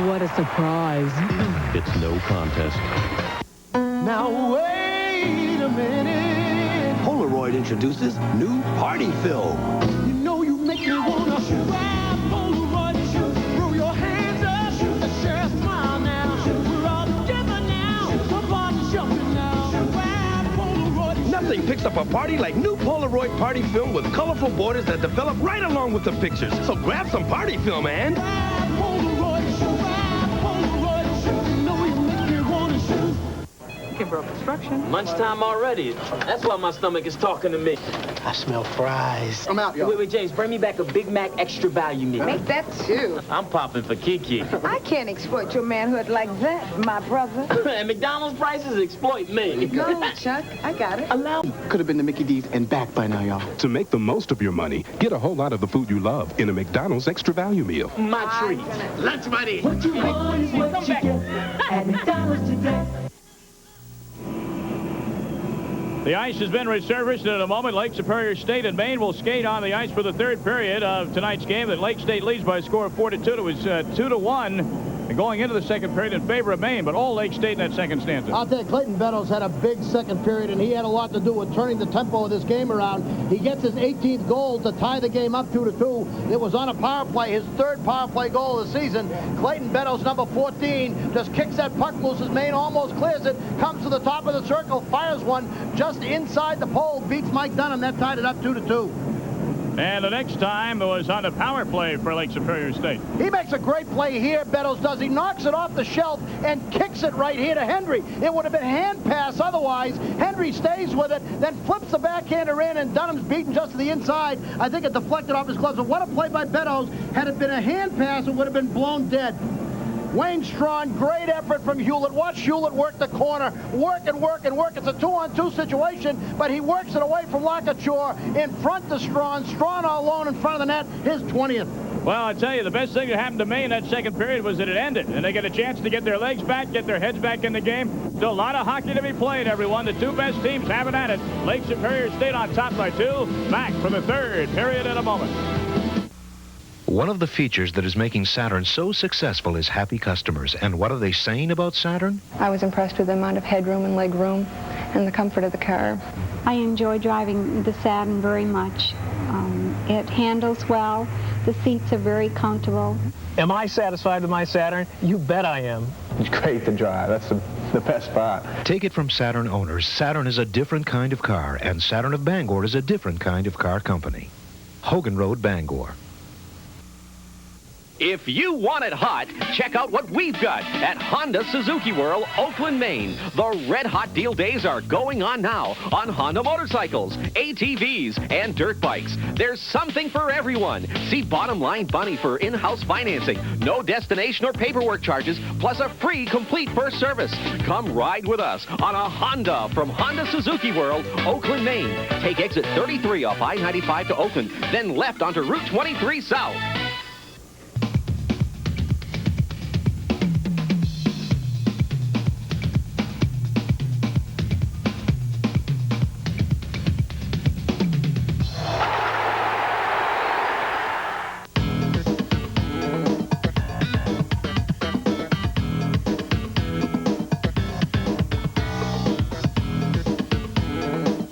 What a surprise. it's no contest. Now wait a minute. Polaroid introduces new party film. You know you make me wanna grab Polaroid, throw your hands up, share a smile now. We're all together now. Come on, jumping now. Grab Polaroid. Nothing picks up a party like new Polaroid party film with colorful borders that develop right along with the pictures. So grab some party film and grab Polaroid, you know you make me wanna shoot. Construction. Lunchtime already. That's why my stomach is talking to me. I smell fries. I'm out, y'all. Wait, James, bring me back a Big Mac extra value meal. Make that two. I'm popping for Kiki. I can't exploit your manhood like that, my brother. And McDonald's prices exploit me. No, Chuck, I got it. Allow. Could have been the Mickey D's and back by now, y'all. To make the most of your money, get a whole lot of the food you love in a McDonald's extra value meal. My treat. Lunch money. What you want is what you get at McDonald's today. The ice has been resurfaced, and in a moment, Lake Superior State and Maine will skate on the ice for the 3rd period of tonight's game. That Lake State leads by a score of 4-2. It was 2-1 going into the 2nd period in favor of Maine, but all Lake State in that second stanza. I'll tell you, Clayton Beddoes had a big 2nd period, and he had a lot to do with turning the tempo of this game around. He gets his 18th goal to tie the game up 2-2. It was on a power play, his 3rd power play goal of the season. Clayton Beddoes, number 14, just kicks that puck loose as Maine almost clears it, comes to the top of the circle, fires one just inside the pole, beats Mike Dunham. That tied it up 2-2. And the next time it was on the power play for Lake Superior State. He makes a great play here, Beddoes does. He knocks it off the shelf and kicks it right here to Henry. It would have been hand pass otherwise. Henry stays with it, then flips the backhander in, and Dunham's beaten just to the inside. I think it deflected off his gloves. But what a play by Beddoes. Had it been a hand pass, it would have been blown dead. Wayne Strawn, great effort from Hewlett. Watch Hewlett work the corner. Work and work and work. It's a 2-on-2 situation, but he works it away from Lockature in front to Strawn. Strawn all alone in front of the net, his 20th. Well, I tell you, the best thing that happened to Maine in that 2nd period was that it ended, and they get a chance to get their legs back, get their heads back in the game. Still a lot of hockey to be played, everyone. The 2 best teams having at it. Lake Superior State on top by 2. Back for the 3rd period in a moment. One of the features that is making Saturn so successful is happy customers. And what are they saying about Saturn? I was impressed with the amount of headroom and leg room and the comfort of the car. I enjoy driving the Saturn very much. It handles well. The seats are very comfortable. Am I satisfied with my Saturn? You bet I am. It's great to drive. That's the best part. Take it from Saturn owners. Saturn is a different kind of car, and Saturn of Bangor is a different kind of car company. Hogan Road, Bangor. If you want it hot, check out what we've got at Honda Suzuki World, Oakland, Maine. The red hot deal days are going on now on Honda motorcycles, ATVs, and dirt bikes. There's something for everyone. See Bottom Line Bunny for in-house financing, no destination or paperwork charges, plus a free complete first service. Come ride with us on a Honda from Honda Suzuki World, Oakland, Maine. Take exit 33 off I-95 to Oakland, then left onto Route 23 South.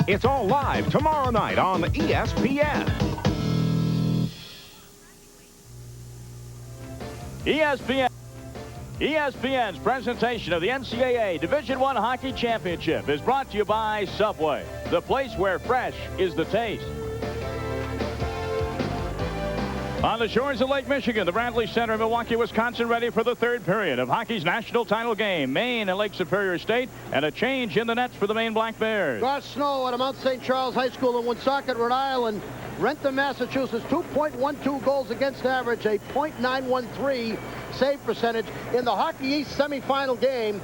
It's all live tomorrow night on ESPN. ESPN's presentation of the NCAA Division I Hockey Championship is brought to you by Subway, the place where fresh is the taste. On the shores of Lake Michigan, the Bradley Center in Milwaukee, Wisconsin, ready for the third period of hockey's national title game. Maine and Lake Superior State, and a change in the nets for the Maine Black Bears. Garth Snow at Mount St. Charles High School in Woonsocket, Rhode Island. Rentham, Massachusetts, 2.12 goals against average, a .913 save percentage. In the Hockey East semifinal game,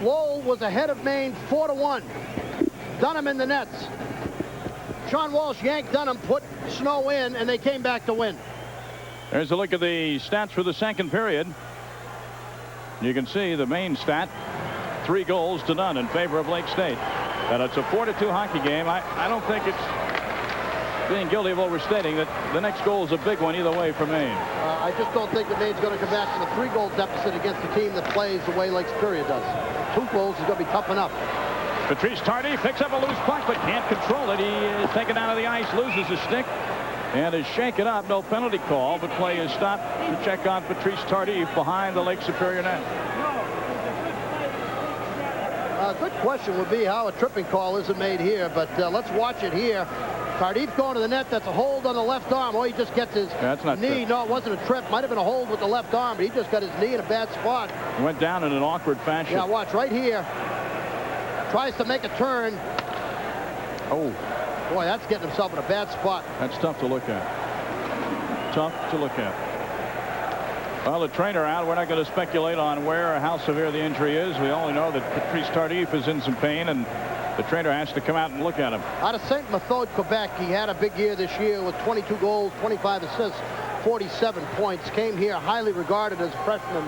Lowell was ahead of Maine 4-1. Dunham in the nets. Sean Walsh yanked Dunham, put Snow in, and they came back to win. There's a look at the stats for the second period. You can see the main stat, 3 goals to none in favor of Lake State. And it's a 4-2 hockey game. I don't think it's being guilty of overstating that the next goal is a big one either way for Maine. I just don't think that Maine's going to come back to the 3-goal deficit against a team that plays the way Lake Superior does. 2 goals is going to be tough enough. Patrice Tardif picks up a loose puck but can't control it. He is taken out of the ice, loses his stick, and is shaken up. No penalty call, but play is stopped to check on Patrice Tardif behind the Lake Superior net. A good question would be how a tripping call isn't made here, but let's watch it here. Tardif going to the net. That's a hold on the left arm. Oh, he just gets his knee. No, it wasn't a trip. Might have been a hold with the left arm, but he just got his knee in a bad spot. He went down in an awkward fashion. Yeah, watch right here. Tries to make a turn. Oh. Boy, that's getting himself in a bad spot. That's tough to look at. Tough to look at. Well, the trainer out. We're not going to speculate on where or how severe the injury is. We only know that Patrice Tardif is in some pain, and the trainer has to come out and look at him. Out of St. Methode, Quebec, he had a big year this year with 22 goals, 25 assists, 47 points. Came here highly regarded as a freshman.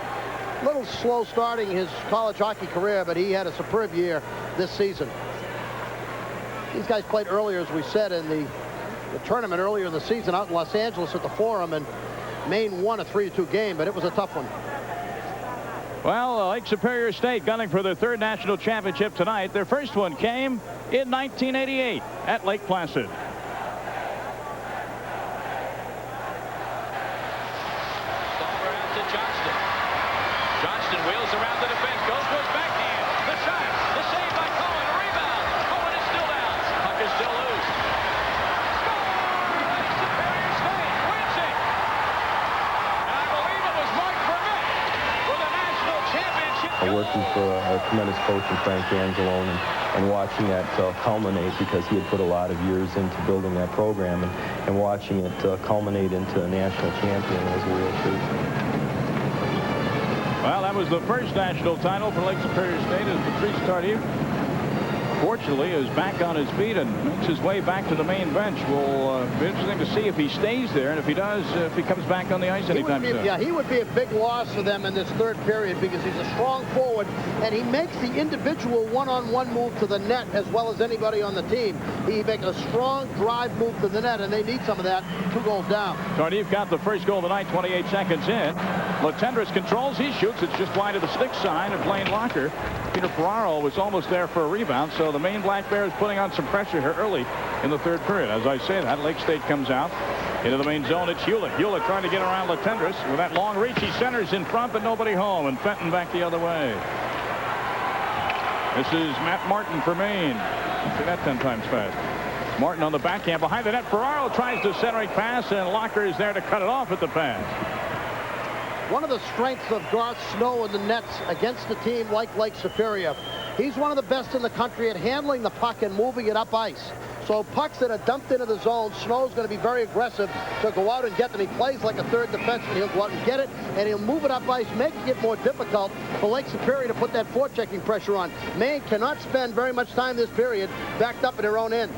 A little slow starting his college hockey career, but he had a superb year this season. These guys played earlier, as we said, in the tournament earlier in the season out in Los Angeles at the Forum, and Maine won a 3-2 game, but it was a tough one. Well, Lake Superior State gunning for their 3rd national championship tonight. Their first one came in 1988 at Lake Placid. Wheels around the defense, goes to his backhand. The shot, the save by Cohen, a rebound. Cohen is still down. Puck is still loose. Score! Superior State wins it. And I believe it was Mark Vermette for the national championship. Working for a tremendous coach in Frank Angelone and watching that culminate, because he had put a lot of years into building that program, and watching it culminate into a national champion was a real treat. Well, that was the first national title for Lake Superior State as Patrice Tardif, fortunately, is back on his feet and makes his way back to the main bench. Will be interesting to see if he stays there, and if he does, if he comes back on the ice anytime soon. Yeah, he would be a big loss for them in this 3rd period because he's a strong forward, and he makes the individual one-on-one move to the net as well as anybody on the team. He makes a strong drive move to the net, and they need some of that. 2 goals down. Tardif got the first goal of the night, 28 seconds in. Latendrus controls, he shoots. It's just wide of the stick sign of Blaine Locker. Peter Ferraro was almost there for a rebound, so the Maine Black Bears putting on some pressure here early in the 3rd period. As I say that, Lake State comes out into the main zone. It's Hewlett. Hewlett trying to get around Latendrus with that long reach. He centers in front, but nobody home, and Fenton back the other way. This is Matt Martin for Maine. See that 10 times fast. Martin on the backhand behind the net. Ferraro tries to centering pass, and Locker is there to cut it off at the pass. One of the strengths of Garth Snow in the nets against a team like Lake Superior, he's one of the best in the country at handling the puck and moving it up ice. So pucks that are dumped into the zone, Snow's going to be very aggressive to go out and get them. He plays like a 3rd defenseman. He'll go out and get it, and he'll move it up ice, making it more difficult for Lake Superior to put that forechecking pressure on. Maine cannot spend very much time this period backed up in their own end.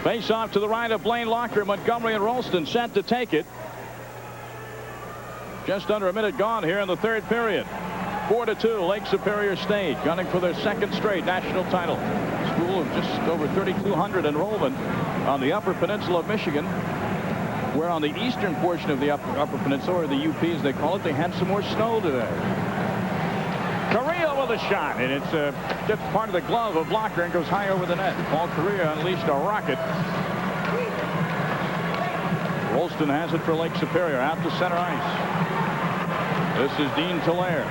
Face off to the right of Blaine Locker. Montgomery and Rolston set to take it. Just under a minute gone here in the 3rd period. 4-2, Lake Superior State gunning for their 2nd straight national title. School of just over 3,200 enrollment on the Upper Peninsula of Michigan. Where on the eastern portion of the Upper Peninsula, or the UP as they call it, they had some more snow today. Carrillo with a shot, and it's just part of the glove of Locker and goes high over the net. Paul Correa unleashed a rocket. Rolston has it for Lake Superior out to center ice. This is Dean Tolaire.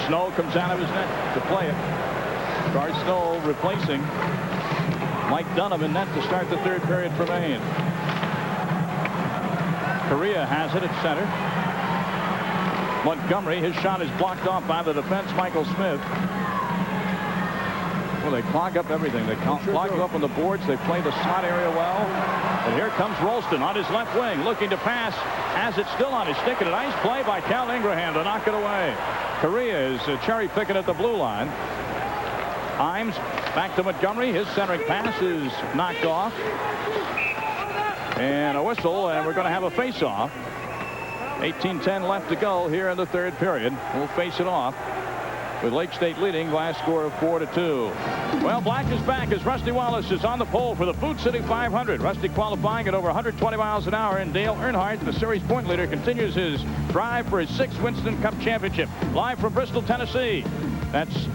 Snow comes out of his net to play it. Gar Snow replacing Mike Dunham in net to start the third period for Maine. Correa has it at center. Montgomery, his shot is blocked off by the defense, Michael Smith. Well, they clog up everything. They clog up on the boards. They play the slot area well. And here comes Rolston on his left wing, looking to pass. Has it still on his stick, and a nice play by Cal Ingraham to knock it away. Correa is cherry picking at the blue line. Himes back to Montgomery. His centering pass is knocked off. And a whistle, and we're going to have a face-off. 18-10 left to go here in the third period. We'll face it off with Lake State leading by a score of 4-2. Well, Black is back as Rusty Wallace is on the pole for the Food City 500. Rusty qualifying at over 120 miles an hour, and Dale Earnhardt, the series point leader, continues his drive for his 6th Winston Cup championship. Live from Bristol, Tennessee. That's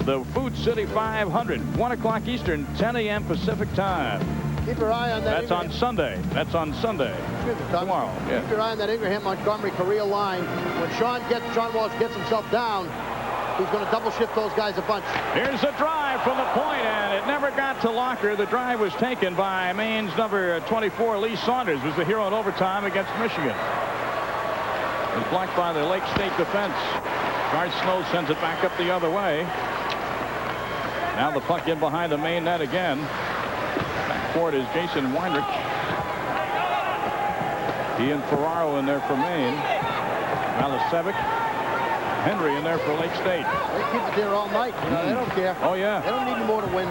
the Food City 500, 1 o'clock Eastern, 10 a.m. Pacific time. Keep your eye on that. That's on Sunday. That's on Sunday. Tomorrow. Yeah. Keep your eye on that Ingraham Montgomery Correa line. When Sean Wallace gets himself down, he's going to double shift those guys a bunch. Here's a drive from the point, and it never got to Locker. The drive was taken by Maine's number 24, Lee Saunders, was the hero in overtime against Michigan. It was blocked by the Lake State defense. Gar Snow sends it back up the other way. Now the puck in behind the Maine net again. Back forward is Jason Weinrich. Ian Ferraro in there for Maine. Malasevic. Henry in there for Lake State. They keep it there all night. You know, they don't care. Oh, yeah. They don't need any more to win.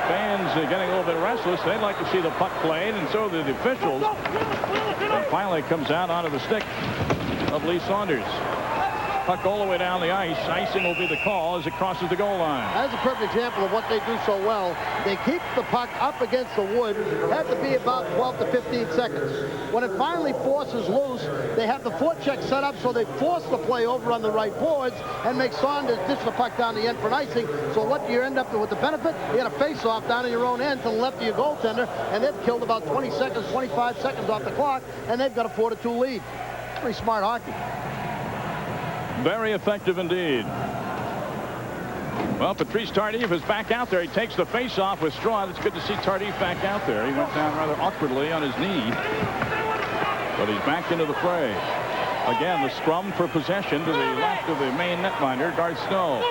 Fans are getting a little bit restless. They'd like to see the puck played, and so do the officials. And finally comes out onto the stick of Lee Saunders. Puck all the way down the ice. Icing will be the call as it crosses the goal line. That's a perfect example of what they do so well. They keep the puck up against the wood. It had to be about 12 to 15 seconds. When it finally forces loose, they have the forecheck set up so they force the play over on the right boards and make Saunders dish the puck down the end for an icing. So what you end up with the benefit, you get a face-off down in your own end to the left of your goaltender, and they've killed about 20 seconds, 25 seconds off the clock, and they've got a 4-2 lead. Pretty smart hockey. Very effective indeed. Well, Patrice Tardif is back out there. He takes the face-off with Strawn. It's good to see Tardif back out there. He went down rather awkwardly on his knee, but he's back into the fray. Again, the scrum for possession to the left of the Maine netminder, Gar Snow.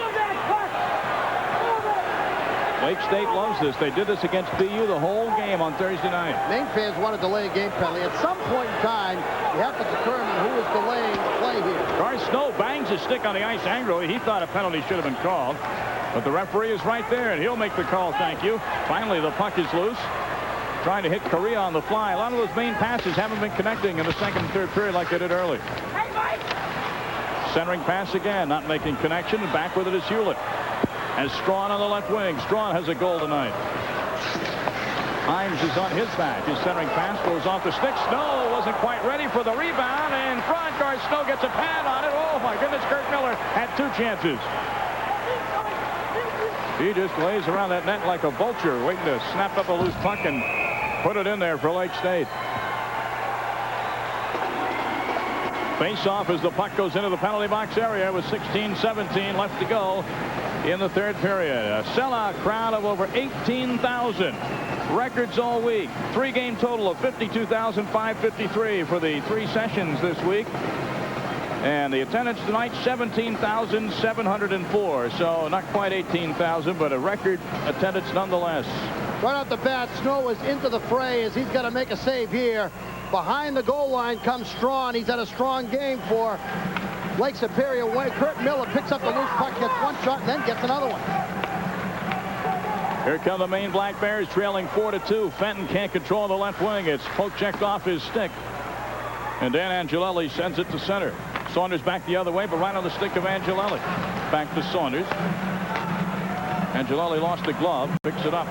Lake State loves this. They did this against BU the whole game on Thursday night. Maine fans want to delay a game penalty. At some point in time, you have to determine who is delaying the play here. Gar Snow bangs his stick on the ice angrily. He thought a penalty should have been called, but the referee is right there, and he'll make the call, thank you. Finally, the puck is loose. Trying to hit Correa on the fly. A lot of those Maine passes haven't been connecting in the second and third period like they did early. Centering pass again, not making connection, and back with it is Hewlett. As Strawn on the left wing. Strawn has a goal tonight. Himes is on his back. His centering pass goes off the stick. Snow wasn't quite ready for the rebound, and front guard Snow gets a pad on it. Oh my goodness, Kurt Miller had 2 chances. He just lays around that net like a vulture, waiting to snap up a loose puck and put it in there for Lake State. Face off as the puck goes into the penalty box area with 16-17 left to go in the third period. A sellout crowd of over 18,000. Records all week. 3-game total of 52,553 for the 3 sessions this week. And the attendance tonight, 17,704. So not quite 18,000, but a record attendance nonetheless. Right off the bat, Snow is into the fray as he's got to make a save here. Behind the goal line comes Strawn. He's had a strong game for Lake Superior. When Kurt Miller picks up the loose puck, gets one shot, and then gets another one. Here come the Maine Black Bears, trailing 4-2. Fenton can't control the left wing. It's poke checked off his stick. And Dan Angelelli sends it to center. Saunders back the other way, but right on the stick of Angelelli. Back to Saunders. Angelelli lost the glove, picks it up.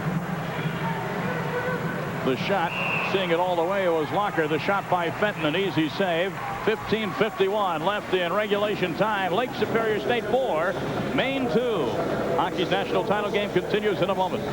The shot, seeing it all the way, it was Locker. The shot by Fenton, an easy save. 15:51 left in regulation time. Lake Superior State 4, Maine 2. Hockey's national title game continues in a moment.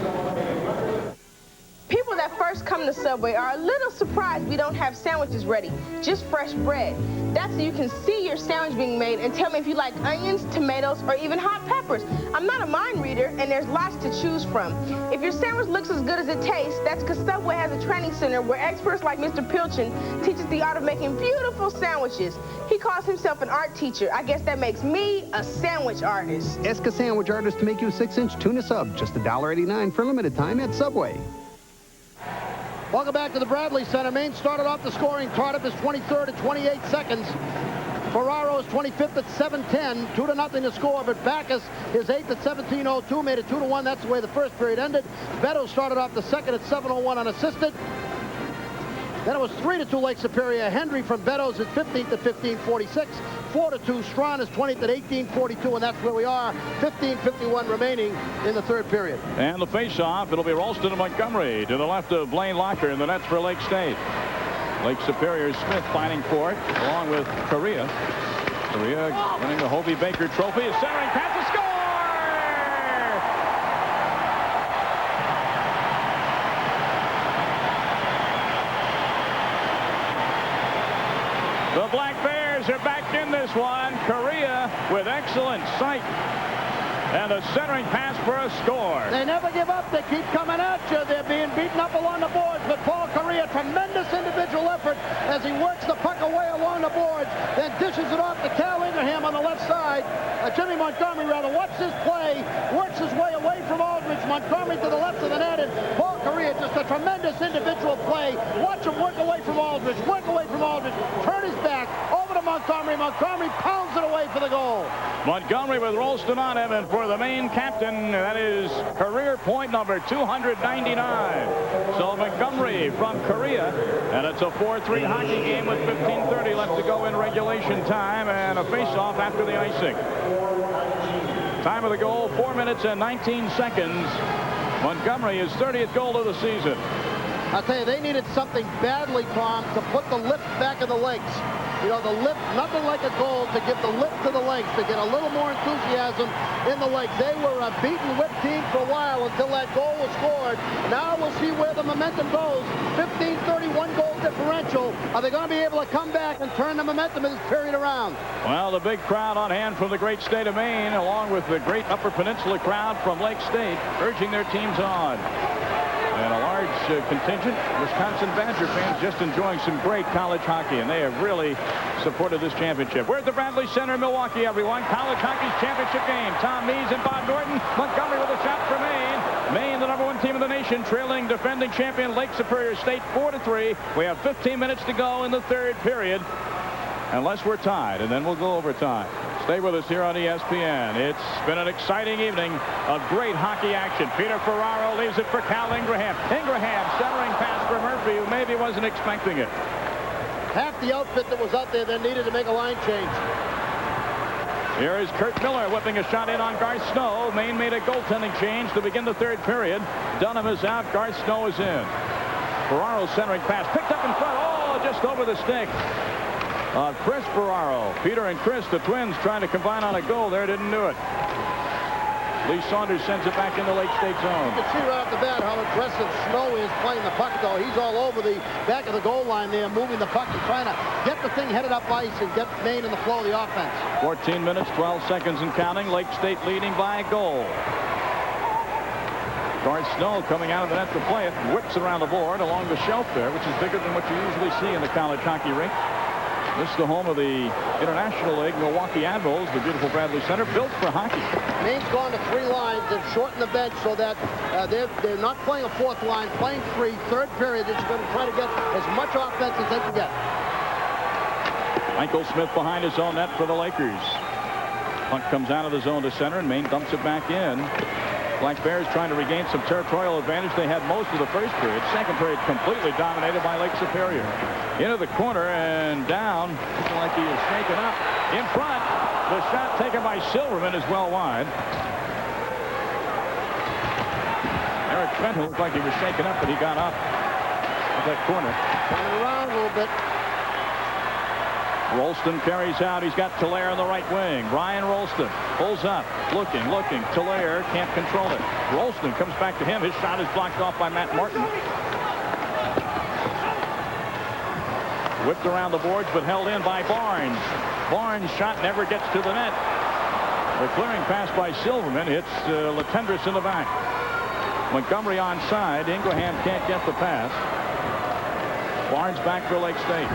People that first come to Subway are a little surprised we don't have sandwiches ready, just fresh bread. That's so you can see your sandwich being made and tell me if you like onions, tomatoes, or even hot peppers. I'm not a mind reader, and there's lots to choose from. If your sandwich looks as good as it tastes, that's because Subway has a training center where experts like Mr. Pilchin teaches the art of making beautiful sandwiches. He calls himself an art teacher. I guess that makes me a sandwich artist. Ask a sandwich artist to make you a 6-inch tuna sub, just $1.89 for a limited time at Subway. Welcome back to the Bradley Center. Maine started off the scoring. Cardiff is 23rd at 28 seconds. Ferraro is 25th at 7:10. 2-0 to score, but Backus is 8th at 17:02. Made it 2-1. That's the way the first period ended. Beto started off the second at 7:01 unassisted. Then it was 3-2 Lake Superior. Hendry from Beddoes is 15th at 15:46. 4-2 Strawn is 20th at 18:42, and that's where we are. 15:51 remaining in the third period. And the face-off, it'll be Ralston and Montgomery to the left of Blaine Locker, and the nets for Lake State. Lake Superior's Smith fighting for it, along with Correa. Correa winning the Hobie Baker Trophy. Is centering pass to score! The Black Bears are back in this one. Correa with excellent sight. And a centering pass for a score. They never give up. They keep coming at you. They're being beaten up along the boards. But Paul Correa, tremendous individual effort as he works the puck away along the boards. Then dishes it off to Cal Ingraham on the left side. Jimmy Montgomery, rather, watch this play. Works his way away from Aldridge. Montgomery to the left of the net. And Paul Correa, just a tremendous individual play. Watch him work away from Aldridge. Work away from Aldridge. Turn his back. Over to Montgomery. Montgomery pounds it away for the goal. Montgomery with Ralston on him, and for the Maine captain, that is career point number 299. So Montgomery from Correa, and it's a 4-3 hockey game with 15:30 left to go in regulation time, and a face-off after the icing. Time of the goal, 4 minutes and 19 seconds. Montgomery, his 30th goal of the season. I'll tell you, they needed something badly, Tom, to put the lift back of the legs. You know, the lift, nothing like a goal to give the lift to the legs, to get a little more enthusiasm in the legs. They were a beaten, whipped team for a while until that goal was scored. Now we'll see where the momentum goes. 15-31 goal differential. Are they going to be able to come back and turn the momentum of this period around? Well, the big crowd on hand from the great state of Maine, along with the great Upper Peninsula crowd from Lake State, urging their teams on. And a large contingent Wisconsin Badger fans just enjoying some great college hockey, and they have really supported this championship. We're at the Bradley Center in Milwaukee, everyone. College hockey's championship game. Tom Mees and Bob Norton. Montgomery with a shot for Maine. Maine, the #1 team in the nation, trailing defending champion Lake Superior State 4-3. We have 15 minutes to go in the third period, unless we're tied, and then we'll go overtime. Stay with us here on ESPN. It's been an exciting evening of great hockey action. Peter Ferraro leaves it for Cal Ingraham. Ingraham centering pass for Murphy, who maybe wasn't expecting it. Half the outfit that was out there then needed to make a line change. Here is Kurt Miller whipping a shot in on Garth Snow. Maine made a goaltending change to begin the third period. Dunham is out. Garth Snow is in. Ferraro centering pass picked up in front. Oh, just over the stick. Chris Ferraro. Peter and Chris, the twins, trying to combine on a goal there. Didn't do it. Lee Saunders sends it back into Lake State zone. You can see right off the bat how aggressive Snow is playing the puck, though. He's all over the back of the goal line there, moving the puck and trying to get the thing headed up ice and get Maine in the flow of the offense. 14 minutes, 12 seconds and counting. Lake State leading by a goal. Garth Snow coming out of the net to play it. Whips around the board along the shelf there, which is bigger than what you usually see in the college hockey rink. This is the home of the International League, Milwaukee Admirals, the beautiful Bradley Center, built for hockey. Maine's gone to 3 lines. They've shortened the bench so that they're not playing a 4th line, playing 3. Third period, they're just going to try to get as much offense as they can get. Michael Smith behind his own net for the Lakers. Puck comes out of the zone to center, and Maine dumps it back in. Black Bears trying to regain some territorial advantage. They had most of the first period. Second period completely dominated by Lake Superior. Into the corner and down. Looking like he is shaken up. In front. The shot taken by Silverman is well wide. Eric Fenton looked like he was shaken up, but he got up at that corner. Turning around a little bit. Rolston carries out. He's got Tolaire on the right wing. Brian Rolston pulls up, looking. Tolaire can't control it. Rolston comes back to him. His shot is blocked off by Matt Martin. Whipped around the boards, but held in by Barnes. Barnes' shot never gets to the net. The clearing pass by Silverman hits Latendresse in the back. Montgomery onside. Ingraham can't get the pass. Barnes back for Lake State.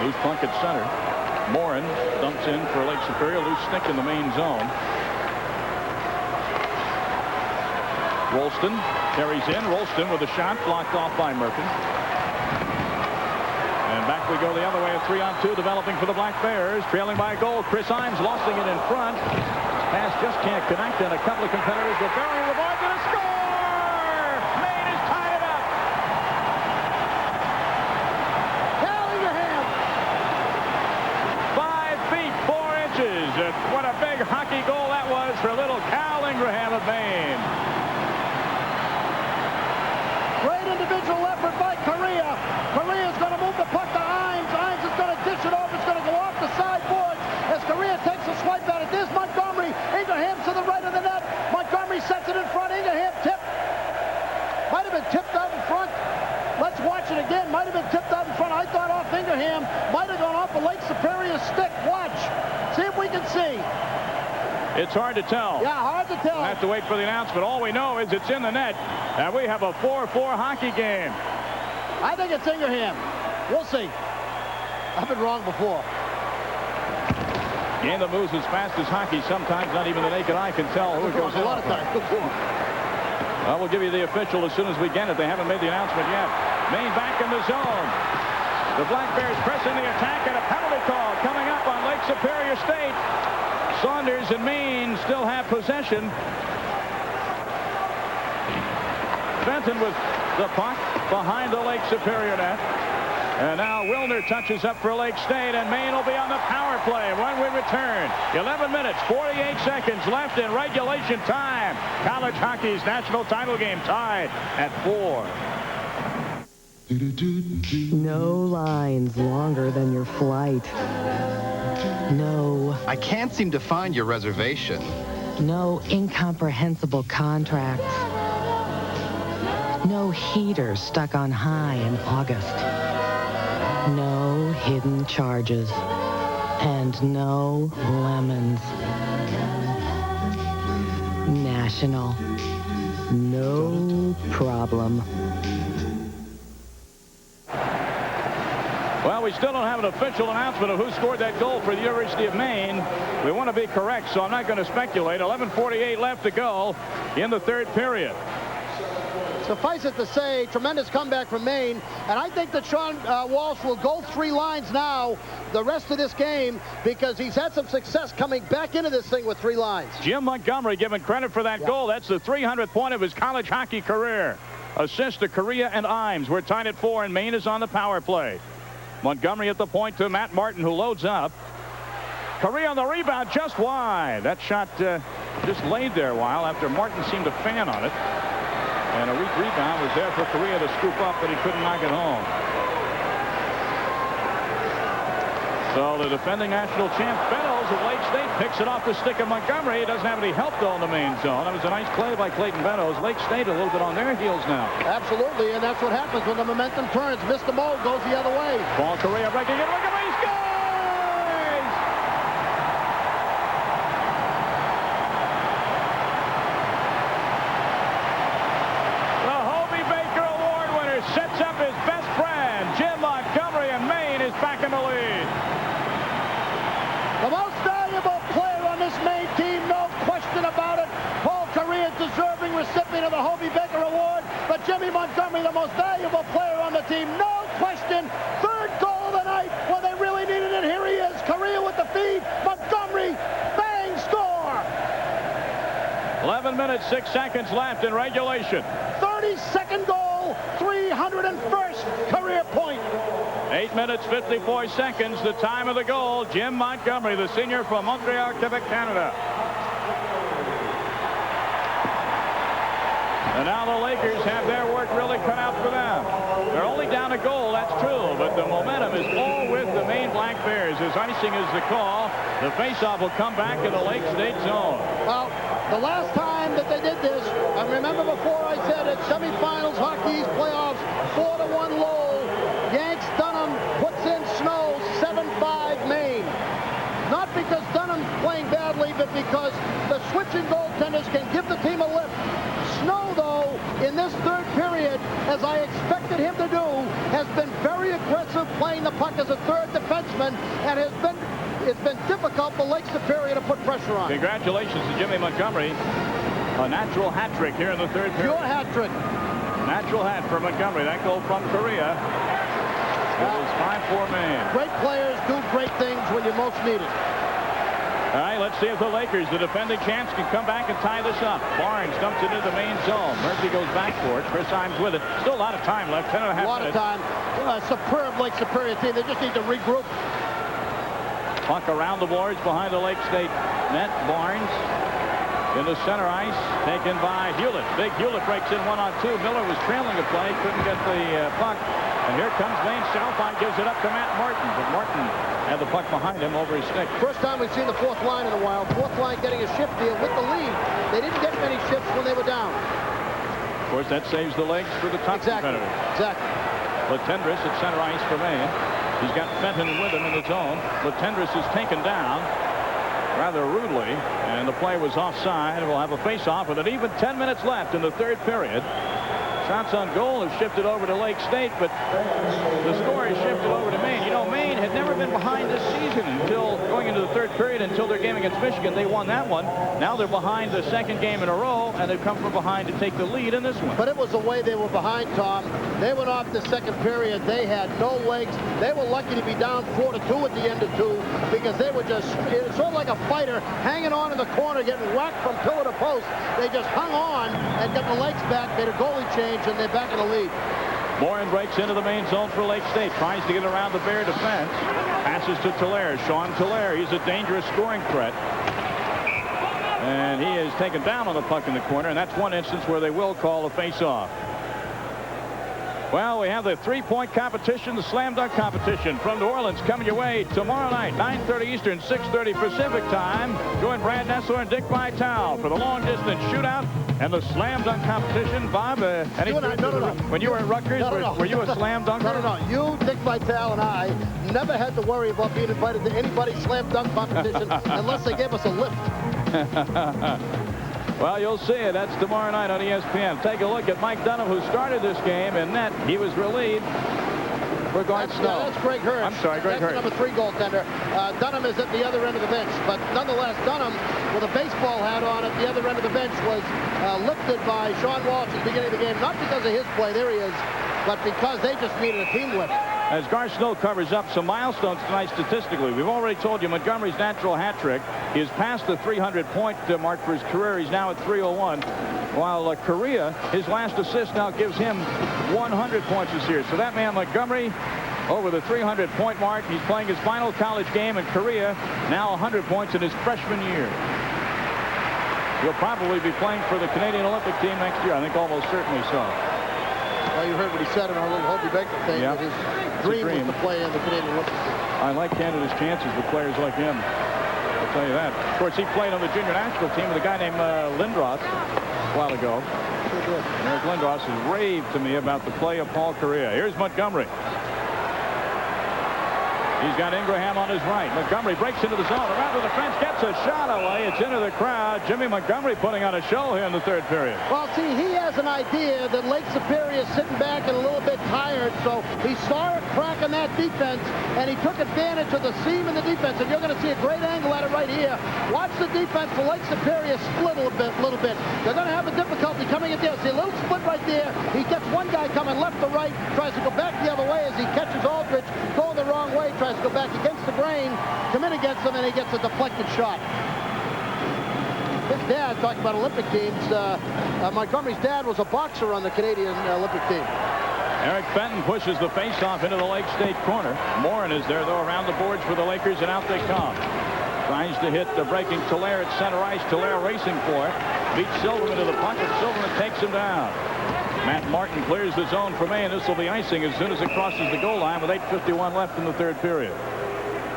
Loose puck at center. Morin dumps in for Lake Superior. Loose stick in the main zone. Rolston carries in. Rolston with a shot blocked off by Merkin. And back we go the other way. A 3-on-2 developing for the Black Bears. Trailing by a goal. Chris Imes losing it in front. Pass just can't connect, and a couple of competitors were burying the boards, and a score! Maine has tied it up. Cal Ingraham. 5 feet 4 inches. What a big hockey goal that was for little Cal Ingraham of Maine. Great individual effort by Correa. Correa's going to move the puck to Imes. Imes is going to dish it over. It's going to go off the sideboards as Correa takes a swipe at it. There's Montgomery. Ingraham to the right of the net. Montgomery sets it in front. Ingraham tipped. Might have been tipped out in front. Let's watch it again. Might have been tipped out in front. I thought off Ingraham. Might have gone off a Lake Superior stick. Watch. See if we can see. It's hard to tell. Yeah, hard to tell. We'll have to wait for the announcement. All we know is it's in the net, and we have a 4-4 hockey game. I think it's Ingraham. We'll see. I've been wrong before. Game that moves as fast as hockey. Sometimes not even the naked eye can tell who it goes a lot of times before. Well, we'll give you the official as soon as we get it. They haven't made the announcement yet. Maine back in the zone. The Black Bears pressing the attack, and a penalty call coming up on Lake Superior State. Saunders and Maine still have possession. Benton with the puck behind the Lake Superior net. And now Wilner touches up for Lake State, and Maine will be on the power play when we return. 11 minutes, 48 seconds left in regulation time. College hockey's national title game tied at 4. No lines longer than your flight. No. I can't seem to find your reservation. No incomprehensible contracts. No heater stuck on high in August. No hidden charges. And no lemons. National. No problem. Well, we still don't have an official announcement of who scored that goal for the University of Maine. We want to be correct, so I'm not going to speculate. 11:48 left to go in the third period. Suffice it to say, tremendous comeback from Maine, and I think that Sean Walsh will go 3 lines now the rest of this game because he's had some success coming back into this thing with 3 lines. Jim Montgomery given credit for that goal. That's the 300th point of his college hockey career. Assist to Correa and Imes. We're tied at 4, and Maine is on the power play. Montgomery at the point to Matt Martin, who loads up. Correa on the rebound, just wide. That shot just laid there a while after Martin seemed to fan on it. And a weak rebound was there for Correa to scoop up, but he couldn't knock it home. So the defending national champ Bellows of Lake State picks it off the stick of Montgomery. He doesn't have any help though in the main zone. That was a nice play by Clayton Bellows. Lake State a little bit on their heels now. Absolutely, and that's what happens when the momentum turns. Missed the mold, goes the other way. Paul Correa breaking it. Look at me, scores! The Hobie Baker Award winner sets up his best friend, Jim Montgomery, and Maine is back in the lead. The most valuable player on this Maine team, no question about it. Paul Correa, deserving recipient of the Hobie Baker Award, but Jimmy Montgomery, the most valuable player on the team, no question. Third goal of the night when they really needed it. Here he is, Correa with the feed. Montgomery, bang, score. 11 minutes, 6 seconds left in regulation. 32nd goal, 301st career point. 8 minutes, 54 seconds, the time of the goal. Jim Montgomery, the senior from Montreal, Quebec, Canada. And now the Lakers have their work really cut out for them. They're only down a goal, that's true, but the momentum is all with the Maine Black Bears as icing is the call. The faceoff will come back in the Lake State zone. Well, the last time that they did this, I remember before I said it, semifinals, Hockey East playoffs, 4-1 Lowell. Yanks Dunham puts in Snow, 7-5 Maine. Not because Dunham's playing badly, but because the switching goaltenders can give the team a lift. Snow, though, in this third period, as I expected him to do, has been very aggressive playing the puck as a third defenseman, and it's been difficult for Lake Superior to put pressure on. Congratulations to Jimmy Montgomery. A natural hat trick here in the third period. Pure hat trick. Natural hat for Montgomery. That goal from Korea. It is 5-4 Maine. Great players do great things when you most need it. All right, let's see if the Lakers, the defending champs, can come back and tie this up. Barnes dumps it into the Maine zone. Murphy goes back for it. Chris Himes with it. Still a lot of time left. 10 and a half minutes. A lot of time. Superb Lake Superior team. They just need to regroup. Puck around the boards behind the Lake State net. Barnes into center ice, taken by Hewlett. Big Hewlett breaks in 1-on-2. Miller was trailing the play, couldn't get the puck. And here comes Maine. Southline gives it up to Matt Martin. But Martin had the puck behind him over his stick. First time we've seen the fourth line in a while. Fourth line getting a shift deal with the lead. They didn't get many shifts when they were down. Of course, that saves the legs for the top competitor. Exactly. Latendrus at center ice for Maine. He's got Fenton with him in the zone. Latendrus is taken down rather rudely, and the play was offside. We'll have a face-off with an even 10 minutes left in the third period. Shots on goal have shifted over to Lake State, but the score has shifted over to Maine. You know, Maine had never been behind this season until going into the third period, until their game against Michigan. They won that one. Now they're behind the second game in a row, and they've come from behind to take the lead in this one. But it was the way they were behind, Tom. They went off the second period. They had no legs. They were lucky to be down 4-2 at the end of 2 because they were just, it was sort of like a fighter hanging on in the corner, getting whacked from pillar to post. They just hung on and got the legs back, made a goalie change, and they're back in the lead. Morin breaks into the Maine zone for Lake State. Tries to get around the Bear defense. Passes to Tolaire. Sean Tolaire. He's a dangerous scoring threat. And he is taken down on the puck in the corner. And that's one instance where they will call a face-off. Well, we have the three-point competition, the slam dunk competition from New Orleans coming your way tomorrow night, 9:30 Eastern, 6:30 Pacific time. Join Brad Nessler and Dick Vitale for the long-distance shootout and the slam dunk competition. Bob, when you were at Rutgers, were you a slam dunker? No. You, Dick Vitale, and I never had to worry about being invited to anybody's slam dunk competition unless they gave us a lift. Well, you'll see it. That's tomorrow night on ESPN. Take a look at Mike Dunham, who started this game in net. He was relieved for Garth Snow. That's Greg Hirsch. I'm sorry, Greg Hirsch. That's the number 3 goaltender. Dunham is at the other end of the bench. But nonetheless, Dunham, with a baseball hat on at the other end of the bench, was lifted by Sean Walsh at the beginning of the game. Not because of his play, there he is, but because they just needed a team lift. As Garth Snow covers up some milestones tonight statistically, we've already told you Montgomery's natural hat trick is past the 300-point mark for his career. He's now at 301, while Korea, his last assist now gives him 100 points this year. So that man Montgomery over the 300-point mark. He's playing his final college game in Korea, now 100 points in his freshman year. He'll probably be playing for the Canadian Olympic team next year. I think almost certainly so. Well, you heard what he said in our little Hobie Baker thing. Yep. His dream was to play in the Canadian Olympic team. I like Canada's chances with players like him. I'll tell you that. Of course, he played on the junior national team with a guy named Lindros a while ago. Sure did. Eric Lindros has raved to me about the play of Paul Correa. Here's Montgomery. He's got Ingraham on his right. Montgomery breaks into the zone. Around to the fence, gets a shot away. It's into the crowd. Jimmy Montgomery putting on a show here in the third period. Well, see, he has an idea that Lake Superior is sitting back and a little bit tired, so he saw a crack in that defense, and he took advantage of the seam in the defense, and you're going to see a great angle at it right here. Watch the defense for Lake Superior split a little bit. They're going to have a difficulty coming in there. See a little split right there. He gets one guy coming left to right, tries to go back the other way as he catches Aldrich, going the wrong way, tries to go back against the grain, come in against him, and he gets a deflected shot. His dad, talking about Olympic teams, Montgomery's dad was a boxer on the Canadian Olympic team. Eric Fenton pushes the faceoff into the Lake State corner. Morin is there, though, around the boards for the Lakers, and out they come. Tries to hit the breaking Tulare at center ice. Tulare racing for it. Beats Silverman to the puck, and Silverman takes him down. Matt Martin clears the zone for Maine. This will be icing as soon as it crosses the goal line with 8:51 left in the third period.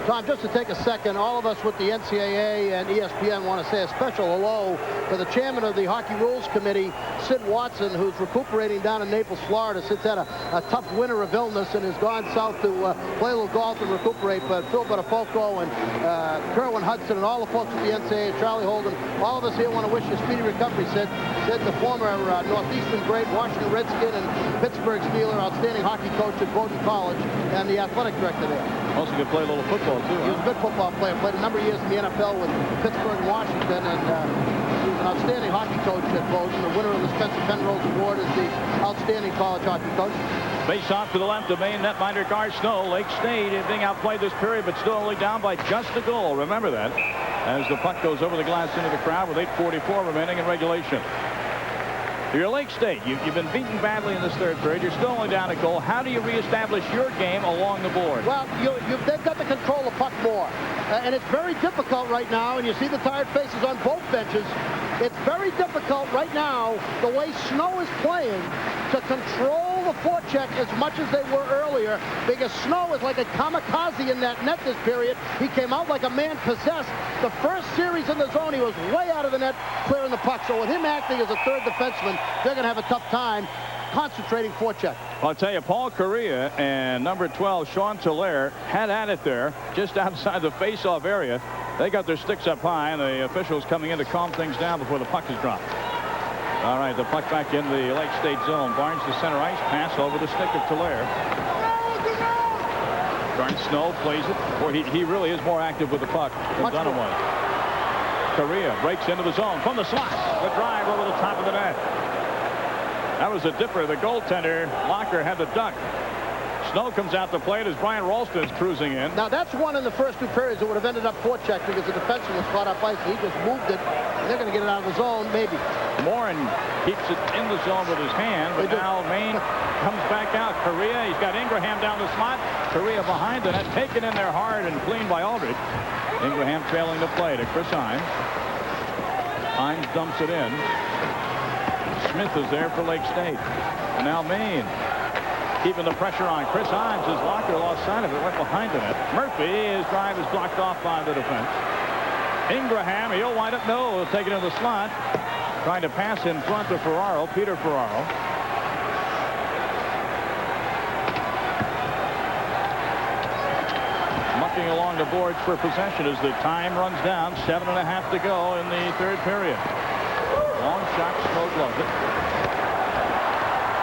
Tom, just to take a second, all of us with the NCAA and ESPN want to say a special hello to the chairman of the Hockey Rules Committee, Sid Watson, who's recuperating down in Naples, Florida. Sid's had a tough winter of illness and has gone south to play a little golf and recuperate. But Phil Butterfolco and Kerwin Hudson and all the folks at the NCAA, Charlie Holden, all of us here want to wish you speedy recovery, Sid. Sid, the former Northeastern great, Washington Redskin and Pittsburgh Steeler, outstanding hockey coach at Bowdoin College, and the athletic director there. Also could play a little football, too. He was a good football player. Played a number of years in the NFL with Pittsburgh and Washington, and he was an outstanding hockey coach at Bowdoin. The winner of the Spencer Penrose Award is the outstanding college hockey coach. Face off to the left of Maine netminder Gar Snow. Lake State being outplayed this period, but still only down by just a goal. Remember that as the puck goes over the glass into the crowd with 8:44 remaining in regulation. You're Lake State. You've been beaten badly in this third period. You're still only down a goal. How do you reestablish your game along the board? Well, they've got to control the puck more. And it's very difficult right now, and you see the tired faces on both benches. It's very difficult right now, the way Snow is playing, to control the forecheck as much as they were earlier, because Snow is like a kamikaze in that net this period. He came out like a man possessed. The first series in the zone, he was way out of the net clearing the puck. So with him acting as a third defenseman, they're going to have a tough time concentrating forecheck. I'll tell you, Paul Correa and number 12, Sean Tulare, had at it there just outside the face-off area. They got their sticks up high, and the officials coming in to calm things down before the puck is dropped. All right, the puck back in the Lake State zone. Barnes to center ice, pass over the stick of Tulare. Garn Snow plays it. Boy, he really is more active with the puck than Dunham was. Correa breaks into the zone from the slot. The drive over the top of the net. That was a dipper. The goaltender, Locker, had the duck. Snow comes out to play it as Brian Ralston is cruising in. Now, that's one in the first two periods that would have ended up forecheck because the defenseman was caught up ice. He just moved it, and they're going to get it out of the zone, maybe. Morin keeps it in the zone with his hand, but now Maine comes back out. Correa, he's got Ingraham down the slot. Correa behind the net, taken in there hard and clean by Aldridge. Ingraham trailing the play to Chris Hines. Hines dumps it in. Smith is there for Lake State. And now Maine keeping the pressure on. Chris Hines, his Locker lost sight of it, went behind the net. Murphy, his drive is blocked off by the defense. Ingraham, he'll wind up, no, he'll take it in the slot. Trying to pass in front of Ferraro, Peter Ferraro. Mucking along the boards for possession as the time runs down. 7.5 to go in the third period. Long shot, Snow gloves it.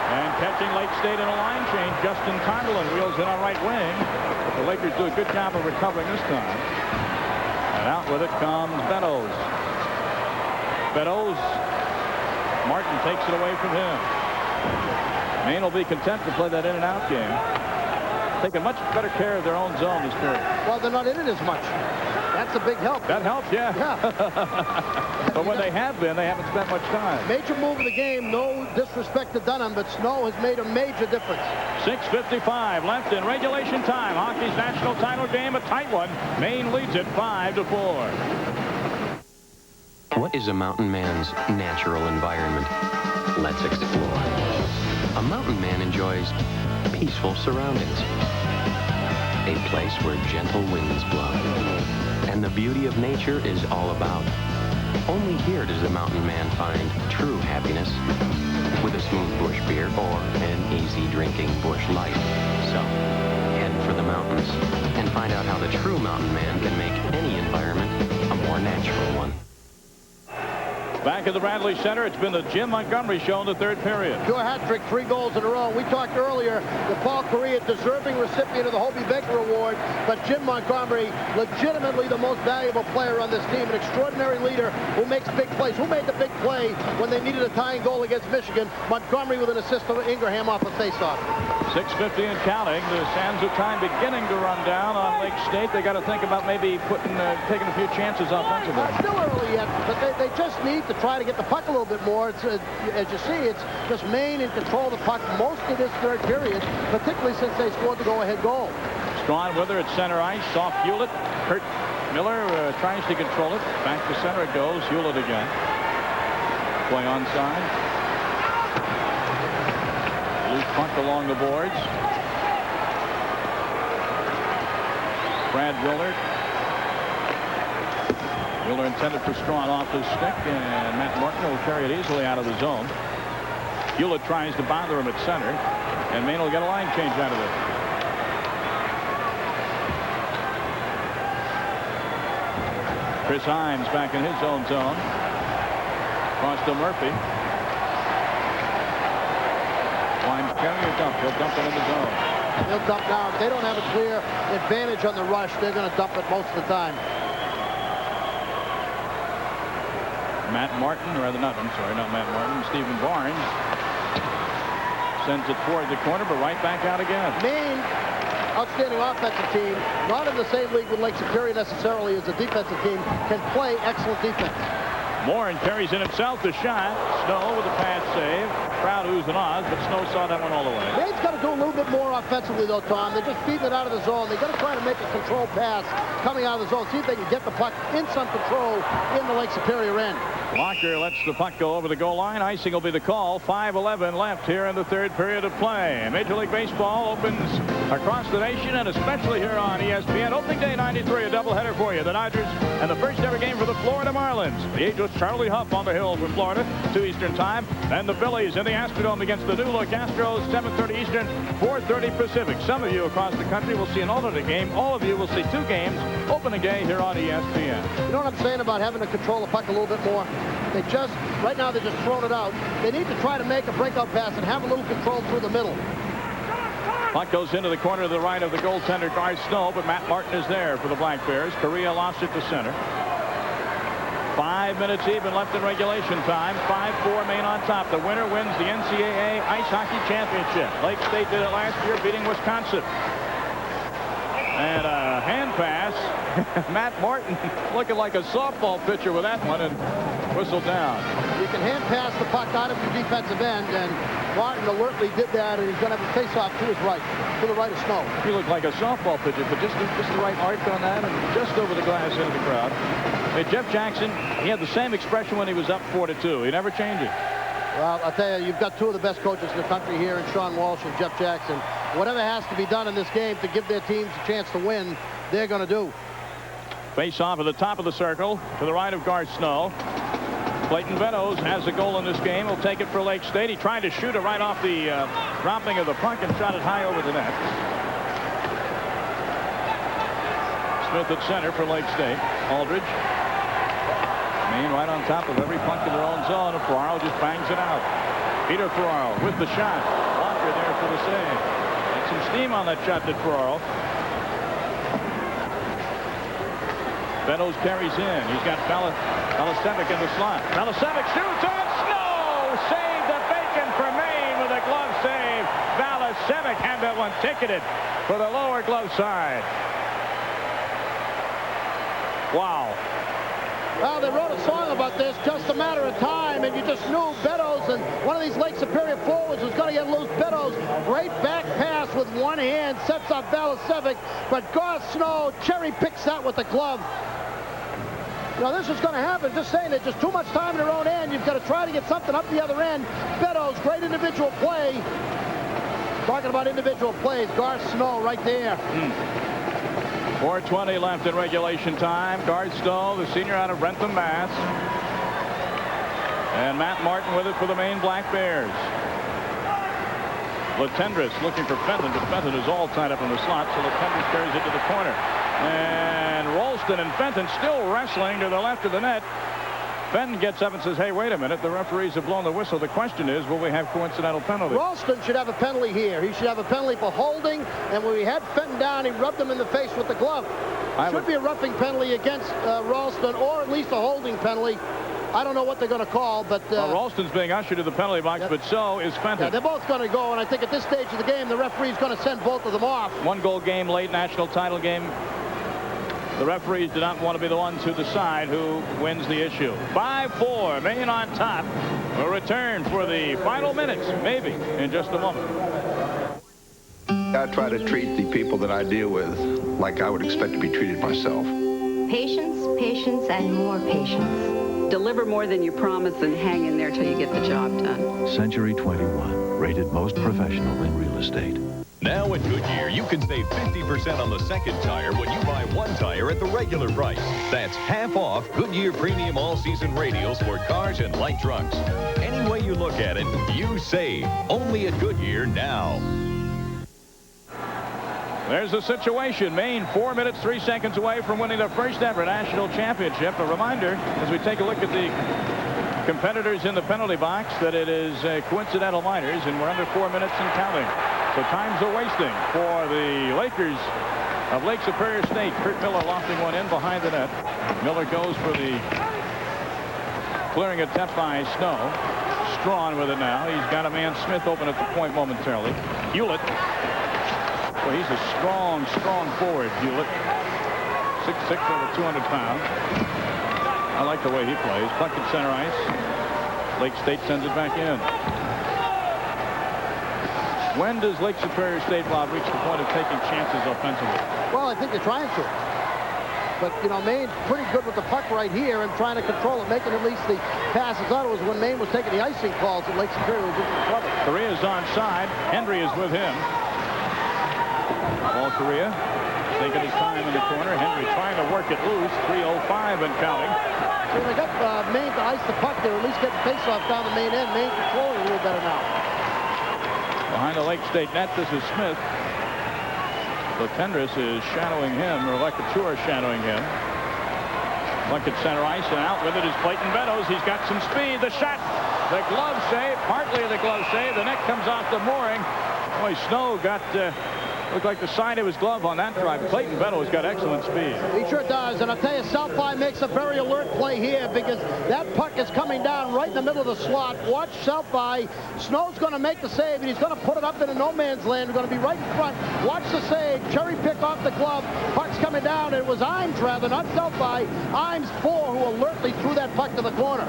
And catching Lake State in a line change, Justin Cumberland wheels in on right wing. The Lakers do a good job of recovering this time. And out with it comes Beddoes. Beddoes, Martin takes it away from him. Maine will be content to play that in and out game. Taking much better care of their own zone this period. Well, they're not in it as much. That's a big help. That helps, yeah. But when they have been, they haven't spent much time. Major move of the game. No disrespect to Dunham, but Snow has made a major difference. 6:55 left in regulation time. Hockey's national title game, a tight one. Maine leads it 5-4. What is a mountain man's natural environment? Let's explore. A mountain man enjoys peaceful surroundings. A place where gentle winds blow. And the beauty of nature is all about. Only here does the mountain man find true happiness with a smooth bush beer or an easy drinking bush light. So, head for the mountains and find out how the true mountain man can make any environment a more natural one. Back at the Bradley Center, it's been the Jim Montgomery show in the third period. Pure hat trick, 3 goals in a row. We talked earlier, the Paul Correa deserving recipient of the Hobie Baker Award, but Jim Montgomery, legitimately the most valuable player on this team, an extraordinary leader who makes big plays. Who made the big play when they needed a tying goal against Michigan? Montgomery with an assist to Ingraham off a faceoff. 6:50 and counting. The sands of time beginning to run down on Lake State. They got to think about maybe taking a few chances offensively. Still early yet, but they just need to try to get the puck a little bit more. It's as you see, it's just Maine in control of the puck most of this third period, particularly since they scored the go-ahead goal. Strawn with her at center ice. Soft Hewlett. Kurt Miller tries to control it. Back to center it goes. Hewlett again. Play onside. Loose puck along the boards. Brad Willard. Wheeler intended for Strawn off his stick, and Matt Martin will carry it easily out of the zone. Hewlett tries to bother him at center, and Maine will get a line change out of it. Chris Himes back in his own zone. Cross to Murphy. Line carry or dump. He'll dump it in the zone. He'll dump now. If they don't have a clear advantage on the rush, they're going to dump it most of the time. Matt Martin, not Matt Martin, Stephen Barnes sends it toward the corner, but right back out again. Maine, outstanding offensive team, not in the same league with Lake Superior necessarily as a defensive team, can play excellent defense. Morin carries in himself the shot. Snow with a pad save. Crowd oohs and ahs, but Snow saw that one all the way. Maine's got to do a little bit more offensively, though, Tom. They're just feeding it out of the zone. They've got to try to make a control pass coming out of the zone. See if they can get the puck in some control in the Lake Superior end. Locker lets the puck go over the goal line. Icing will be the call. 5:11 left here in the third period of play. Major League Baseball opens across the nation and especially here on ESPN. Opening day 93, a doubleheader for you. The Dodgers and the first ever game for the Florida Marlins. The Angels, Charlie Huff on the hill for Florida, 2 Eastern time. And the Phillies in the Astrodome against the new-look Astros, 7:30 Eastern, 4:30 Pacific. Some of you across the country will see an alternate game. All of you will see 2 games opening day here on ESPN. You know what I'm saying about having to control the puck a little bit more? They just, right now, they're just throwing it out. They need to try to make a breakout pass and have a little control through the middle. Puck goes into the corner to the right of the goaltender, Garth Snow, but Matt Martin is there for the Black Bears. Correa lost it to center. 5 minutes even left in regulation time. 5-4 Maine on top. The winner wins the NCAA Ice Hockey Championship. Lake State did it last year, beating Wisconsin. And a hand pass. Matt Martin looking like a softball pitcher with that one and whistled down. You can hand pass the puck out of your defensive end, and Martin alertly did that, and he's going to have a face-off to his right, to the right of Snow. He looked like a softball pitcher, but just the right arc on that and just over the glass into the crowd. Hey, Jeff Jackson, he had the same expression when he was up 4-2. He never changed it. Well, I'll tell you, you've got 2 of the best coaches in the country here, in Sean Walsh and Jeff Jackson. Whatever has to be done in this game to give their teams a chance to win, they're going to do. Face off at the top of the circle to the right of Garth Snow. Clayton Beddoes has a goal in this game. He'll take it for Lake State. He tried to shoot it right off the dropping of the puck and shot it high over the net. Smith at center for Lake State. Aldridge. Maine right on top of every puck in their own zone. And Ferraro just bangs it out. Peter Ferraro with the shot. Walker there for the save. And some steam on that shot, did Ferraro. Beddoes carries in. He's got Balasevic in the slot. Balasevic shoots on Snow. Save the bacon for Maine with a glove save. Balasevic had that one ticketed for the lower glove side. Wow. Well, they wrote a song about this, Just a Matter of Time, and you just knew Beddoes and one of these Lake Superior forwards was going to get loose. Beddoes, great back pass with one hand, sets up Balasevic, but Garth Snow cherry picks that with the glove. You know, this is going to happen. Just saying, there's just too much time in their own end. You've got to try to get something up the other end. Beddoes, great individual play. Talking about individual plays, Garth Snow right there. 4:20 left in regulation time. Garth Snow, the senior out of Rentham, Mass. And Matt Martin with it for the Maine Black Bears. Latendrus looking for Fenton, but Fenton is all tied up in the slot, so Latendrus carries it to the corner. And Ralston and Fenton still wrestling to the left of the net. Fenton gets up and says, hey, wait a minute, the referees have blown the whistle. The question is, will we have coincidental penalties? Ralston should have a penalty here. He should have a penalty for holding, and when we had Fenton down, he rubbed him in the face with the glove. Should be a roughing penalty against Ralston, or at least a holding penalty. I don't know what they're going to call, but... Ralston's being ushered to the penalty box, but so is Fenton. Yeah, they're both going to go, and I think at this stage of the game, the referee's going to send both of them off. 1-goal game, late national title game. The referees do not want to be the ones who decide who wins the issue. 5-4, Maine on top. We'll return for the final minutes, maybe, in just a moment. I try to treat the people that I deal with like I would expect to be treated myself. Patience, patience, and more patience. Deliver more than you promise and hang in there till you get the job done. Century 21, rated most professional in real estate. Now at Goodyear, you can save 50% on the second tire when you buy one tire at the regular price. That's half off Goodyear Premium All-Season Radials for cars and light trucks. Any way you look at it, you save. Only at Goodyear now. There's the situation. Maine 4 minutes, 3 seconds away from winning the first ever national championship. A reminder, as we take a look at the competitors in the penalty box, that it is coincidental minors, and we're under 4 minutes and counting. So time's a wasting for the Lakers of Lake Superior State. Kurt Miller lofting one in behind the net. Miller goes for the clearing attempt by Snow. Strawn with it now. He's got a man Smith open at the point momentarily. Hewlett. Well, he's a strong forward, Hewlett. 6'6", over 200 pounds. I like the way he plays. Puck at center ice. Lake State sends it back in. When does Lake Superior State, Bob, reach the point of taking chances offensively? Well, I think they're trying to. But, you know, Maine pretty good with the puck right here and trying to control it, making at least the passes out. It was when Maine was taking the icing calls that Lake Superior was into trouble. Correa's onside. Hendry is with him. Ball Correa taking his time in the corner. Hendry trying to work it loose. 3:05 and counting. So they got Maine to ice the puck there, at least get the face-off down the Maine end. Maine controlling a little better now. Behind the Lake State net, this is Smith. Latendresse is shadowing him, or Lecouture shadowing him. Puck at center ice, and out with it is Clayton Meadows. He's got some speed. The shot, the glove save, partly the glove save. The net comes off the mooring. Boy, Snow got looked like the side of his glove on that drive. Clayton Meadows got excellent speed. He sure does, and I'll tell you, Southby makes a very alert play here because that puck is coming down right in the middle of the slot. Watch Southby. Snow's going to make the save, and he's going to put it up into no man's land. We're going to be right in front. Watch the save. Cherry pick off the glove. Puck's coming down. It was Imes, rather, not Southby. Imes 4, who alertly threw that puck to the corner.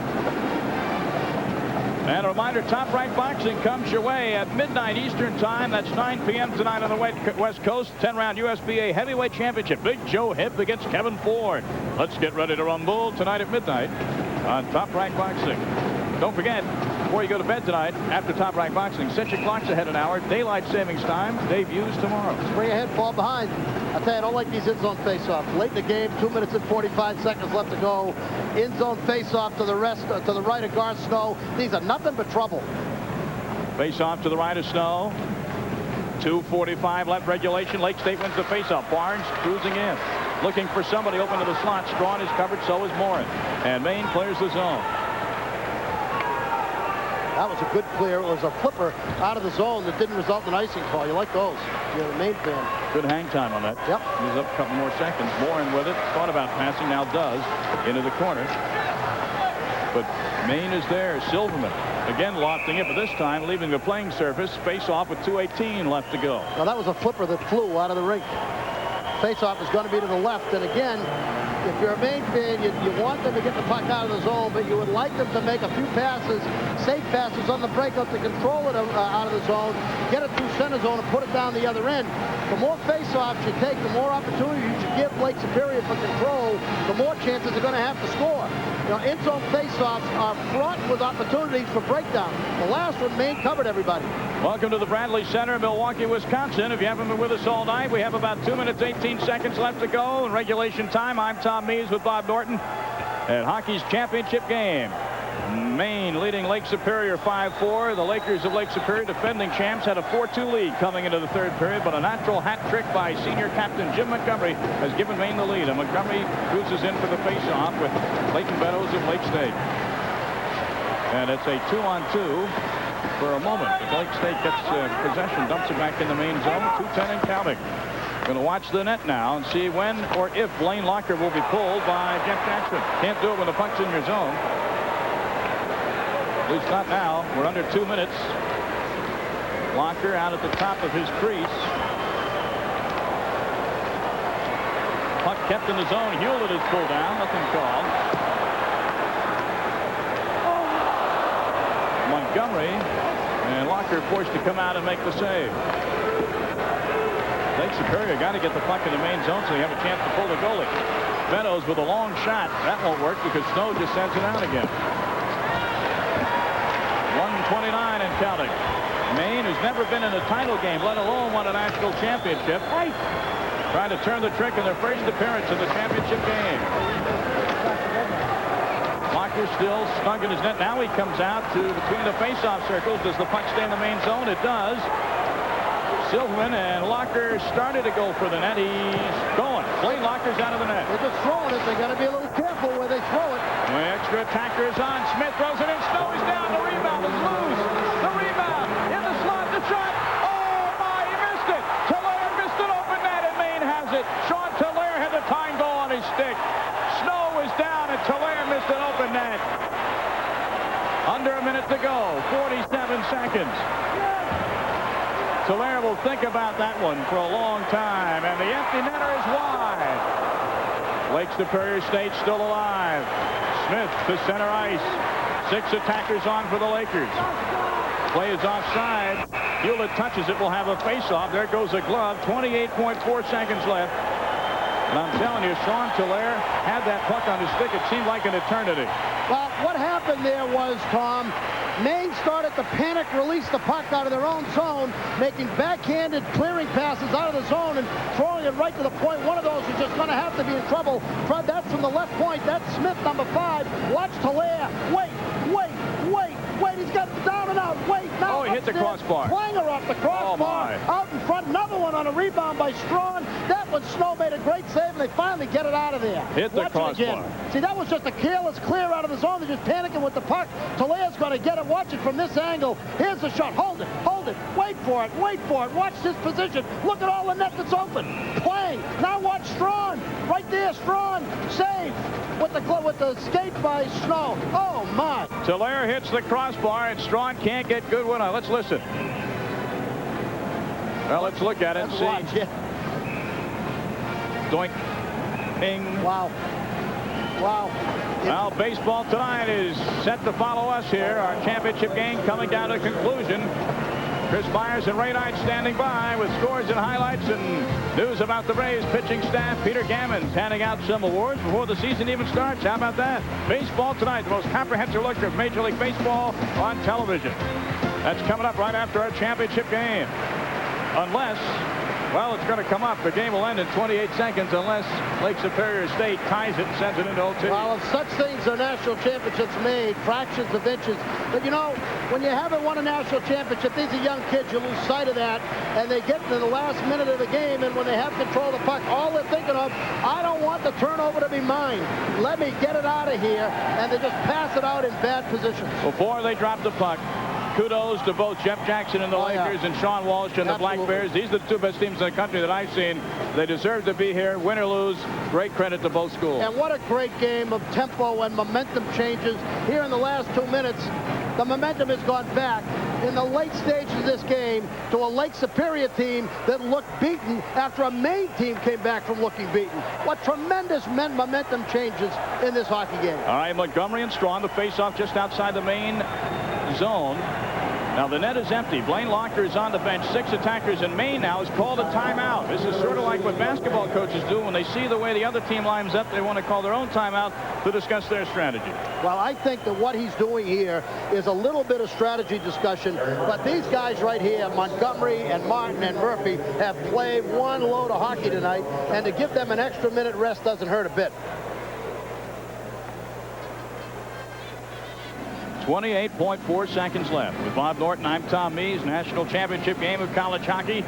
And a reminder, Top Rank Boxing comes your way at midnight Eastern Time. That's 9 p.m. tonight on the West Coast. 10-round USBA Heavyweight Championship. Big Joe Hipp against Kevin Ford. Let's get ready to rumble tonight at midnight on Top Rank Boxing. Don't forget, before you go to bed tonight, after Top Rank Boxing, set your clocks ahead an hour. Daylight savings time debuts tomorrow. Spring ahead, fall behind. I tell you, I don't like these in-zone face-offs. Late in the game, 2 minutes and 45 seconds left to go. In-zone face-off to the right of Garth Snow. These are nothing but trouble. Face-off to the right of Snow. 2:45 left regulation. Lake State wins the face-off. Barnes cruising in, looking for somebody open to the slot. Strawn is covered, so is Morin. And Maine clears the zone. That was a good clear. It was a flipper out of the zone that didn't result in an icing call. You like those. You're a Maine fan. Good hang time on that. Yep. He's up a couple more seconds. Morin with it. Thought about passing. Now does. Into the corner. But Maine is there. Silverman again lofting it, but this time leaving the playing surface. Face off with 2:18 left to go. Now that was a flipper that flew out of the rink. Face off is going to be to the left. And again, if you're a Maine fan, you want them to get the puck out of the zone, but you would like them to make a few passes, safe passes on the breakout to control it out of the zone, get it through center zone, and put it down the other end. The more face-offs you take, the more opportunity you should give Lake Superior for control, the more chances they're going to have to score. You know, in-zone face-offs are fraught with opportunities for breakdown. The last one, Maine covered everybody. Welcome to the Bradley Center, Milwaukee, Wisconsin. If you haven't been with us all night, we have about 2 minutes, 18 seconds left to go in regulation time. I'm Tom Mees with Bob Norton at hockey's championship game. Maine leading Lake Superior 5-4. The Lakers of Lake Superior, defending champs, had a 4-2 lead coming into the third period, but a natural hat trick by senior captain Jim Montgomery has given Maine the lead. And Montgomery cruises in for the face-off with Clayton Meadows of Lake State. And it's a 2-on-2 for a moment. If Lake State gets possession, dumps it back in the Maine zone, 2:10 and counting. Going to watch the net now and see when or if Blaine Locker will be pulled by Jeff Jackson. Can't do it when the puck's in your zone. At least not now. We're under 2 minutes. Locker out at the top of his crease. Puck kept in the zone. Hewlett is pulled down. Nothing called. Montgomery and Locker forced to come out and make the save. Lake Superior got to get the puck in the Maine zone so you have a chance to pull the goalie. Meadows with a long shot. That won't work because Snow just sends it out again. 129 and counting. Maine has never been in a title game, let alone won a national championship. Trying to turn the trick in their first appearance in the championship game. Locker still snug in his net. Now he comes out to between the face-off circles. Does the puck stay in the Maine zone? It does. Silverman and Locker started to go for the net. He's going. Blaine Locker's out of the net. They're just throwing it. They got to be a little careful where they throw it. The extra attacker is on. Smith throws it in. Snow is down. The rebound is loose. The rebound in the slot. The shot. Oh my! He missed it. Telaire missed an open net, and Maine has it. Sean Telaire had the time goal on his stick. Snow is down, and Telaire missed an open net. Under a minute to go. 47 seconds. Telaire will think about that one for a long time, and the empty netter is wide. Lake Superior State still alive. Smith to center ice. 6 attackers on for the Lakers. Play is offside. Hewlett touches it. Will have a face-off. There goes a glove. 28.4 seconds left. And I'm telling you, Sean Telaire had that puck on his stick. It seemed like an eternity. Well, what happened there was, Tom, Maine started to panic, release the puck out of their own zone, making backhanded clearing passes out of the zone and throwing it right to the point. One of those is just going to have to be in trouble. That's from the left point. That's Smith, number 5. Watch Telaire. Wait. He's got it down and out. Wait. Now he hit the crossbar. Clanger off the crossbar. Out in front. Another one on a rebound by Strawn. That one, Snow made a great save, and they finally get it out of there. Hit the crossbar. Again. See, that was just a careless clear out of the zone. They're just panicking with the puck. Telaire's going to get it. Watch it from this angle. Here's the shot. Hold it. Wait for it. Watch this position. Look at all the net that's open. Playing. Now watch Strawn. Right there, Strawn. Save with the skate by Snow. Oh, my. Telaire hits the crossbar, and Strawn can't get good one on. Let's listen. Well, let's look at it and see. Watch, yeah. Doink. Bing. Wow. Well, baseball tonight is set to follow us here. Our championship game coming down to conclusion. Chris Myers and Ray Knight standing by with scores and highlights and news about the Braves pitching staff. Peter Gammons handing out some awards before the season even starts. How about that? Baseball tonight, the most comprehensive look of Major League Baseball on television. That's coming up right after our championship game. Unless, well, it's going to come up. The game will end in 28 seconds unless Lake Superior State ties it and sends it into OT. Well, of such things are national championships made, fractions of inches. But, you know, when you haven't won a national championship, these are young kids. You lose sight of that, and they get to the last minute of the game, and when they have control of the puck, all they're thinking of, I don't want the turnover to be mine. Let me get it out of here, and they just pass it out in bad positions. Before they drop the puck, kudos to both Jeff Jackson and the Lakers and Sean Walsh and the Black Bears. These are the 2 best teams in the country that I've seen. They deserve to be here, win or lose. Great credit to both schools. And what a great game of tempo and momentum changes. Here in the last 2 minutes, the momentum has gone back in the late stages of this game to a Lake Superior team that looked beaten after a Maine team came back from looking beaten. What tremendous momentum changes in this hockey game. All right, Montgomery and Strawn, the face-off just outside the Maine zone. Now the net is empty. Blaine Locker is on the bench. 6 attackers, and Maine now has called a timeout. This is sort of like what basketball coaches do when they see the way the other team lines up. They want to call their own timeout to discuss their strategy. Well, I think that what he's doing here is a little bit of strategy discussion. But these guys right here, Montgomery and Martin and Murphy, have played one load of hockey tonight, and to give them an extra minute rest doesn't hurt a bit. 28.4 seconds left. With Bob Norton, I'm Tom Mees. National championship game of college hockey.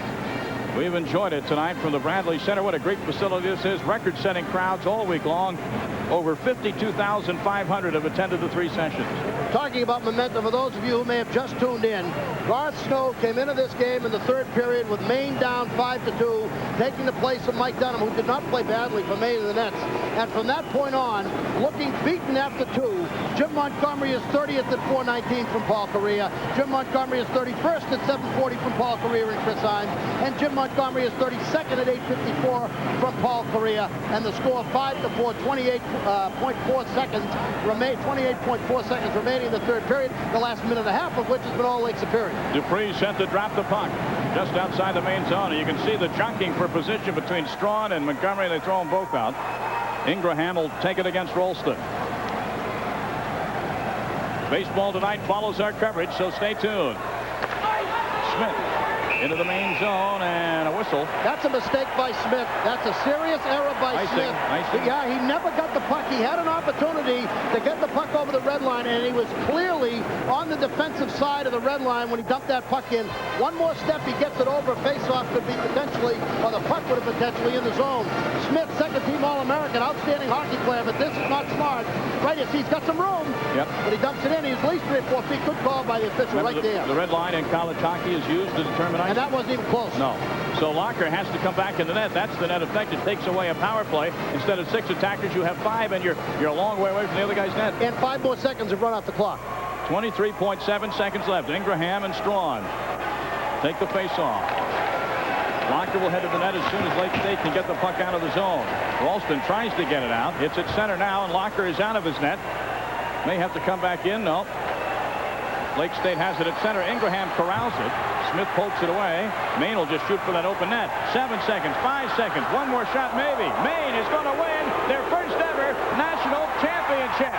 We've enjoyed it tonight from the Bradley Center. What a great facility this is. Record-setting crowds all week long. Over 52,500 have attended the 3 sessions. Talking about momentum, for those of you who may have just tuned in, Garth Snow came into this game in the 3rd period with Maine down 5-2, taking the place of Mike Dunham, who did not play badly for Maine in the nets. And from that point on, looking beaten after 2, Jim Montgomery is 30th at 4:19 from Paul Correa. Jim Montgomery is 31st at 7:40 from Paul Correa and Chris Himes. And Jim Montgomery is 32nd at 8:54 from Paul Correa. And the score 5-4, 28.4 seconds remaining in the 3rd period, the last minute and a half of which has been all Lake Superior. Dupree sent to drop the puck just outside the Maine zone. And you can see the jockeying for position between Strawn and Montgomery. They throw them both out. Ingraham will take it against Rolston. Baseball tonight follows our coverage, so stay tuned. Smith into the Maine zone, and a whistle. That's a mistake by Smith. That's a serious error by Smith. Yeah, he never got the puck. He had an opportunity to get the puck over the red line, and he was clearly on the defensive side of the red line when he dumped that puck in. One more step, he gets it over. Face-off could be potentially, or the puck would have potentially in the zone. Smith, second-team All-American, outstanding hockey player, but this is not smart. Right, he's got some room, but he dumps it in. He's at least 3 or 4 feet. Good call by the official. Remember, right there. The red line in college hockey is used to determine ice. And that wasn't even close. No. So Locker has to come back in the net. That's the net effect. It takes away a power play. Instead of 6 attackers, you have 5, and you're a long way away from the other guy's net. And 5 more seconds have run off the clock. 23.7 seconds left. Ingraham and Strawn take the face-off. Locker will head to the net as soon as Lake State can get the puck out of the zone. Ralston tries to get it out. It's at center now, and Locker is out of his net. May have to come back in. No. Lake State has it at center. Ingraham corrals it. Smith pokes it away. Maine will just shoot for that open net. 7 seconds, 5 seconds, one more shot maybe. Maine is going to win their first ever national championship.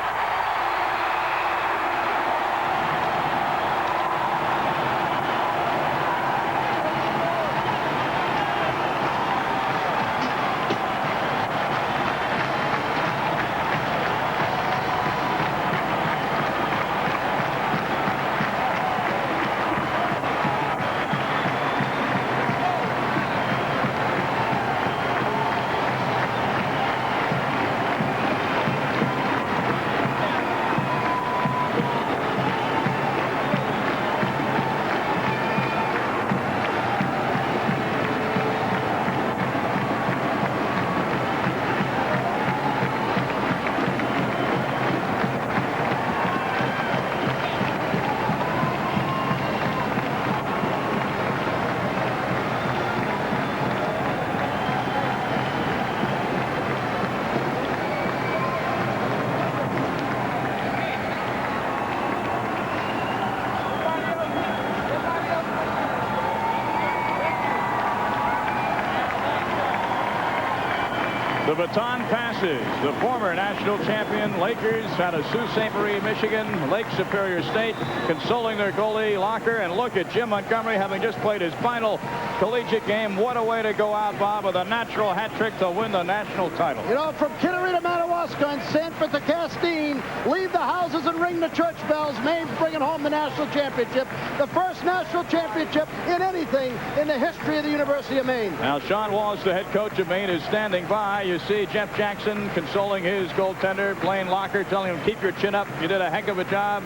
The baton passes. The former national champion Lakers out of Sault Ste. Marie, Michigan, Lake Superior State, consoling their goalie Locker. And look at Jim Montgomery having just played his final collegiate game. What a way to go out, Bob, with a natural hat trick to win the national title. You know, from Kittery to Madawaska and Sanford to Castine, leave the houses and ring the church bells. Maine's bringing home the national championship. The first national championship in anything in the history of the University of Maine. Now, Sean Walsh, the head coach of Maine, is standing by. You see Jeff Jackson consoling his goaltender, Blaine Locker, telling him, keep your chin up. You did a heck of a job.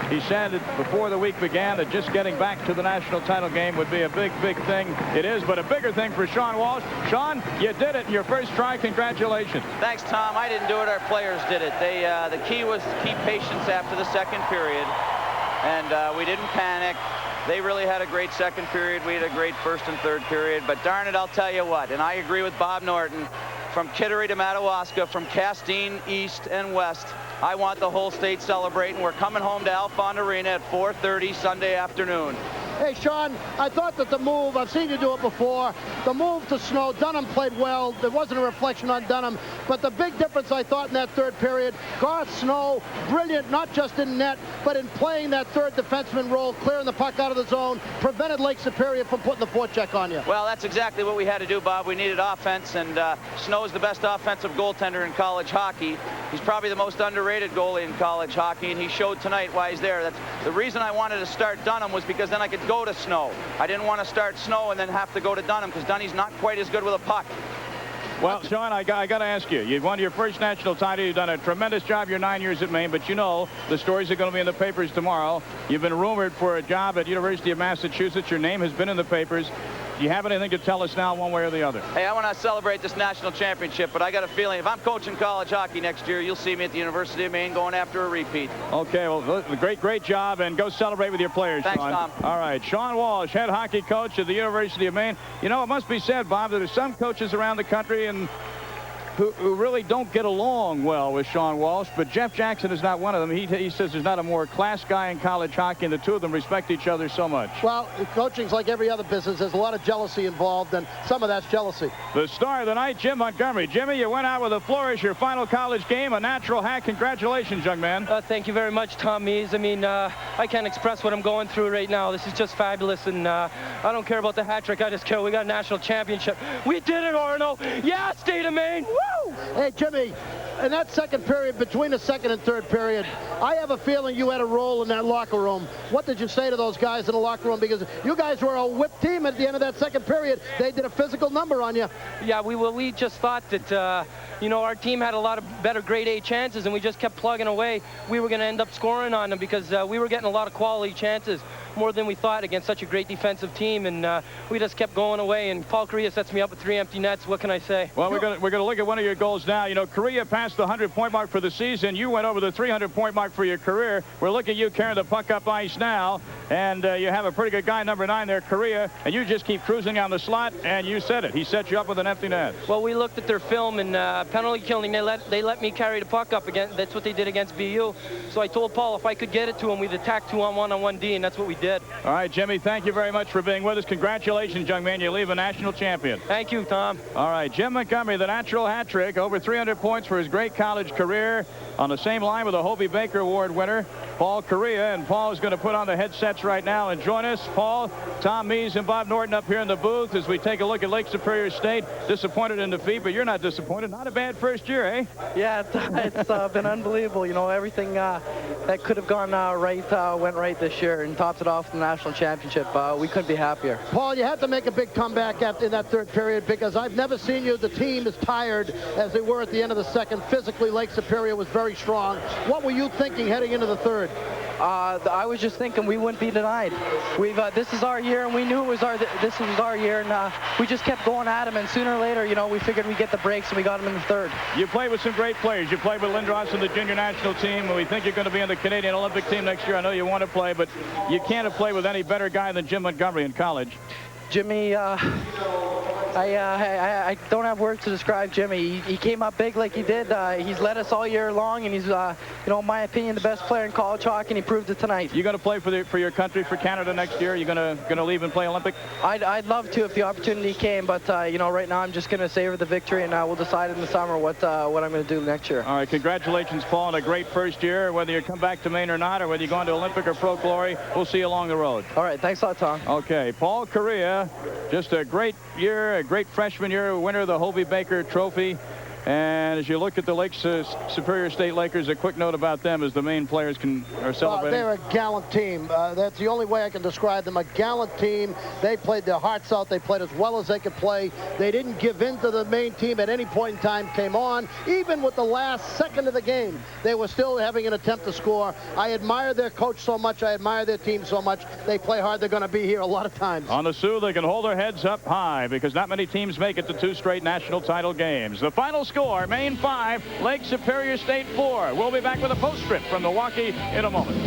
He said that before the week began that just getting back to the national title game would be a big, big thing. It is, but a bigger thing for Sean Walsh. Sean, you did it in your first try. Congratulations. Thanks, Tom. I didn't do it. Our players did it. The key was to keep patience after the second period, and we didn't panic. They really had a great second period. We had a great first and third period. But darn it, I'll tell you what, and I agree with Bob Norton, from Kittery to Madawaska, from Castine east and west, I want the whole state celebrating. We're coming home to Alfond Arena at 4:30 Sunday afternoon. Hey, Sean, I thought that the move, I've seen you do it before, the move to Snow, Dunham played well. There wasn't a reflection on Dunham, but the big difference I thought in that third period, Garth Snow, brilliant, not just in net, but in playing that third defenseman role, clearing the puck out of the zone, prevented Lake Superior from putting the forecheck on you. Well, that's exactly what we had to do, Bob. We needed offense, and Snow's the best offensive goaltender in college hockey. He's probably the most underrated goalie in college hockey, and he showed tonight why he's there. That's the reason I wanted to start Dunham, was because then I could go to Snow. I didn't want to start Snow and then have to go to Dunham, because Dunny's not quite as good with a puck. Well, Sean, I got to ask you. You've won your first national title. You've done a tremendous job your 9 years at Maine, but you know the stories are going to be in the papers tomorrow. You've been rumored for a job at University of Massachusetts. Your name has been in the papers. Do you have anything to tell us now, one way or the other? Hey, I want to celebrate this national championship, but I got a feeling if I'm coaching college hockey next year, you'll see me at the University of Maine going after a repeat. Okay, well, great job, and go celebrate with your players, Thanks, Sean. Tom. All right, Sean Walsh, head hockey coach at the University of Maine. You know, it must be said, Bob, that there's some coaches around the country, and who really don't get along well with Sean Walsh, but Jeff Jackson is not one of them. He says there's not a more class guy in college hockey, and the two of them respect each other so much. Well, coaching's like every other business. There's a lot of jealousy involved, and some of that's jealousy. The star of the night, Jim Montgomery. Jimmy, you went out with a flourish, your final college game, a natural hack. Congratulations, young man. Thank you very much, Tom Mees. I mean, I can't express what I'm going through right now. This is just fabulous, and I don't care about the hat trick. I just care we got a national championship. We did it, Arno. Yeah, state of Maine. Woo! Hey, Jimmy, in that second period, between the second and third period, I have a feeling you had a role in that locker room. What did you say to those guys in the locker room? Because you guys were a whipped team at the end of that second period. They did a physical number on you. Yeah, we just thought that, you know, our team had a lot of better grade A chances, and we just kept plugging away. We were going to end up scoring on them because we were getting a lot of quality chances, more than we thought against such a great defensive team, and we just kept going away. And Paul Correa sets me up with 3 empty nets. What can I say? Well, we're going to look at one of your goals now. You know, Correa passed the 100-point mark for the season. You went over the 300-point mark for your career. We're looking at you carrying the puck up ice now, and you have a pretty good guy, number 9 there, Correa, and you just keep cruising down the slot, and you said it. He set you up with an empty net. Well, we looked at their film, and penalty killing, they let me carry the puck up again. That's what they did against BU. So I told Paul if I could get it to him, we'd attack 2-on-1 on 1D, and that's what we did. All right, Jimmy, thank you very much for being with us. Congratulations, young man. You leave a national champion. Thank you, Tom. All right, Jim Montgomery, the natural hat trick, over 300 points for his great college career, on the same line with the Hobie Baker Award winner, Paul Correa. And Paul is going to put on the headsets right now and join us. Paul, Tom Mees, and Bob Norton up here in the booth as we take a look at Lake Superior State. Disappointed in defeat, but you're not disappointed. Not a bad first year, eh? Yeah, it's been unbelievable. You know, everything that could have gone right went right this year, and topped it off with the national championship. We couldn't be happier. Paul, you had to make a big comeback in that third period, because I've never seen the team as tired as they were at the end of the second. Physically, Lake Superior was very strong. What were you thinking heading into the third? I was just thinking we wouldn't be denied. This is our year, and we knew this was our year, and we just kept going at them, and sooner or later, you know, we figured we'd get the breaks, and we got them in the third. You played with some great players. You played with Lindros in the junior national team, and we think you're going to be in the Canadian Olympic team next year. I know you want to play, but you can't have played with any better guy than Jim Montgomery in college. Jimmy, I don't have words to describe Jimmy. He came up big like he did. He's led us all year long, and he's, you know, in my opinion, the best player in college hockey, and he proved it tonight. You going to play for your country, for Canada next year? You going to leave and play Olympic? I'd love to if the opportunity came, but you know, right now I'm just going to savor the victory, and we'll decide in the summer what I'm going to do next year. All right, congratulations, Paul, on a great first year. Whether you come back to Maine or not, or whether you're going to Olympic or Pro Glory, we'll see you along the road. All right, thanks a lot, Tom. Okay, Paul Correa, just a great year, a great freshman year, winner of the Hobie Baker Trophy. And as you look at the Lake Superior State Lakers, a quick note about them as the main players are celebrating. They're a gallant team. That's the only way I can describe them. A gallant team. They played their hearts out. They played as well as they could play. They didn't give in to the main team at any point in time. Came on. Even with the last second of the game, they were still having an attempt to score. I admire their coach so much. I admire their team so much. They play hard. They're going to be here a lot of times. On the Sioux, they can hold their heads up high because not many teams make it to 2 straight national title games. The final score, Maine 5, Lake Superior State 4. We'll be back with a postscript from Milwaukee in a moment.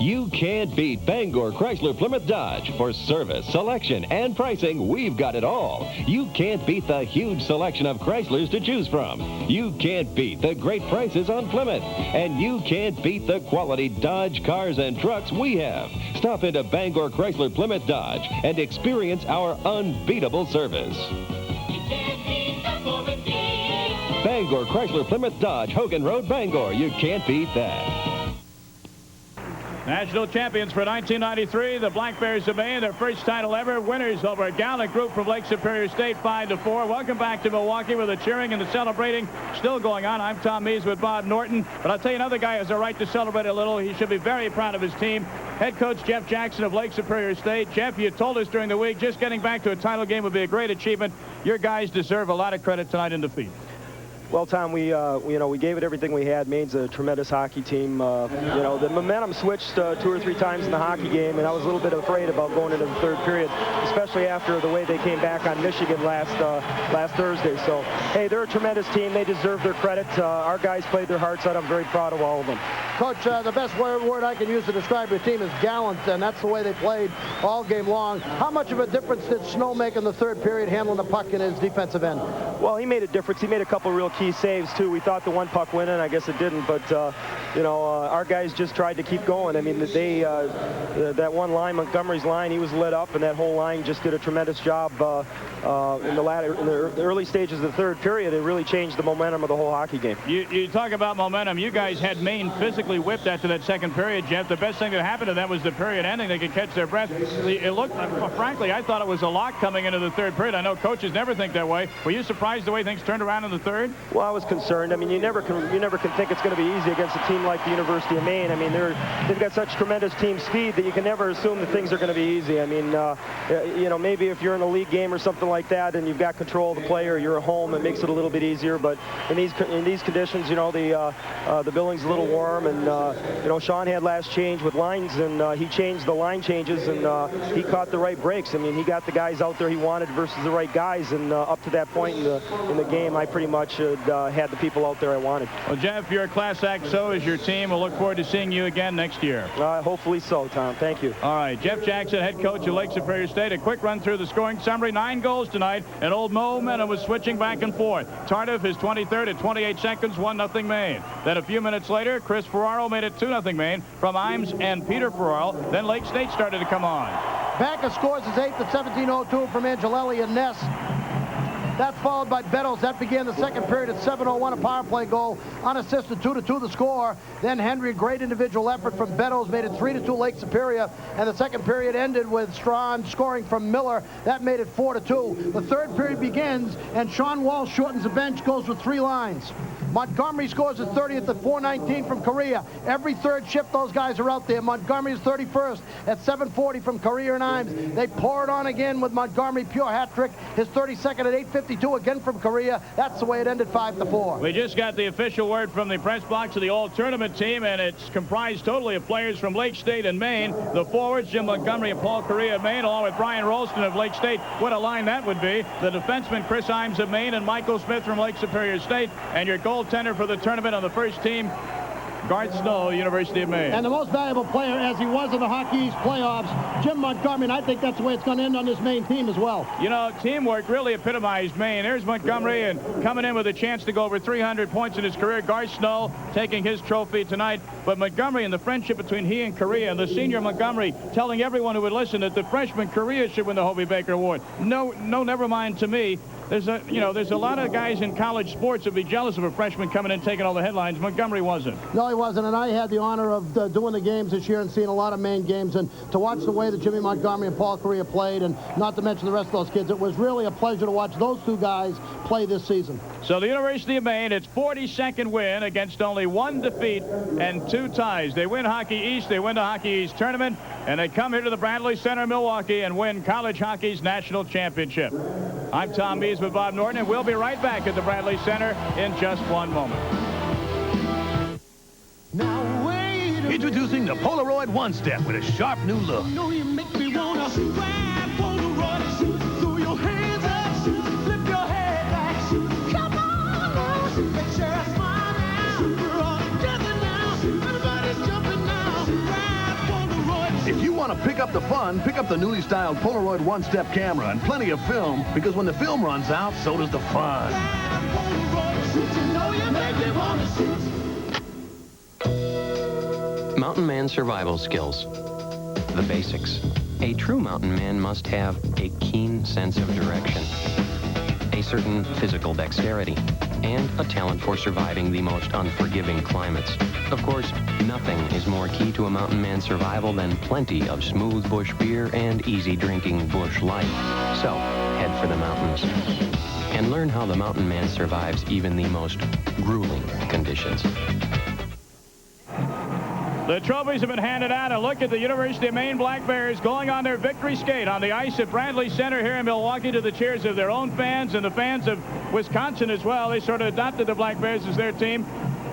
You can't beat Bangor Chrysler Plymouth Dodge. For service, selection, and pricing, we've got it all. You can't beat the huge selection of Chryslers to choose from. You can't beat the great prices on Plymouth. And you can't beat the quality Dodge cars and trucks we have. Stop into Bangor Chrysler Plymouth Dodge and experience our unbeatable service. Bangor Chrysler Plymouth Dodge, Hogan Road, Bangor. You can't beat that. National champions for 1993, the Black Bears of Maine, their first title ever. Winners over a gallant group from Lake Superior State, 5-4. Welcome back to Milwaukee, where the cheering and the celebrating still going on. I'm Tom Mees with Bob Norton. But I'll tell you, another guy has a right to celebrate a little. He should be very proud of his team. Head coach Jeff Jackson of Lake Superior State. Jeff, you told us during the week just getting back to a title game would be a great achievement. Your guys deserve a lot of credit tonight in defeat. Well, Tom, we gave it everything we had. Maine's a tremendous hockey team. The momentum switched 2 or 3 times in the hockey game, and I was a little bit afraid about going into the third period, especially after the way they came back on Michigan last Thursday. So, hey, they're a tremendous team. They deserve their credit. Our guys played their hearts out. I'm very proud of all of them. Coach, the best word I can use to describe your team is gallant, and that's the way they played all game long. How much of a difference did Snow make in the third period handling the puck in his defensive end? Well, he made a difference. He made a couple real key saves, too. We thought the one puck went in. I guess it didn't, but, our guys just tried to keep going. I mean, that one line, Montgomery's line, he was lit up, and that whole line just did a tremendous job in the early stages of the third period. It really changed the momentum of the whole hockey game. You talk about momentum. You guys had Maine physically whipped after that second period, Jeff. The best thing that happened to them was the period ending. They could catch their breath. It looked, frankly, I thought it was a lock coming into the third period. I know coaches never think that way. Were you surprised the way things turned around in the third? Well, I was concerned. I mean, you never can think it's going to be easy against a team like the University of Maine. I mean, they've got such tremendous team speed that you can never assume that things are going to be easy. I mean, maybe if you're in a league game or something like that and you've got control of the play or you're at home, it makes it a little bit easier. But in these conditions, the building's a little warm, and Sean had last change with lines, and he changed the line changes, and he caught the right breaks. I mean, he got the guys out there he wanted versus the right guys, and up to that point in the game, I pretty much had the people out there I wanted. Well, Jeff, you're a class act. So is your team. We'll look forward to seeing you again next year. Hopefully so, Tom. Thank you. All right, Jeff Jackson, head coach of Lake Superior State. A quick run through the scoring summary. 9 goals tonight, and old momentum was switching back and forth. Tardif, his 23rd at 28 seconds, 1-0 Maine. Then a few minutes later, Chris Ferraro made it 2-0 Maine from Imes and Peter Ferraro. Then Lake State started to come on. Backus scores his 8th at 17:02 from Angelelli and Ness. That's followed by Beddoes. That began the second period at 7:01, a power play goal, unassisted, 2-2 the score. Then Henry, a great individual effort from Beddoes, made it 3-2 Lake Superior, and the second period ended with Strawn scoring from Miller. That made it 4-2. The third period begins, and Sean Walsh shortens the bench, goes with 3 lines. Montgomery scores his 30th at 4:19 from Correa. Every third shift, those guys are out there. Montgomery's 31st at 7:40 from Correa and Imes. They pour it on again with Montgomery, pure hat trick. His 32nd at 8:52 again from Correa. That's the way it ended, 5-4. We just got the official word from the press box of the all-tournament team, and it's comprised totally of players from Lake State and Maine. The forwards, Jim Montgomery and Paul Correa of Maine, along with Brian Rolston of Lake State. What a line that would be. The defenseman, Chris Imes of Maine, and Michael Smith from Lake Superior State. And your goaltender for the tournament on the first team, Garth Snow, University of Maine. And the most valuable player, as he was in the Hockey East playoffs, Jim Montgomery, and I think that's the way it's going to end on this Maine team as well. Teamwork really epitomized Maine. There's Montgomery, and coming in with a chance to go over 300 points in his career. Garth Snow taking his trophy tonight. But Montgomery and the friendship between he and Correa, and the senior Montgomery telling everyone who would listen that the freshman Correa should win the Hobie Baker Award. No, never mind to me. There's a lot of guys in college sports that would be jealous of a freshman coming in taking all the headlines. Montgomery wasn't. No, he wasn't, and I had the honor of doing the games this year and seeing a lot of Maine games, and to watch the way that Jimmy Montgomery and Paul Correa played, and not to mention the rest of those kids, it was really a pleasure to watch those two guys play this season. So the University of Maine, its 42nd win against only 1 defeat and 2 ties. They win Hockey East, they win the Hockey East tournament, and they come here to the Bradley Center in Milwaukee and win college hockey's national championship. I'm Tom Mees with Bob Norton, and we'll be right back at the Bradley Center in just one moment. Introducing the Polaroid One Step with a sharp new look. You make me wanna ride Polaroid, throw your hands up, flip your head back. Come on now, let's share a smile now. We're all together now, everybody's jumping now. Ride Polaroid. If you want to pick up the fun, pick up the newly styled Polaroid One Step camera and plenty of film, because when the film runs out, so does the fun. Ride Polaroid, you know you make me wanna shoot. Mountain man survival skills. The basics. A true mountain man must have a keen sense of direction, a certain physical dexterity, and a talent for surviving the most unforgiving climates. Of course, nothing is more key to a mountain man's survival than plenty of smooth bush beer and easy drinking bush light. So, head for the mountains and learn how the mountain man survives even the most grueling conditions. The trophies have been handed out, and look at the University of Maine Black Bears going on their victory skate on the ice at Bradley Center here in Milwaukee to the cheers of their own fans and the fans of Wisconsin as well. They sort of adopted the Black Bears as their team.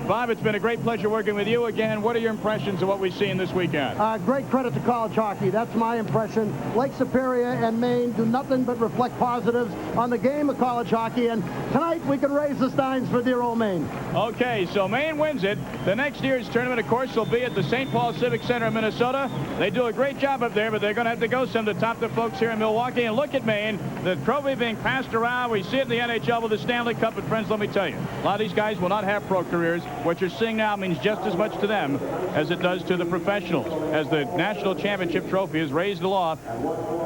Bob, it's been a great pleasure working with you again. What are your impressions of what we've seen this weekend? Great credit to college hockey. That's my impression. Lake Superior and Maine do nothing but reflect positives on the game of college hockey, and tonight we can raise the steins for dear old Maine. Okay, so Maine wins it. The next year's tournament, of course, will be at the St. Paul Civic Center in Minnesota. They do a great job up there, but they're going to have to go some to top the folks here in Milwaukee. And look at Maine, the trophy being passed around. We see it in the NHL with the Stanley Cup. But friends, let me tell you, a lot of these guys will not have pro careers. What you're seeing now means just as much to them as it does to the professionals, as the national championship trophy is raised aloft.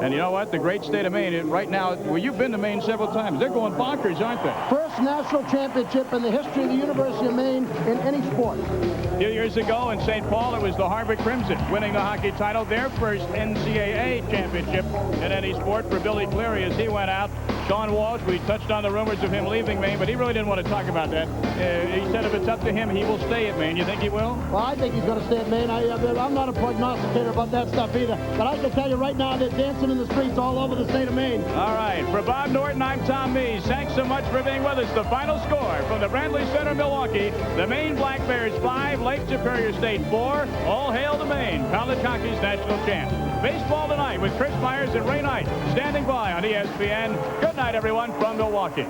And you know what? The great state of Maine, right now, well, you've been to Maine several times. They're going bonkers, aren't they? First national championship in the history of the University of Maine in any sport. A few years ago in St. Paul, it was the Harvard Crimson winning the hockey title, their first NCAA championship in any sport for Billy Cleary as he went out. Sean Walsh, we touched on the rumors of him leaving Maine, but he really didn't want to talk about that. He said if it's up to him, he will stay at Maine. You think he will? Well, I think he's going to stay at Maine. I'm not a prognosticator about that stuff either, but I can tell you right now they're dancing in the streets all over the state of Maine. All right. For Bob Norton, I'm Tom Mees. Thanks so much for being with us. The final score from the Bradley Center, Milwaukee. The Maine Black Bears 5, Lake Superior State 4. All hail to Maine, college hockey's national champ. Baseball tonight with Chris Myers and Ray Knight standing by on ESPN. Good night, everyone, from Milwaukee.